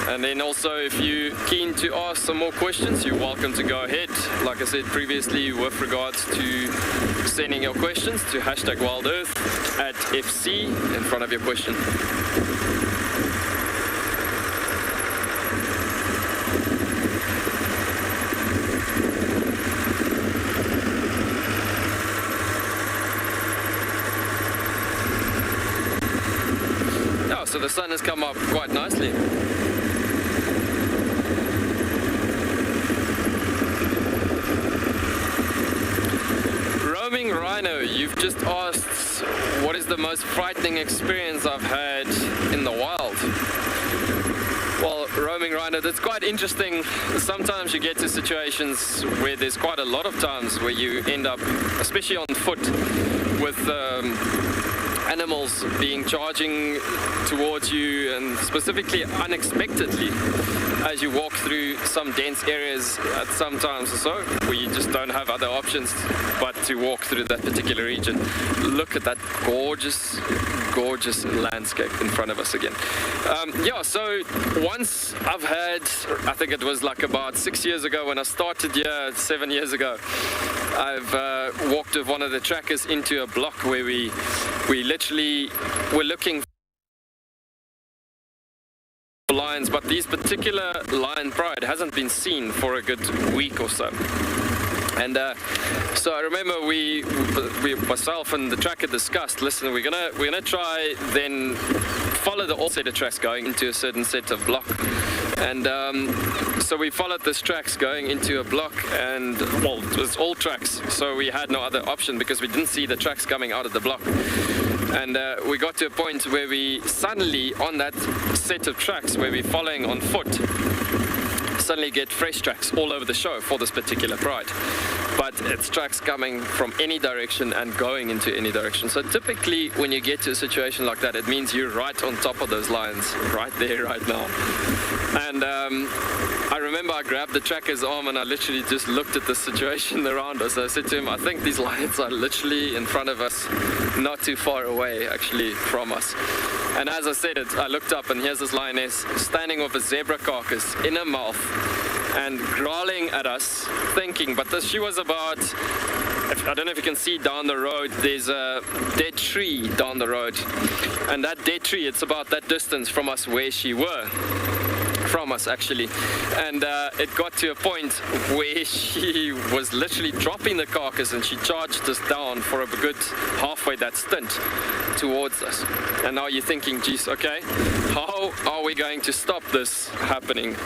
And then also, if you're keen to ask some more questions, you're welcome to go ahead. Like I said previously, with regards to sending your questions to #WildEarth at FC in front of your question. Oh, so the sun has come up quite nicely. Roaming rhino, you've just asked what is the most frightening experience I've had in the wild. Well, roaming rhino, that's quite interesting. Sometimes you get to situations where there's quite a lot of times where you end up, especially on foot, with animals charging towards you, and specifically unexpectedly as you walk through some dense areas at some times or so, where you just don't have other options but to walk through that particular region. Look at that gorgeous, gorgeous landscape in front of us again. Yeah, so once I've had, I think it was like about 6 years ago when I started here, 7 years ago, I've walked with one of the trackers into a block where we literally were looking for lions, but this particular lion pride hasn't been seen for a good week or so. And so I remember we myself and the tracker discussed, listen, we're gonna try then follow the all set of tracks going into a certain set of block. And so we followed this tracks going into a block, and well, it was all tracks, so we had no other option because we didn't see the tracks coming out of the block. And we got to a point where we suddenly, on that set of tracks where we're following on foot, suddenly get fresh tracks all over the show for this particular pride. But it's tracks coming from any direction and going into any direction. So typically when you get to a situation like that, it means you're right on top of those lions, right there, right now. And I remember I grabbed the tracker's arm and I literally just looked at the situation around us. I said to him, I think these lions are literally in front of us, not too far away actually from us. And as I said it, I looked up and here's this lioness standing with a zebra carcass in her mouth and growling at us, thinking, but she was about, I don't know if you can see down the road, there's a dead tree down the road. And that dead tree, it's about that distance from us where she were. From us actually, and it got to a point where she was literally dropping the carcass and she charged us down for a good halfway that stint towards us. And now you're thinking, geez, okay, how are we going to stop this happening?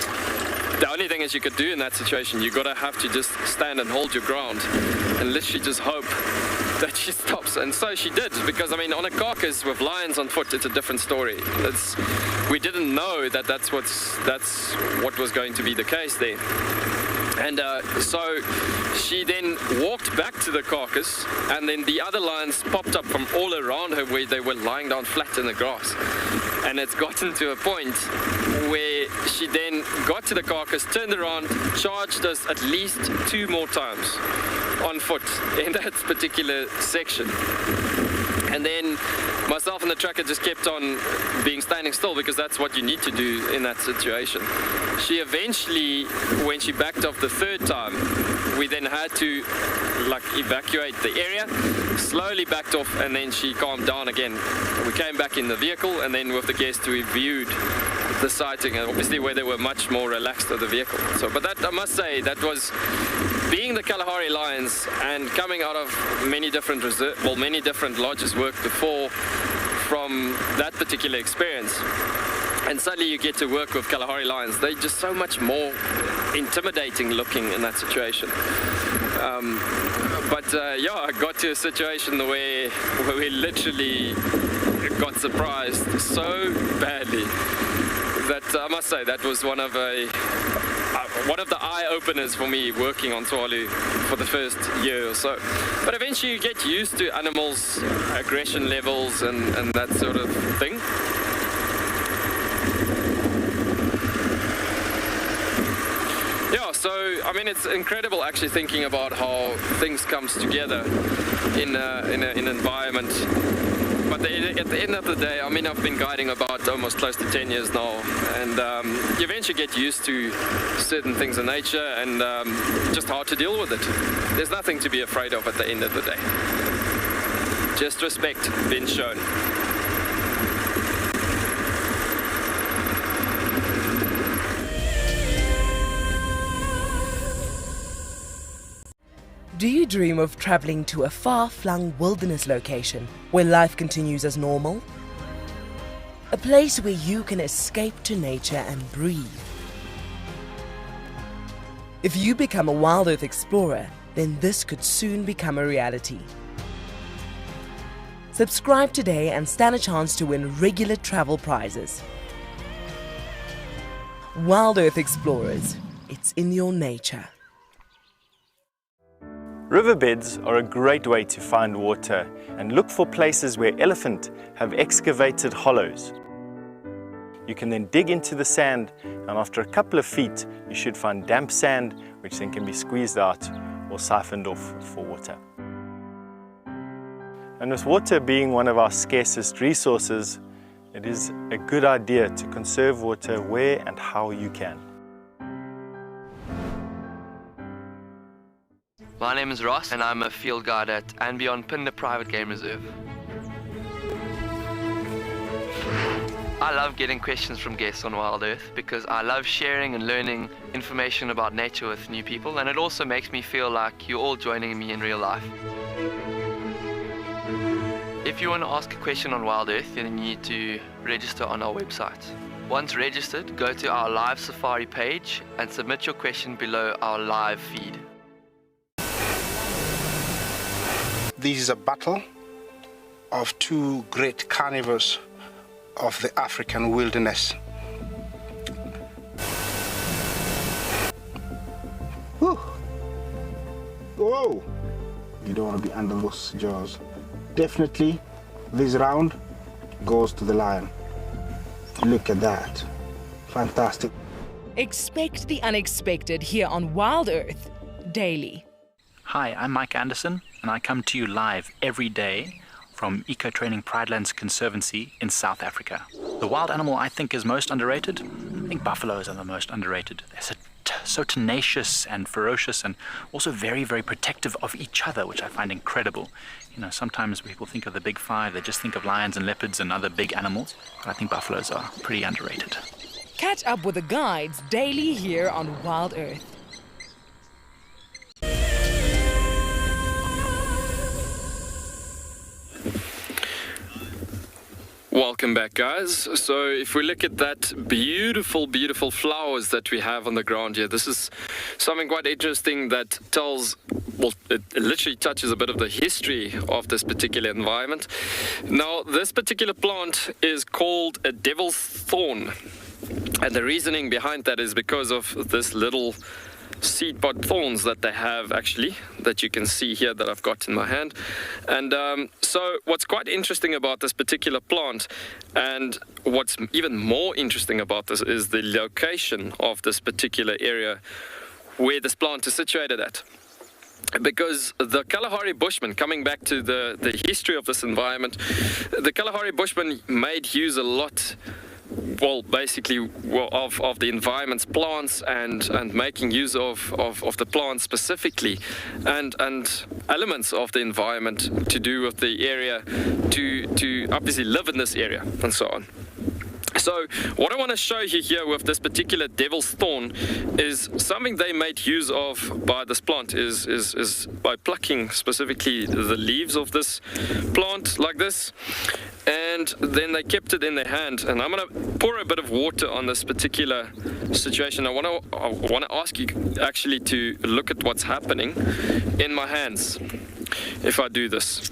The only thing is you could do in that situation, you're gonna have to just stand and hold your ground and literally just hope that she stops. And so she did, because I mean, on a carcass with lions on foot, it's a different story. We didn't know that that's what was going to be the case there. And so she then walked back to the carcass, and then the other lions popped up from all around her where they were lying down flat in the grass. And it's gotten to a point where she then got to the carcass, turned around, charged us at least 2 more times on foot in that particular section. And then myself and the tracker just kept on being standing still, because that's what you need to do in that situation. She eventually, when she backed off the 3rd time, we then had to evacuate the area, slowly backed off, and then she calmed down again. We came back in the vehicle, and then with the guests we viewed the sighting, and obviously where they were much more relaxed with the vehicle. So, but that, I must say, that was being the Kalahari lions and coming out of many different lodges worked before from that particular experience. And suddenly you get to work with Kalahari lions. They're just so much more intimidating looking in that situation. Yeah, I got to a situation where we literally got surprised so badly that I must say that was one of one of the eye-openers for me working on Tswalu for the first year or so. But eventually you get used to animals' aggression levels and that sort of thing. Yeah, so I mean it's incredible actually thinking about how things comes together in an environment. But at the end of the day, I mean I've been guiding about almost close to 10 years now, and you eventually get used to certain things in nature and just how to deal with it. There's nothing to be afraid of at the end of the day. Just respect being shown. Do you dream of traveling to a far-flung wilderness location where life continues as normal? A place where you can escape to nature and breathe. If you become a WildEarth explorer, then this could soon become a reality. Subscribe today and stand a chance to win regular travel prizes. WildEarth Explorers, it's in your nature. Riverbeds are a great way to find water and look for places where elephant have excavated hollows. You can then dig into the sand, and after a couple of feet you should find damp sand, which then can be squeezed out or siphoned off for water. And with water being one of our scarcest resources, it is a good idea to conserve water where and how you can. My name is Ross and I'm a field guide at Djuma Private Game Reserve. I love getting questions from guests on WildEarth because I love sharing and learning information about nature with new people, and it also makes me feel like you're all joining me in real life. If you want to ask a question on WildEarth, then you need to register on our website. Once registered, go to our live safari page and submit your question below our live feed. This is a battle of two great carnivores of the African wilderness. Whew. Whoa! You don't want to be under those jaws. Definitely, this round goes to the lion. Look at that. Fantastic. Expect the unexpected here on WildEarth Daily. Hi, I'm Mike Anderson, and I come to you live every day from Eco Training Pridelands Conservancy in South Africa. The wild animal I think is most underrated. I think buffaloes are the most underrated. They're so tenacious and ferocious, and also very, very protective of each other, which I find incredible. You know, sometimes people think of the big five, they just think of lions and leopards and other big animals, but I think buffaloes are pretty underrated. Catch up with the guides daily here on WildEarth. Welcome back, guys. So if we look at that beautiful, beautiful flowers that we have on the ground here, this is something quite interesting that tells, well, it literally touches a bit of the history of this particular environment. Now, this particular plant is called a devil's thorn. And the reasoning behind that is because of this little seed pod thorns that they have, actually, that you can see here that I've got in my hand. And so what's quite interesting about this particular plant, and what's even more interesting about this, is the location of this particular area where this plant is situated at. Because the Kalahari Bushmen, coming back to the history of this environment, the Kalahari Bushmen made use a lot, well, basically, of the environment's plants and making use of the plants specifically, and elements of the environment to do with the area, to obviously live in this area and so on. So what I want to show you here with this particular devil's thorn is something they made use of by this plant is by plucking specifically the leaves of this plant like this, and then they kept it in their hand. And I'm going to pour a bit of water on this particular situation. I want to ask you actually to look at what's happening in my hands if I do this.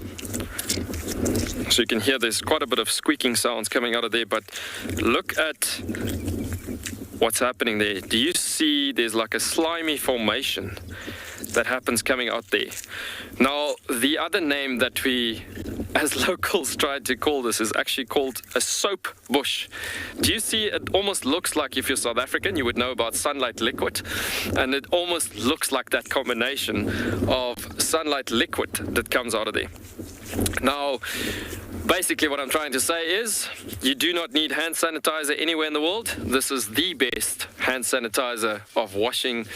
So you can hear there's quite a bit of squeaking sounds coming out of there, but look at what's happening there. Do you see there's like a slimy formation that happens coming out there? Now, the other name that we as locals tried to call this is actually called a soap bush. Do you see, it almost looks like, if you're South African, you would know about sunlight liquid, and it almost looks like that combination of sunlight liquid that comes out of there. Now, basically what I'm trying to say is you do not need hand sanitizer anywhere in the world. This is the best hand sanitizer of washing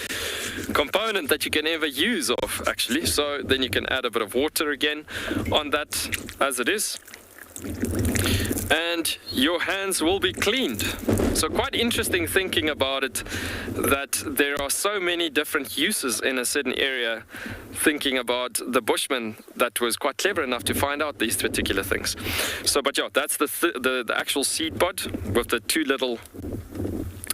component that you can ever use of, actually. So then you can add a bit of water again on that as it is, and your hands will be cleaned. So quite interesting thinking about it, that there are so many different uses in a certain area, thinking about the bushman that was quite clever enough to find out these particular things. So, but yeah, that's the actual seed pod with the two little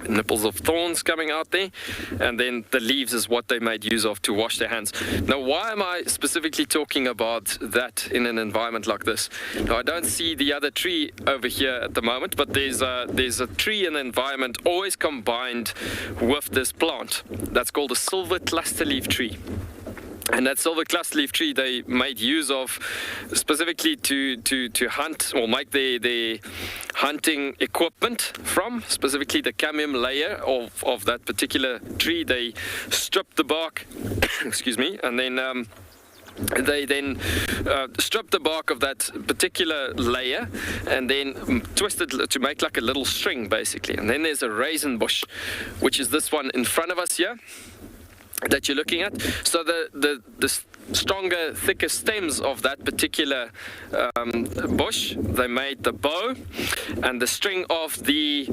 nipples of thorns coming out there, and then the leaves is what they made use of to wash their hands. Now, why am I specifically talking about that in an environment like this? Now, I don't see the other tree over here at the moment, but there's a tree in the environment always combined with this plant that's called a silver cluster leaf tree. And that silver cluster leaf tree they made use of specifically to hunt or make their hunting equipment from, specifically the camium layer of that particular tree. They stripped the bark, excuse me, and then they then strip the bark of that particular layer and then twist it to make like a little string, basically. And then there's a raisin bush, which is this one in front of us here that you're looking at. So the stronger, thicker stems of that particular bush, they made the bow, and the string of the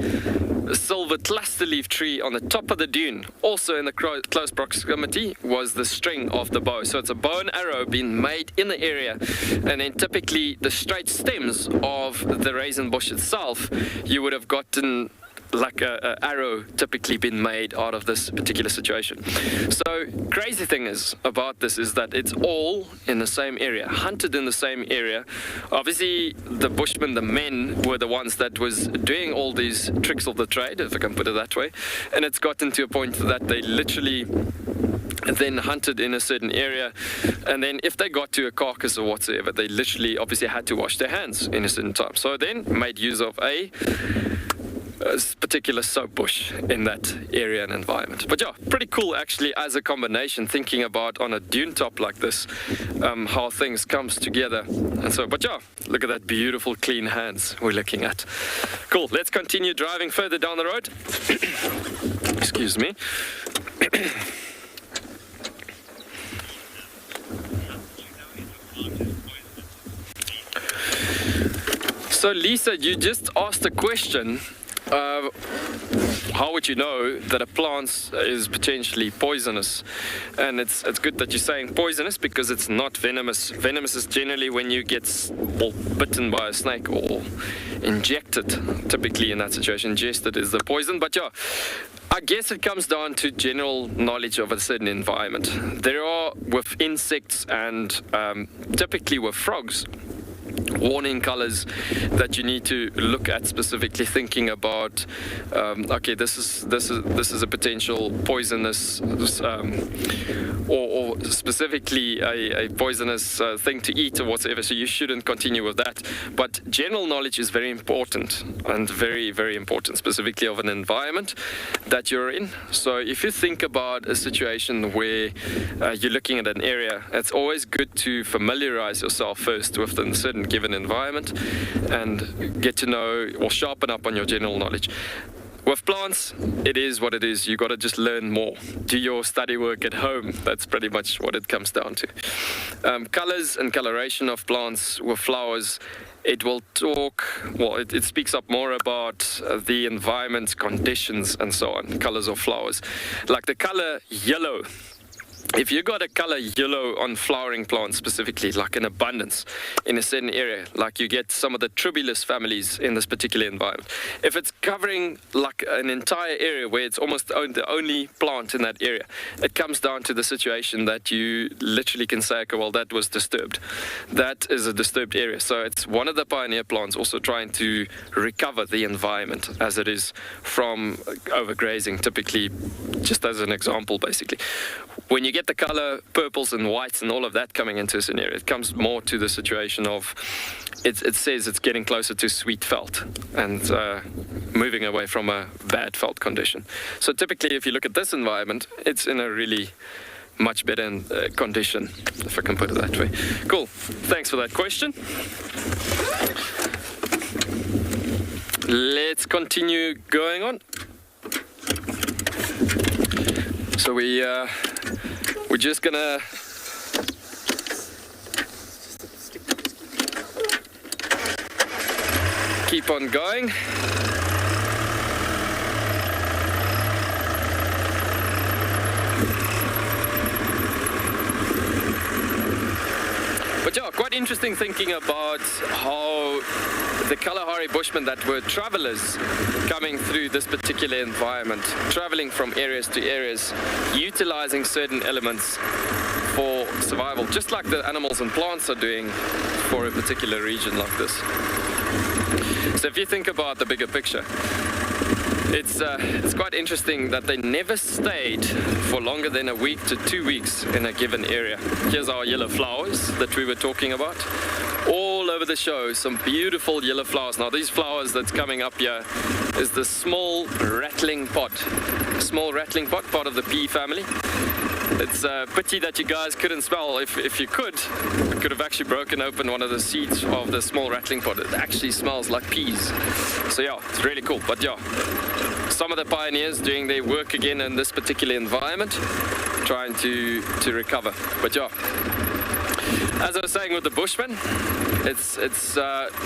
silver cluster leaf tree on the top of the dune, also in the close proximity, was the string of the bow. So it's a bow and arrow being made in the area, and then typically the straight stems of the raisin bush itself, you would have gotten like a arrow typically been made out of this particular situation. So crazy thing is about this is that it's all in the same area, hunted in the same area. Obviously the bushmen, the men, were the ones that was doing all these tricks of the trade, if I can put it that way, and it's gotten to a point that they literally then hunted in a certain area, and then if they got to a carcass or whatsoever, they literally obviously had to wash their hands in a certain time. So then made use of a particular soap bush in that area and environment. But yeah, pretty cool actually as a combination, thinking about on a dune top like this, how things comes together. And so, but yeah, look at that beautiful clean hands we're looking at. Cool, let's continue driving further down the road. Excuse me. So Lisa, you just asked a question. How would you know that a plant is potentially poisonous? And it's good that you're saying poisonous, because it's not venomous. Venomous is generally when you get bitten by a snake or injected, typically in that situation. Ingested is the poison. But yeah, I guess it comes down to general knowledge of a certain environment. There are, with insects and typically with frogs, warning colors that you need to look at, specifically thinking about okay, this is a potential poisonous or specifically a poisonous thing to eat or whatever, so you shouldn't continue with that. But general knowledge is very important, and very, very important, specifically of an environment that you're in. So if you think about a situation where you're looking at an area, it's always good to familiarize yourself first with a certain given environment and get to know or sharpen up on your general knowledge. With plants, it is what it is. You got to just learn more. Do your study work at home. That's pretty much what it comes down to. Colors and coloration of plants with flowers, it will talk, well, it speaks up more about the environment, conditions, and so on. Colors of flowers. Like the color yellow if you got a color yellow on flowering plants specifically, like in abundance in a certain area, like you get some of the tribulus families in this particular environment, if it's covering like an entire area where it's almost the only plant in that area, it comes down to the situation that you literally can say, okay, well, that was disturbed. That is a disturbed area. So it's one of the pioneer plants also trying to recover the environment as it is from overgrazing, typically, just as an example, basically. When you get the color purples and whites and all of that coming into this area, it comes more to the situation of it says it's getting closer to sweet felt and moving away from a bad felt condition. So typically, if you look at this environment, it's in a really much better condition, if I can put it that way. Cool. Thanks for that question. Let's continue going on. So we're just gonna keep on going. But yeah, quite interesting thinking about how the Kalahari Bushmen that were travelers coming through this particular environment, traveling from areas to areas, utilizing certain elements for survival, just like the animals and plants are doing for a particular region like this. So if you think about the bigger picture, it's quite interesting that they never stayed for longer than a week to 2 weeks in a given area. Here's our yellow flowers that we were talking about. All over the show, some beautiful yellow flowers. Now these flowers that's coming up here is the small rattling pot. Small rattling pot, part of the pea family. It's a pity that you guys couldn't smell. If you could have actually broken open one of the seeds of the small rattling pot. It actually smells like peas. So yeah, it's really cool. But yeah, some of the pioneers doing their work again in this particular environment, trying to recover. But yeah, as I was saying with the Bushmen,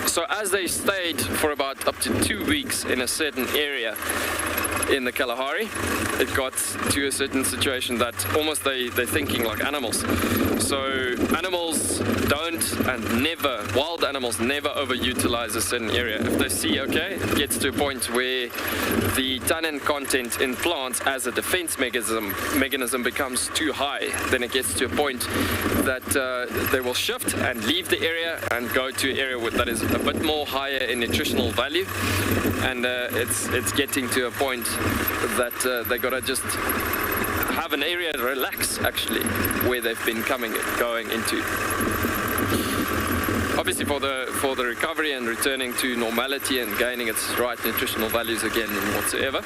so as they stayed for about up to 2 weeks in a certain area in the Kalahari, it got to a certain situation that almost they're thinking like animals. So animals don't and never, wild animals never overutilize a certain area. If they see, okay, it gets to a point where the tannin content in plants as a defense mechanism becomes too high, then it gets to a point that they will shift and leave the area and go to an area that is a bit more higher in nutritional value. And it's getting to a point that they gotta just have an area to relax, actually, where they've been going into. Obviously for the recovery and returning to normality and gaining its right nutritional values again and whatsoever.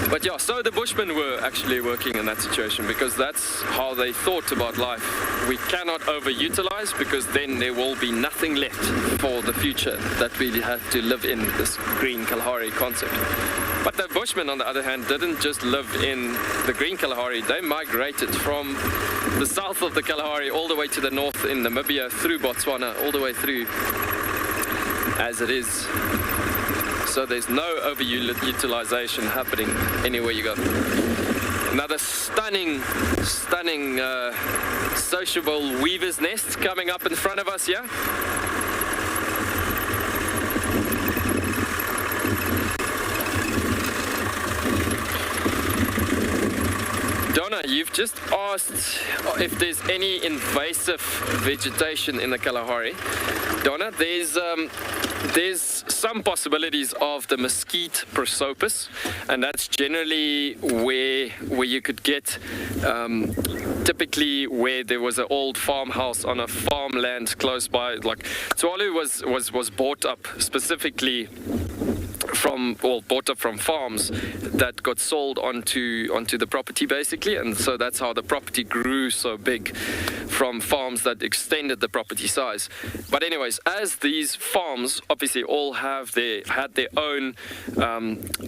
But yeah, so the Bushmen were actually working in that situation because that's how they thought about life. We cannot overutilize because then there will be nothing left for the future that we have to live in this green Kalahari concept. But the Bushmen, on the other hand, didn't just live in the green Kalahari. They migrated from the south of the Kalahari all the way to the north in Namibia, through Botswana, all the way through as it is. So there's no overutilization happening anywhere you go. Another stunning sociable weaver's nest coming up in front of us here. Donna, you've just asked if there's any invasive vegetation in the Kalahari. Donna, there's some possibilities of the mesquite prosopis, and that's generally where you could get typically where there was an old farmhouse on a farmland close by. Like Tswalu was bought up specifically from farms that got sold onto the property basically, and so that's how the property grew so big, from farms that extended the property size. But anyways, as these farms obviously all had their own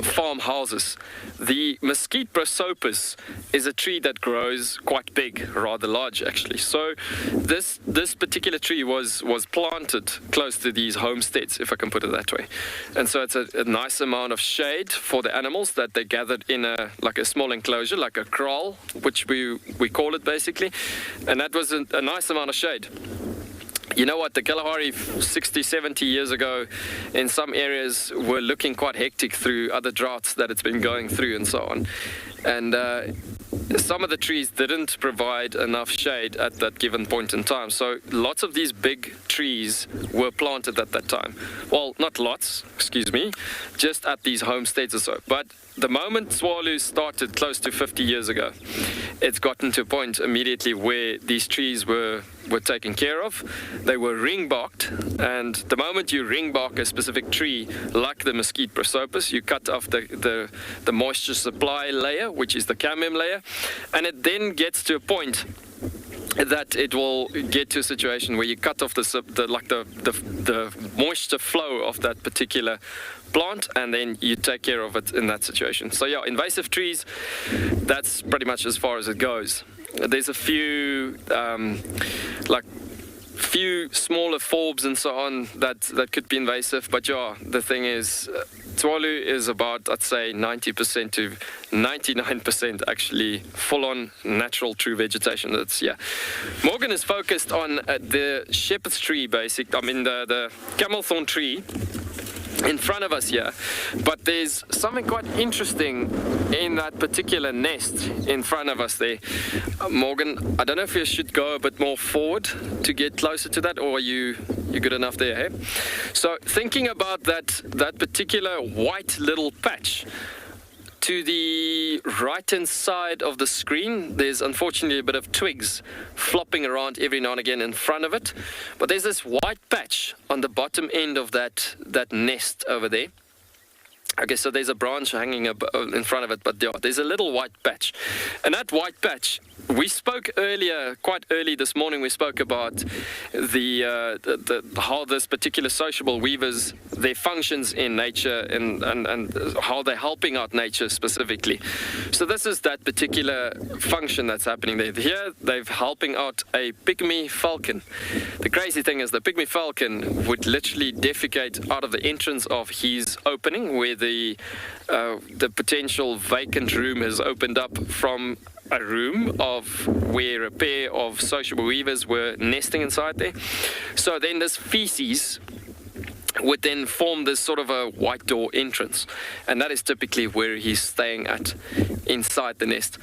farmhouses, the mesquite prosopis is a tree that grows quite big, rather large actually. So this particular tree was planted close to these homesteads, if I can put it that way, and so it's a nice amount of shade for the animals that they gathered in a small enclosure, like a kraal, which we call it basically, and that was a nice amount of shade. You know what, the Kalahari 60, 70 years ago in some areas were looking quite hectic through other droughts that it's been going through and so on. And some of the trees didn't provide enough shade at that given point in time. So lots of these big trees were planted at that time. Well, not lots, excuse me, just at these homesteads or so. But the moment swallows started close to 50 years ago, it's gotten to a point immediately where these trees were taken care of. They were ring-barked, and the moment you ring-bark a specific tree, like the mesquite prosopis, you cut off the moisture supply layer, which is the cambium layer, and it then gets to a point that it will get to a situation where you cut off the moisture flow of that particular plant, and then you take care of it in that situation. So yeah, invasive trees, that's pretty much as far as it goes. There's a few few smaller forbs and so on that could be invasive, but yeah, the thing is, Tuvalu is about, I'd say, 90% to 99% actually full-on natural true vegetation. That's, yeah. Morgan is focused on the shepherd's tree, the camel thorn tree in front of us here, but there's something quite interesting in that particular nest in front of us there. Morgan, I don't know if you should go a bit more forward to get closer to that, or are you good enough there, hey? So thinking about that particular white little patch, to the right-hand side of the screen, there's unfortunately a bit of twigs flopping around every now and again in front of it. But there's this white patch on the bottom end of that nest over there. Okay, so there's a branch hanging in front of it, but yeah, there's a little white patch. And that white patch, we spoke earlier, quite early this morning, we spoke about how this particular sociable weavers, their functions in nature and how they're helping out nature specifically. So this is that particular function that's happening there. Here, they're helping out a pygmy falcon. The crazy thing is the pygmy falcon would literally defecate out of the entrance of his opening, where the potential vacant room has opened up from a room of where a pair of sociable weavers were nesting inside there. So then this feces would then form this sort of a white door entrance, and that is typically where he's staying at inside the nest.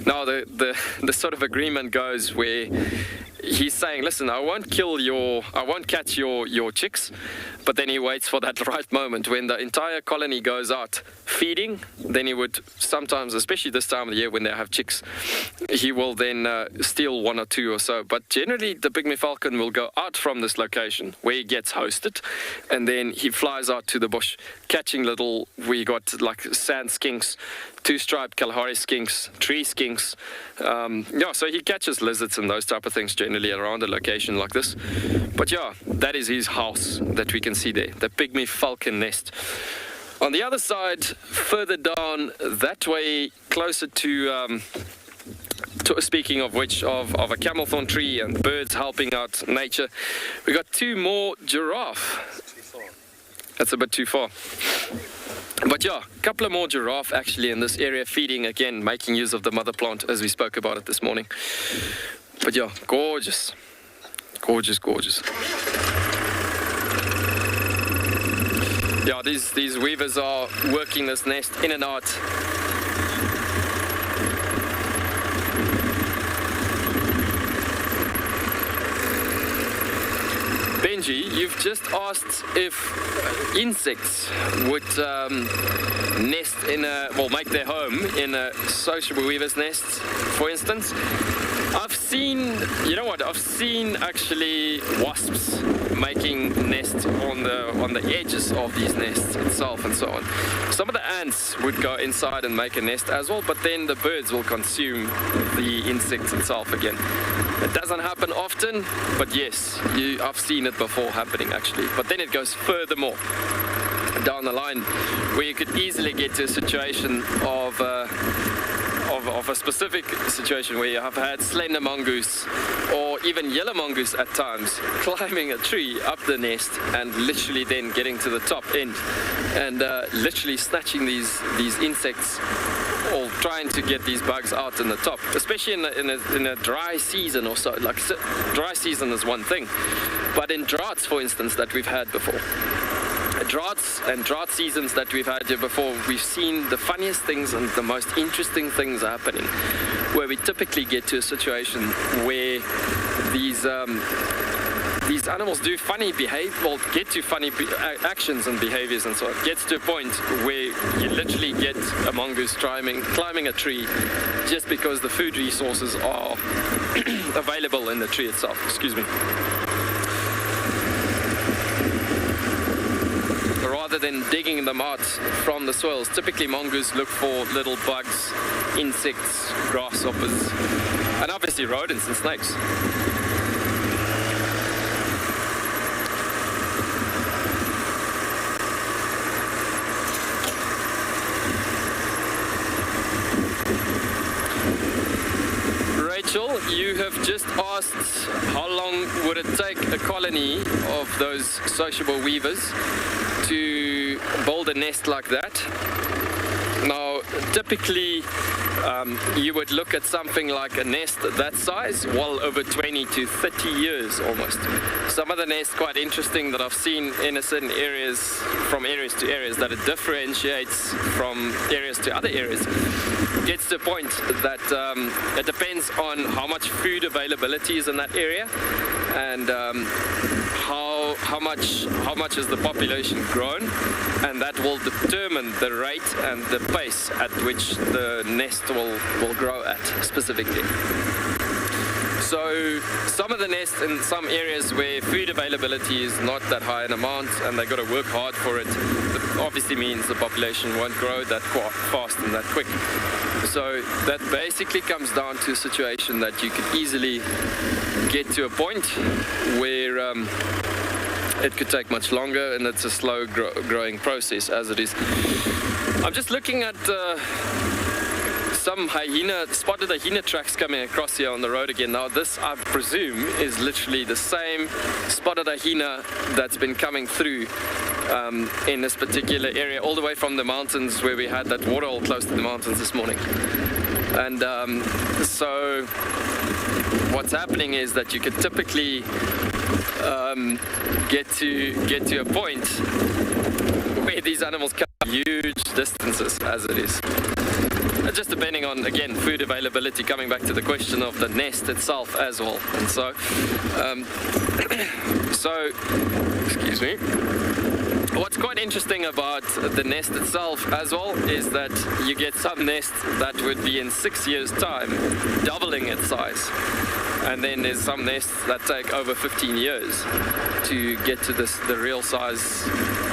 Now the sort of agreement goes where he's saying, listen, I won't catch your chicks, but then he waits for that right moment when the entire colony goes out feeding. Then he would sometimes, especially this time of the year when they have chicks, he will then steal one or two or so. But generally the pygmy falcon will go out from this location where he gets hosted, and then he flies out to the bush catching we got like sand skinks, two-striped Kalahari skinks, tree skinks. So he catches lizards and those type of things generally around a location like this. But yeah, that is his house that we can see there, the pygmy falcon nest. On the other side, further down that way, closer to speaking of which, of a camel thorn tree and birds helping out nature, we got two more giraffe. That's a bit too far. But yeah, a couple of more giraffe actually in this area feeding, again, making use of the mother plant as we spoke about it this morning. But yeah, gorgeous. Gorgeous, gorgeous. Yeah, these weavers are working this nest in and out. Benji, you've just asked if insects would make their home in a sociable weaver's nest, for instance. I've seen actually wasps making nests on the edges of these nests itself and so on. Some of the ants would go inside and make a nest as well, but then the birds will consume the insects itself again. It doesn't happen often, but yes, I've seen it before happening actually. But then it goes furthermore down the line where you could easily get to a situation of of a specific situation where you have had slender mongoose or even yellow mongoose at times climbing a tree up the nest and literally then getting to the top end and literally snatching these insects or trying to get these bugs out in the top, especially in a dry season or so. Like dry season is one thing, but in droughts, for instance, that we've had before, droughts and drought seasons that we've had here before, we've seen the funniest things and the most interesting things happening, where we typically get to a situation where these animals do funny behavior, well, get to funny actions and behaviors and so on. It gets to a point where you literally get a mongoose climbing a tree just because the food resources are available in the tree itself. Excuse me. Rather than digging them out from the soils, typically mongoose look for little bugs, insects, grasshoppers, and obviously rodents and snakes. Rachel, you have just asked how long would it take a colony of those sociable weavers to build a nest like that. Now, typically you would look at something like a nest that size, well over 20 to 30 years almost. Some of the nests quite interesting that I've seen in certain areas, from areas to areas, that it differentiates from areas to other areas. It gets to a point that it depends on how much food availability is in that area and how much is the population grown, and that will determine the rate and the pace at which the nest will grow at specifically. So some of the nests in some areas where food availability is not that high in amount and they've got to work hard for it, obviously means the population won't grow that fast and that quick. So that basically comes down to a situation that you could easily get to a point where it could take much longer, and it's a slow growing process as it is. I'm just looking at some spotted hyena tracks coming across here on the road again. Now this, I presume, is literally the same spotted hyena that's been coming through in this particular area, all the way from the mountains where we had that waterhole close to the mountains this morning. And so what's happening is that you could typically get to a point where these animals cover huge distances as it is. Just depending on, again, food availability, coming back to the question of the nest itself as well. And so, excuse me. What's quite interesting about the nest itself as well is that you get some nests that would be in 6 years' time, doubling its size. And then there's some nests that take over 15 years to get to the real size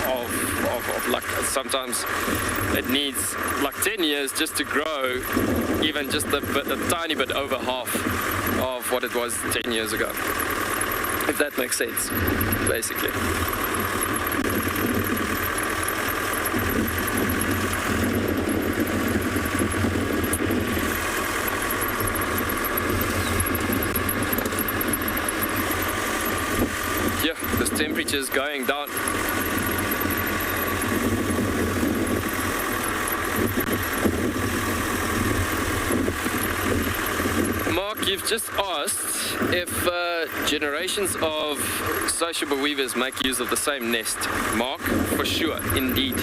of like, sometimes it needs like 10 years just to grow even just a tiny bit over half of what it was 10 years ago, if that makes sense, basically. Yeah, this temperature is going down. Mark, you've just asked if generations of sociable weavers make use of the same nest. Mark, for sure, indeed.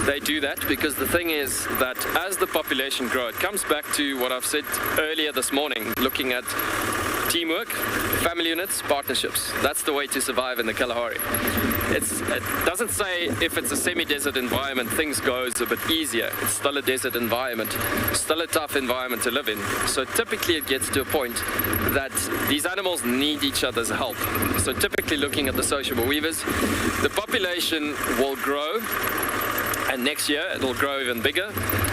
They do that because the thing is that as the population grows, it comes back to what I've said earlier this morning, looking at teamwork, family units, partnerships. That's the way to survive in the Kalahari. It doesn't say if it's a semi-desert environment, things goes a bit easier. It's still a desert environment, still a tough environment to live in. So typically it gets to a point that these animals need each other's help. So typically looking at the sociable weavers, the population will grow, and next year it'll grow even bigger,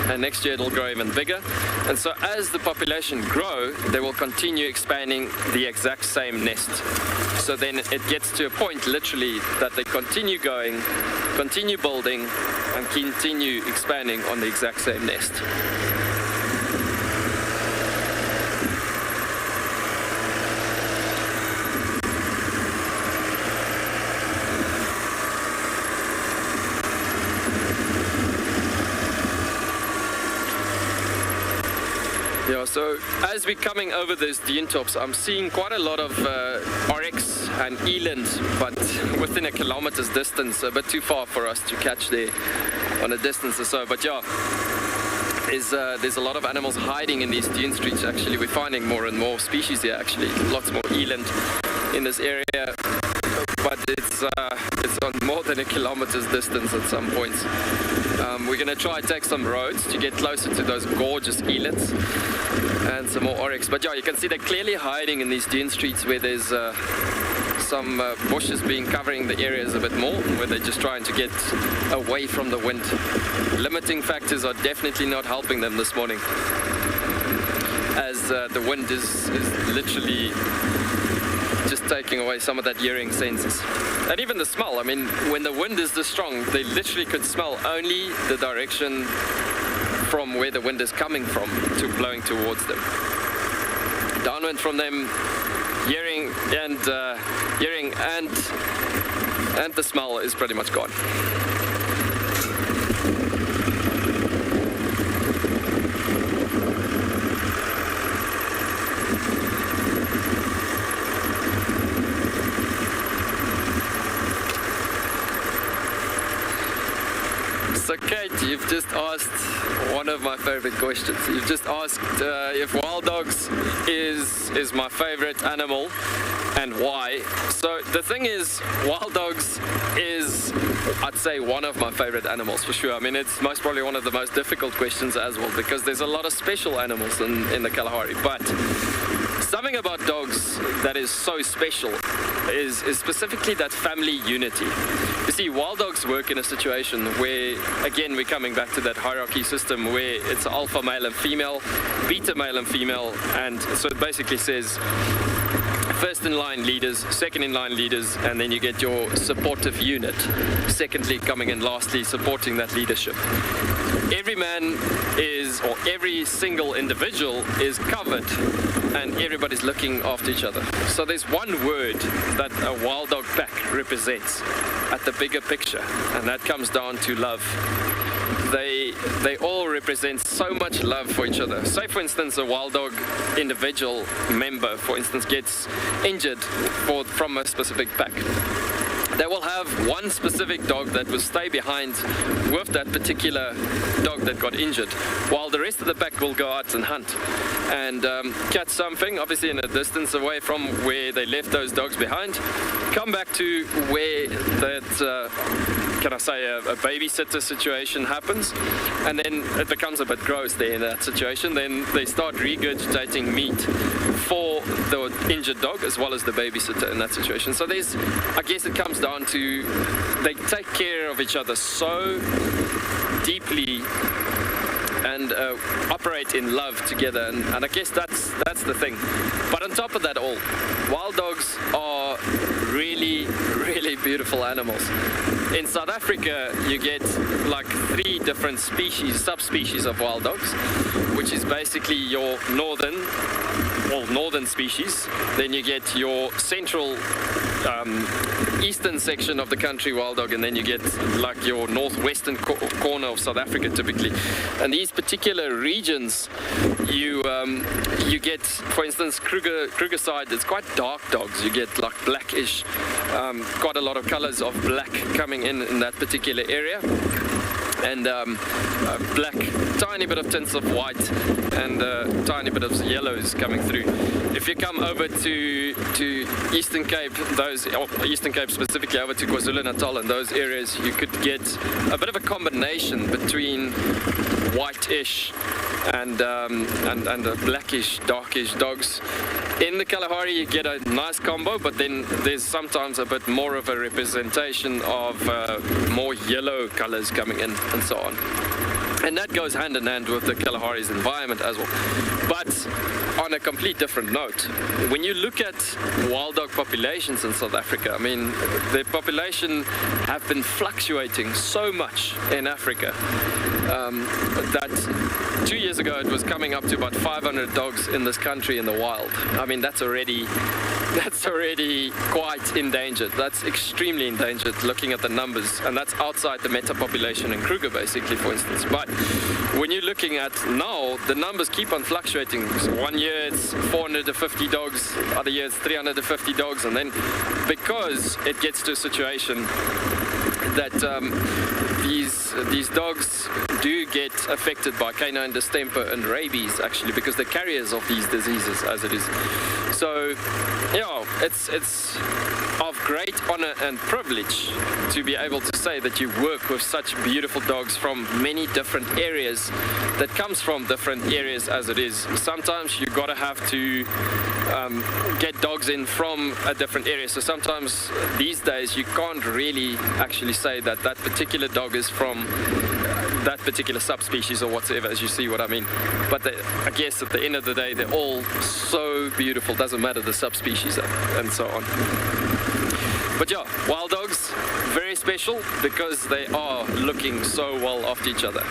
and next year it'll grow even bigger. And so as the population grow, they will continue expanding the exact same nest. So then it gets to a point literally that they continue going, continue building, and continue expanding on the exact same nest. Yeah, so as we're coming over those dune tops, I'm seeing quite a lot of oryx and eland, but within a kilometer's distance, a bit too far for us to catch there on a distance or so. But yeah, there's a lot of animals hiding in these dune streets. Actually, we're finding more and more species here. Actually, lots more eland in this area, but it's on more than a kilometer's distance at some points. We're going to try and take some roads to get closer to those gorgeous elands and some more oryx. But yeah, you can see they're clearly hiding in these dune streets where there's some bushes being covering the areas a bit more, where they're just trying to get away from the wind. Limiting factors are definitely not helping them this morning, as the wind is literally just taking away some of that hearing senses. And even the smell, I mean, when the wind is this strong, they literally could smell only the direction from where the wind is coming from to blowing towards them. Downwind from them, hearing and the smell is pretty much gone. So Kate, you've just asked one of my favorite questions. You've just asked if wild dogs is my favorite animal and why. So the thing is, wild dogs is, I'd say, one of my favorite animals for sure. I mean, it's most probably one of the most difficult questions as well, because there's a lot of special animals in the Kalahari. But something about dogs that is so special is specifically that family unity. You see, wild dogs work in a situation where, again, we're coming back to that hierarchy system where it's alpha male and female, beta male and female, and so it basically says first in line leaders, second in line leaders, and then you get your supportive unit, secondly coming in lastly supporting that leadership. Every man is, or every single individual is covered, and everybody's looking after each other. So there's one word that a wild dog pack represents at the bigger picture, and that comes down to love. They all represent so much love for each other. Say, for instance, a wild dog individual member, for instance, gets injured from a specific pack. They will have one specific dog that will stay behind with that particular dog that got injured, while the rest of the pack will go out and hunt and catch something, obviously in a distance away from where they left those dogs behind, come back to where that can I say, a babysitter situation happens, and then it becomes a bit gross there in that situation. Then they start regurgitating meat for the injured dog as well as the babysitter in that situation. So there's, I guess it comes down to, they take care of each other so deeply and operate in love together, and I guess that's the thing. But on top of that all, wild dogs are really, really beautiful animals. In South Africa, you get like 3 different species, subspecies of wild dogs, which is basically your northern species. Then you get your central eastern section of the country wild dog, and then you get like your northwestern corner of South Africa typically. And these particular regions, you get, for instance, Kruger side, it's quite dark dogs. You get like blackish, quite a lot of colors of black coming in that particular area, and black, tiny bit of tints of white, and tiny bit of yellows coming through. If you come over to Eastern Cape, Eastern Cape specifically, over to KwaZulu-Natal and those areas, you could get a bit of a combination between whitish and blackish, darkish dogs. In the Kalahari, you get a nice combo, but then there's sometimes a bit more of a representation of more yellow colors coming in and so on. And that goes hand in hand with the Kalahari's environment as well. But on a complete different note, when you look at wild dog populations in South Africa, I mean, the population have been fluctuating so much in Africa that 2 years ago it was coming up to about 500 dogs in this country in the wild. I mean, that's already that's already quite endangered. That's extremely endangered looking at the numbers, and that's outside the meta population in Kruger basically, for instance. But when you're looking at now, the numbers keep on fluctuating. So one year it's 450 dogs, other year it's 350 dogs, and then because it gets to a situation that these dogs do get affected by canine distemper and rabies, actually, because they're carriers of these diseases as it is. So, yeah, it's of great honor and privilege to be able to say that you work with such beautiful dogs from many different areas, that comes from different areas as it is. Sometimes you gotta have to get dogs in from a different area. So sometimes these days you can't really actually say that that particular dog is from that particular subspecies or whatsoever, as you see what I mean. But I guess at the end of the day, they're all so beautiful. Doesn't matter the subspecies and so on. But yeah, wild dogs, very special because they are looking so well after each other.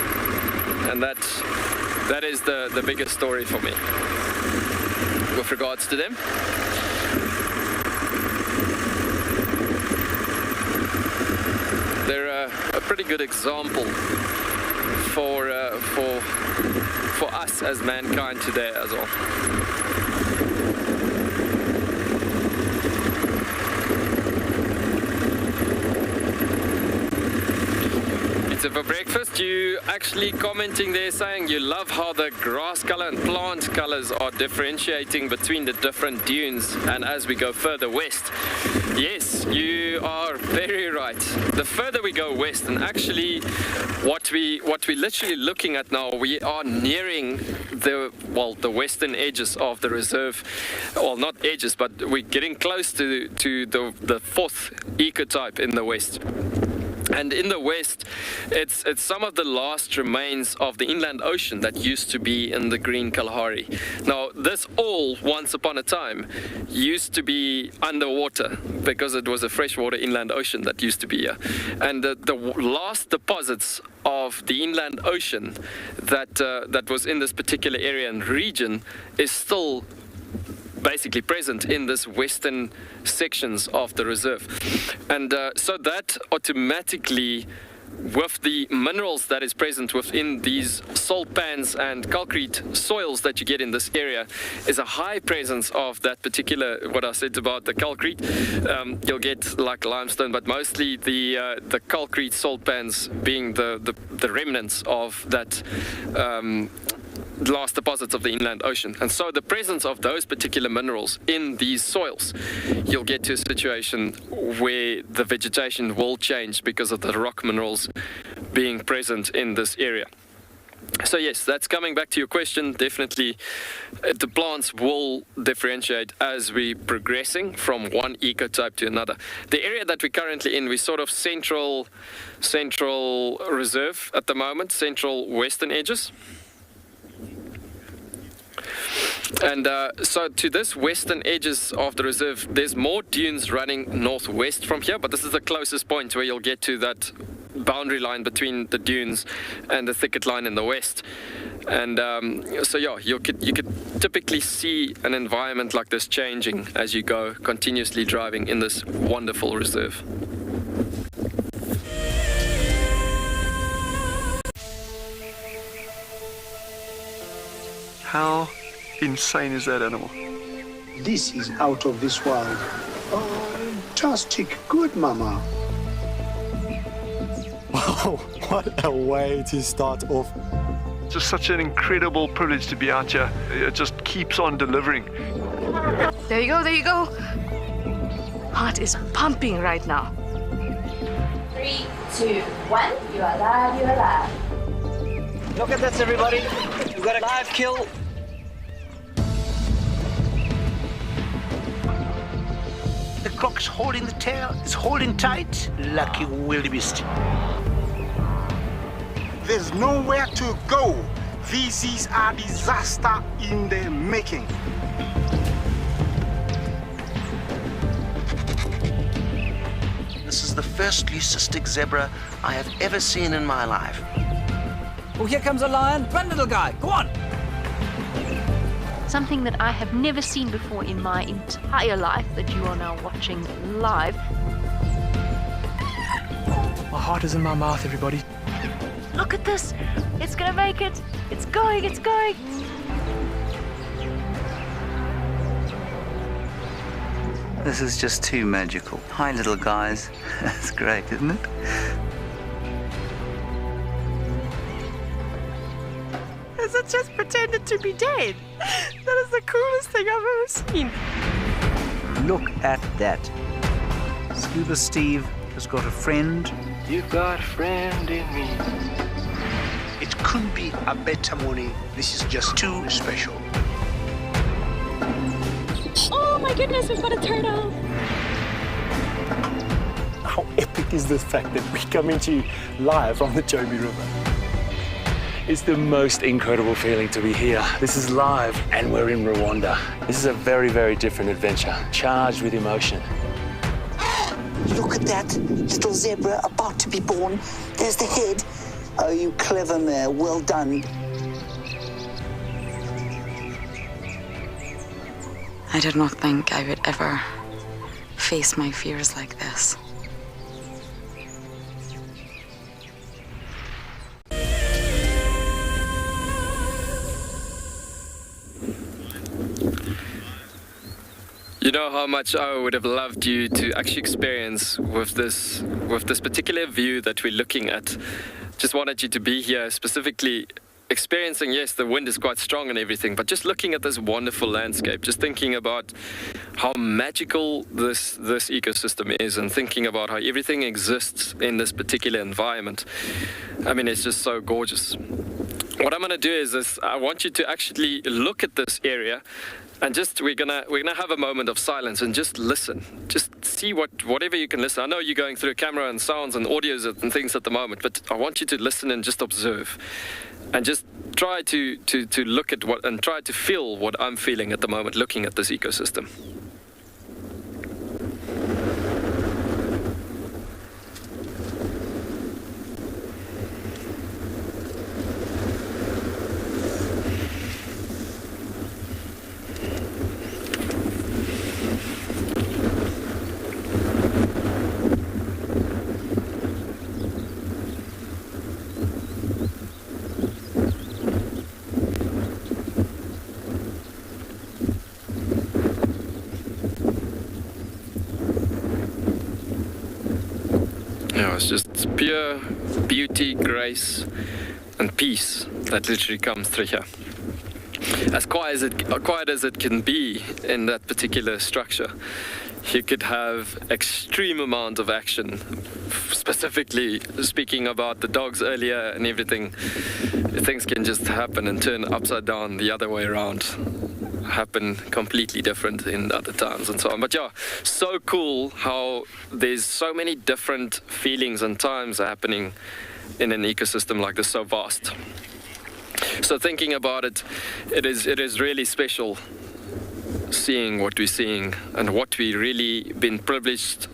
And that is the biggest story for me with regards to them. They're a pretty good example for us as mankind today as well. So for breakfast, you actually commenting there saying you love how the grass color and plant colors are differentiating between the different dunes, and as we go further west. Yes, you are very right. The further we go west, and actually what we're literally looking at now, we are nearing the western edges of the reserve. Well, not edges, but we're getting close to the fourth ecotype in the west. And in the west, it's some of the last remains of the inland ocean that used to be in the green Kalahari. Now, this all, once upon a time, used to be underwater because it was a freshwater inland ocean that used to be here. And the last deposits of the inland ocean that was in this particular area and region is still basically present in this western sections of the reserve. And so that automatically, with the minerals that is present within these salt pans and calcrete soils that you get in this area, is a high presence of that particular, what I said about the calcrete. You'll get like limestone, but mostly the calcrete salt pans being the remnants of that last deposits of the inland ocean. And so the presence of those particular minerals in these soils, you'll get to a situation where the vegetation will change because of the rock minerals being present in this area. So yes, that's coming back to your question. Definitely the plants will differentiate as we're progressing from one ecotype to another. The area that we're currently in, we're sort of central reserve at the moment, central western edges. And so to this western edges of the reserve, there's more dunes running northwest from here, but this is the closest point where you'll get to that boundary line between the dunes and the thicket line in the west. And so yeah, you could typically see an environment like this changing as you go continuously driving in this wonderful reserve. How insane is that animal? This is out of this world. Fantastic. Good, Mama. Wow, what a way to start off. Just such an incredible privilege to be out here. It just keeps on delivering. There you go, there you go. Heart is pumping right now. 3, 2, 1. You are live, you are live. Look at this, everybody. We've got a live kill. The croc's holding the tail, it's holding tight. Lucky wildebeest. There's nowhere to go. This is a disaster in the making. This is the first leucistic zebra I have ever seen in my life. Oh, here comes a lion. Run, little guy. Go on. something that I have never seen before in my entire life that you are now watching live. My heart is in my mouth, everybody. Look at this. It's gonna make it. It's going, it's going. This is just too magical. Hi, little guys. That's great, isn't it? Has it just pretended to be dead? That is the coolest thing I've ever seen. Look at that. Scuba Steve has got a friend. You've got a friend in me. It couldn't be a better morning. This is just too special. Oh my goodness, we've got a turtle. How epic is the fact that we're coming to you live from the Djuma River? It's the most incredible feeling to be here. This is live and we're in Rwanda. This is a very, very different adventure, charged with emotion. Look at that little zebra about to be born. There's the head. Oh, you clever mare. Well done. I did not think I would ever face my fears like this. You know how much I would have loved you to actually experience with this particular view that we're looking at. Just wanted you to be here specifically experiencing, yes, the wind is quite strong and everything, but just looking at this wonderful landscape, just thinking about how magical this ecosystem is and thinking about how everything exists in this particular environment. I mean, it's just so gorgeous. What I'm going to do is I want you to actually look at this area and just we're gonna have a moment of silence and just listen. Just see whatever you can listen. I know you're going through camera and sounds and audios and things at the moment, but I want you to listen and just observe. And just try to look at and try to feel what I'm feeling at the moment looking at this ecosystem. It's just pure beauty, grace, and peace that literally comes through here. As quiet as it can be in that particular structure, you could have extreme amount of action. Specifically speaking about the dogs earlier and everything, things can just happen and turn upside down the other way around. Happen completely different in other times and so on. But yeah, so cool how there's so many different feelings and times happening in an ecosystem like this, so vast. So thinking about it, it is really special seeing what we're seeing and what we really been privileged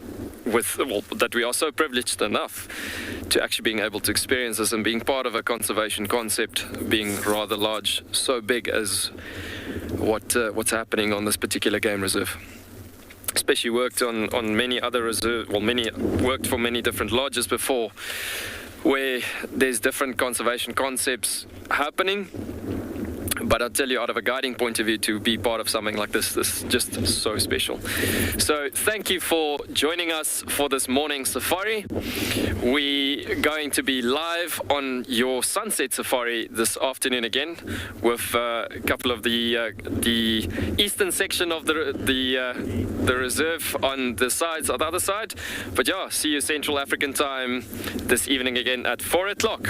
with, well, that we are so privileged enough to actually being able to experience this and being part of a conservation concept being rather large, so big as what's happening on this particular game reserve. Especially worked on many other reserves, worked for many different lodges before, where there's different conservation concepts happening. But I'll tell you, out of a guiding point of view, to be part of something like this is just so special. So thank you for joining us for this morning safari. We're going to be live on your sunset safari this afternoon again, with a couple of the eastern section of the reserve on the other side. But yeah, see you Central African time this evening again at 4 o'clock.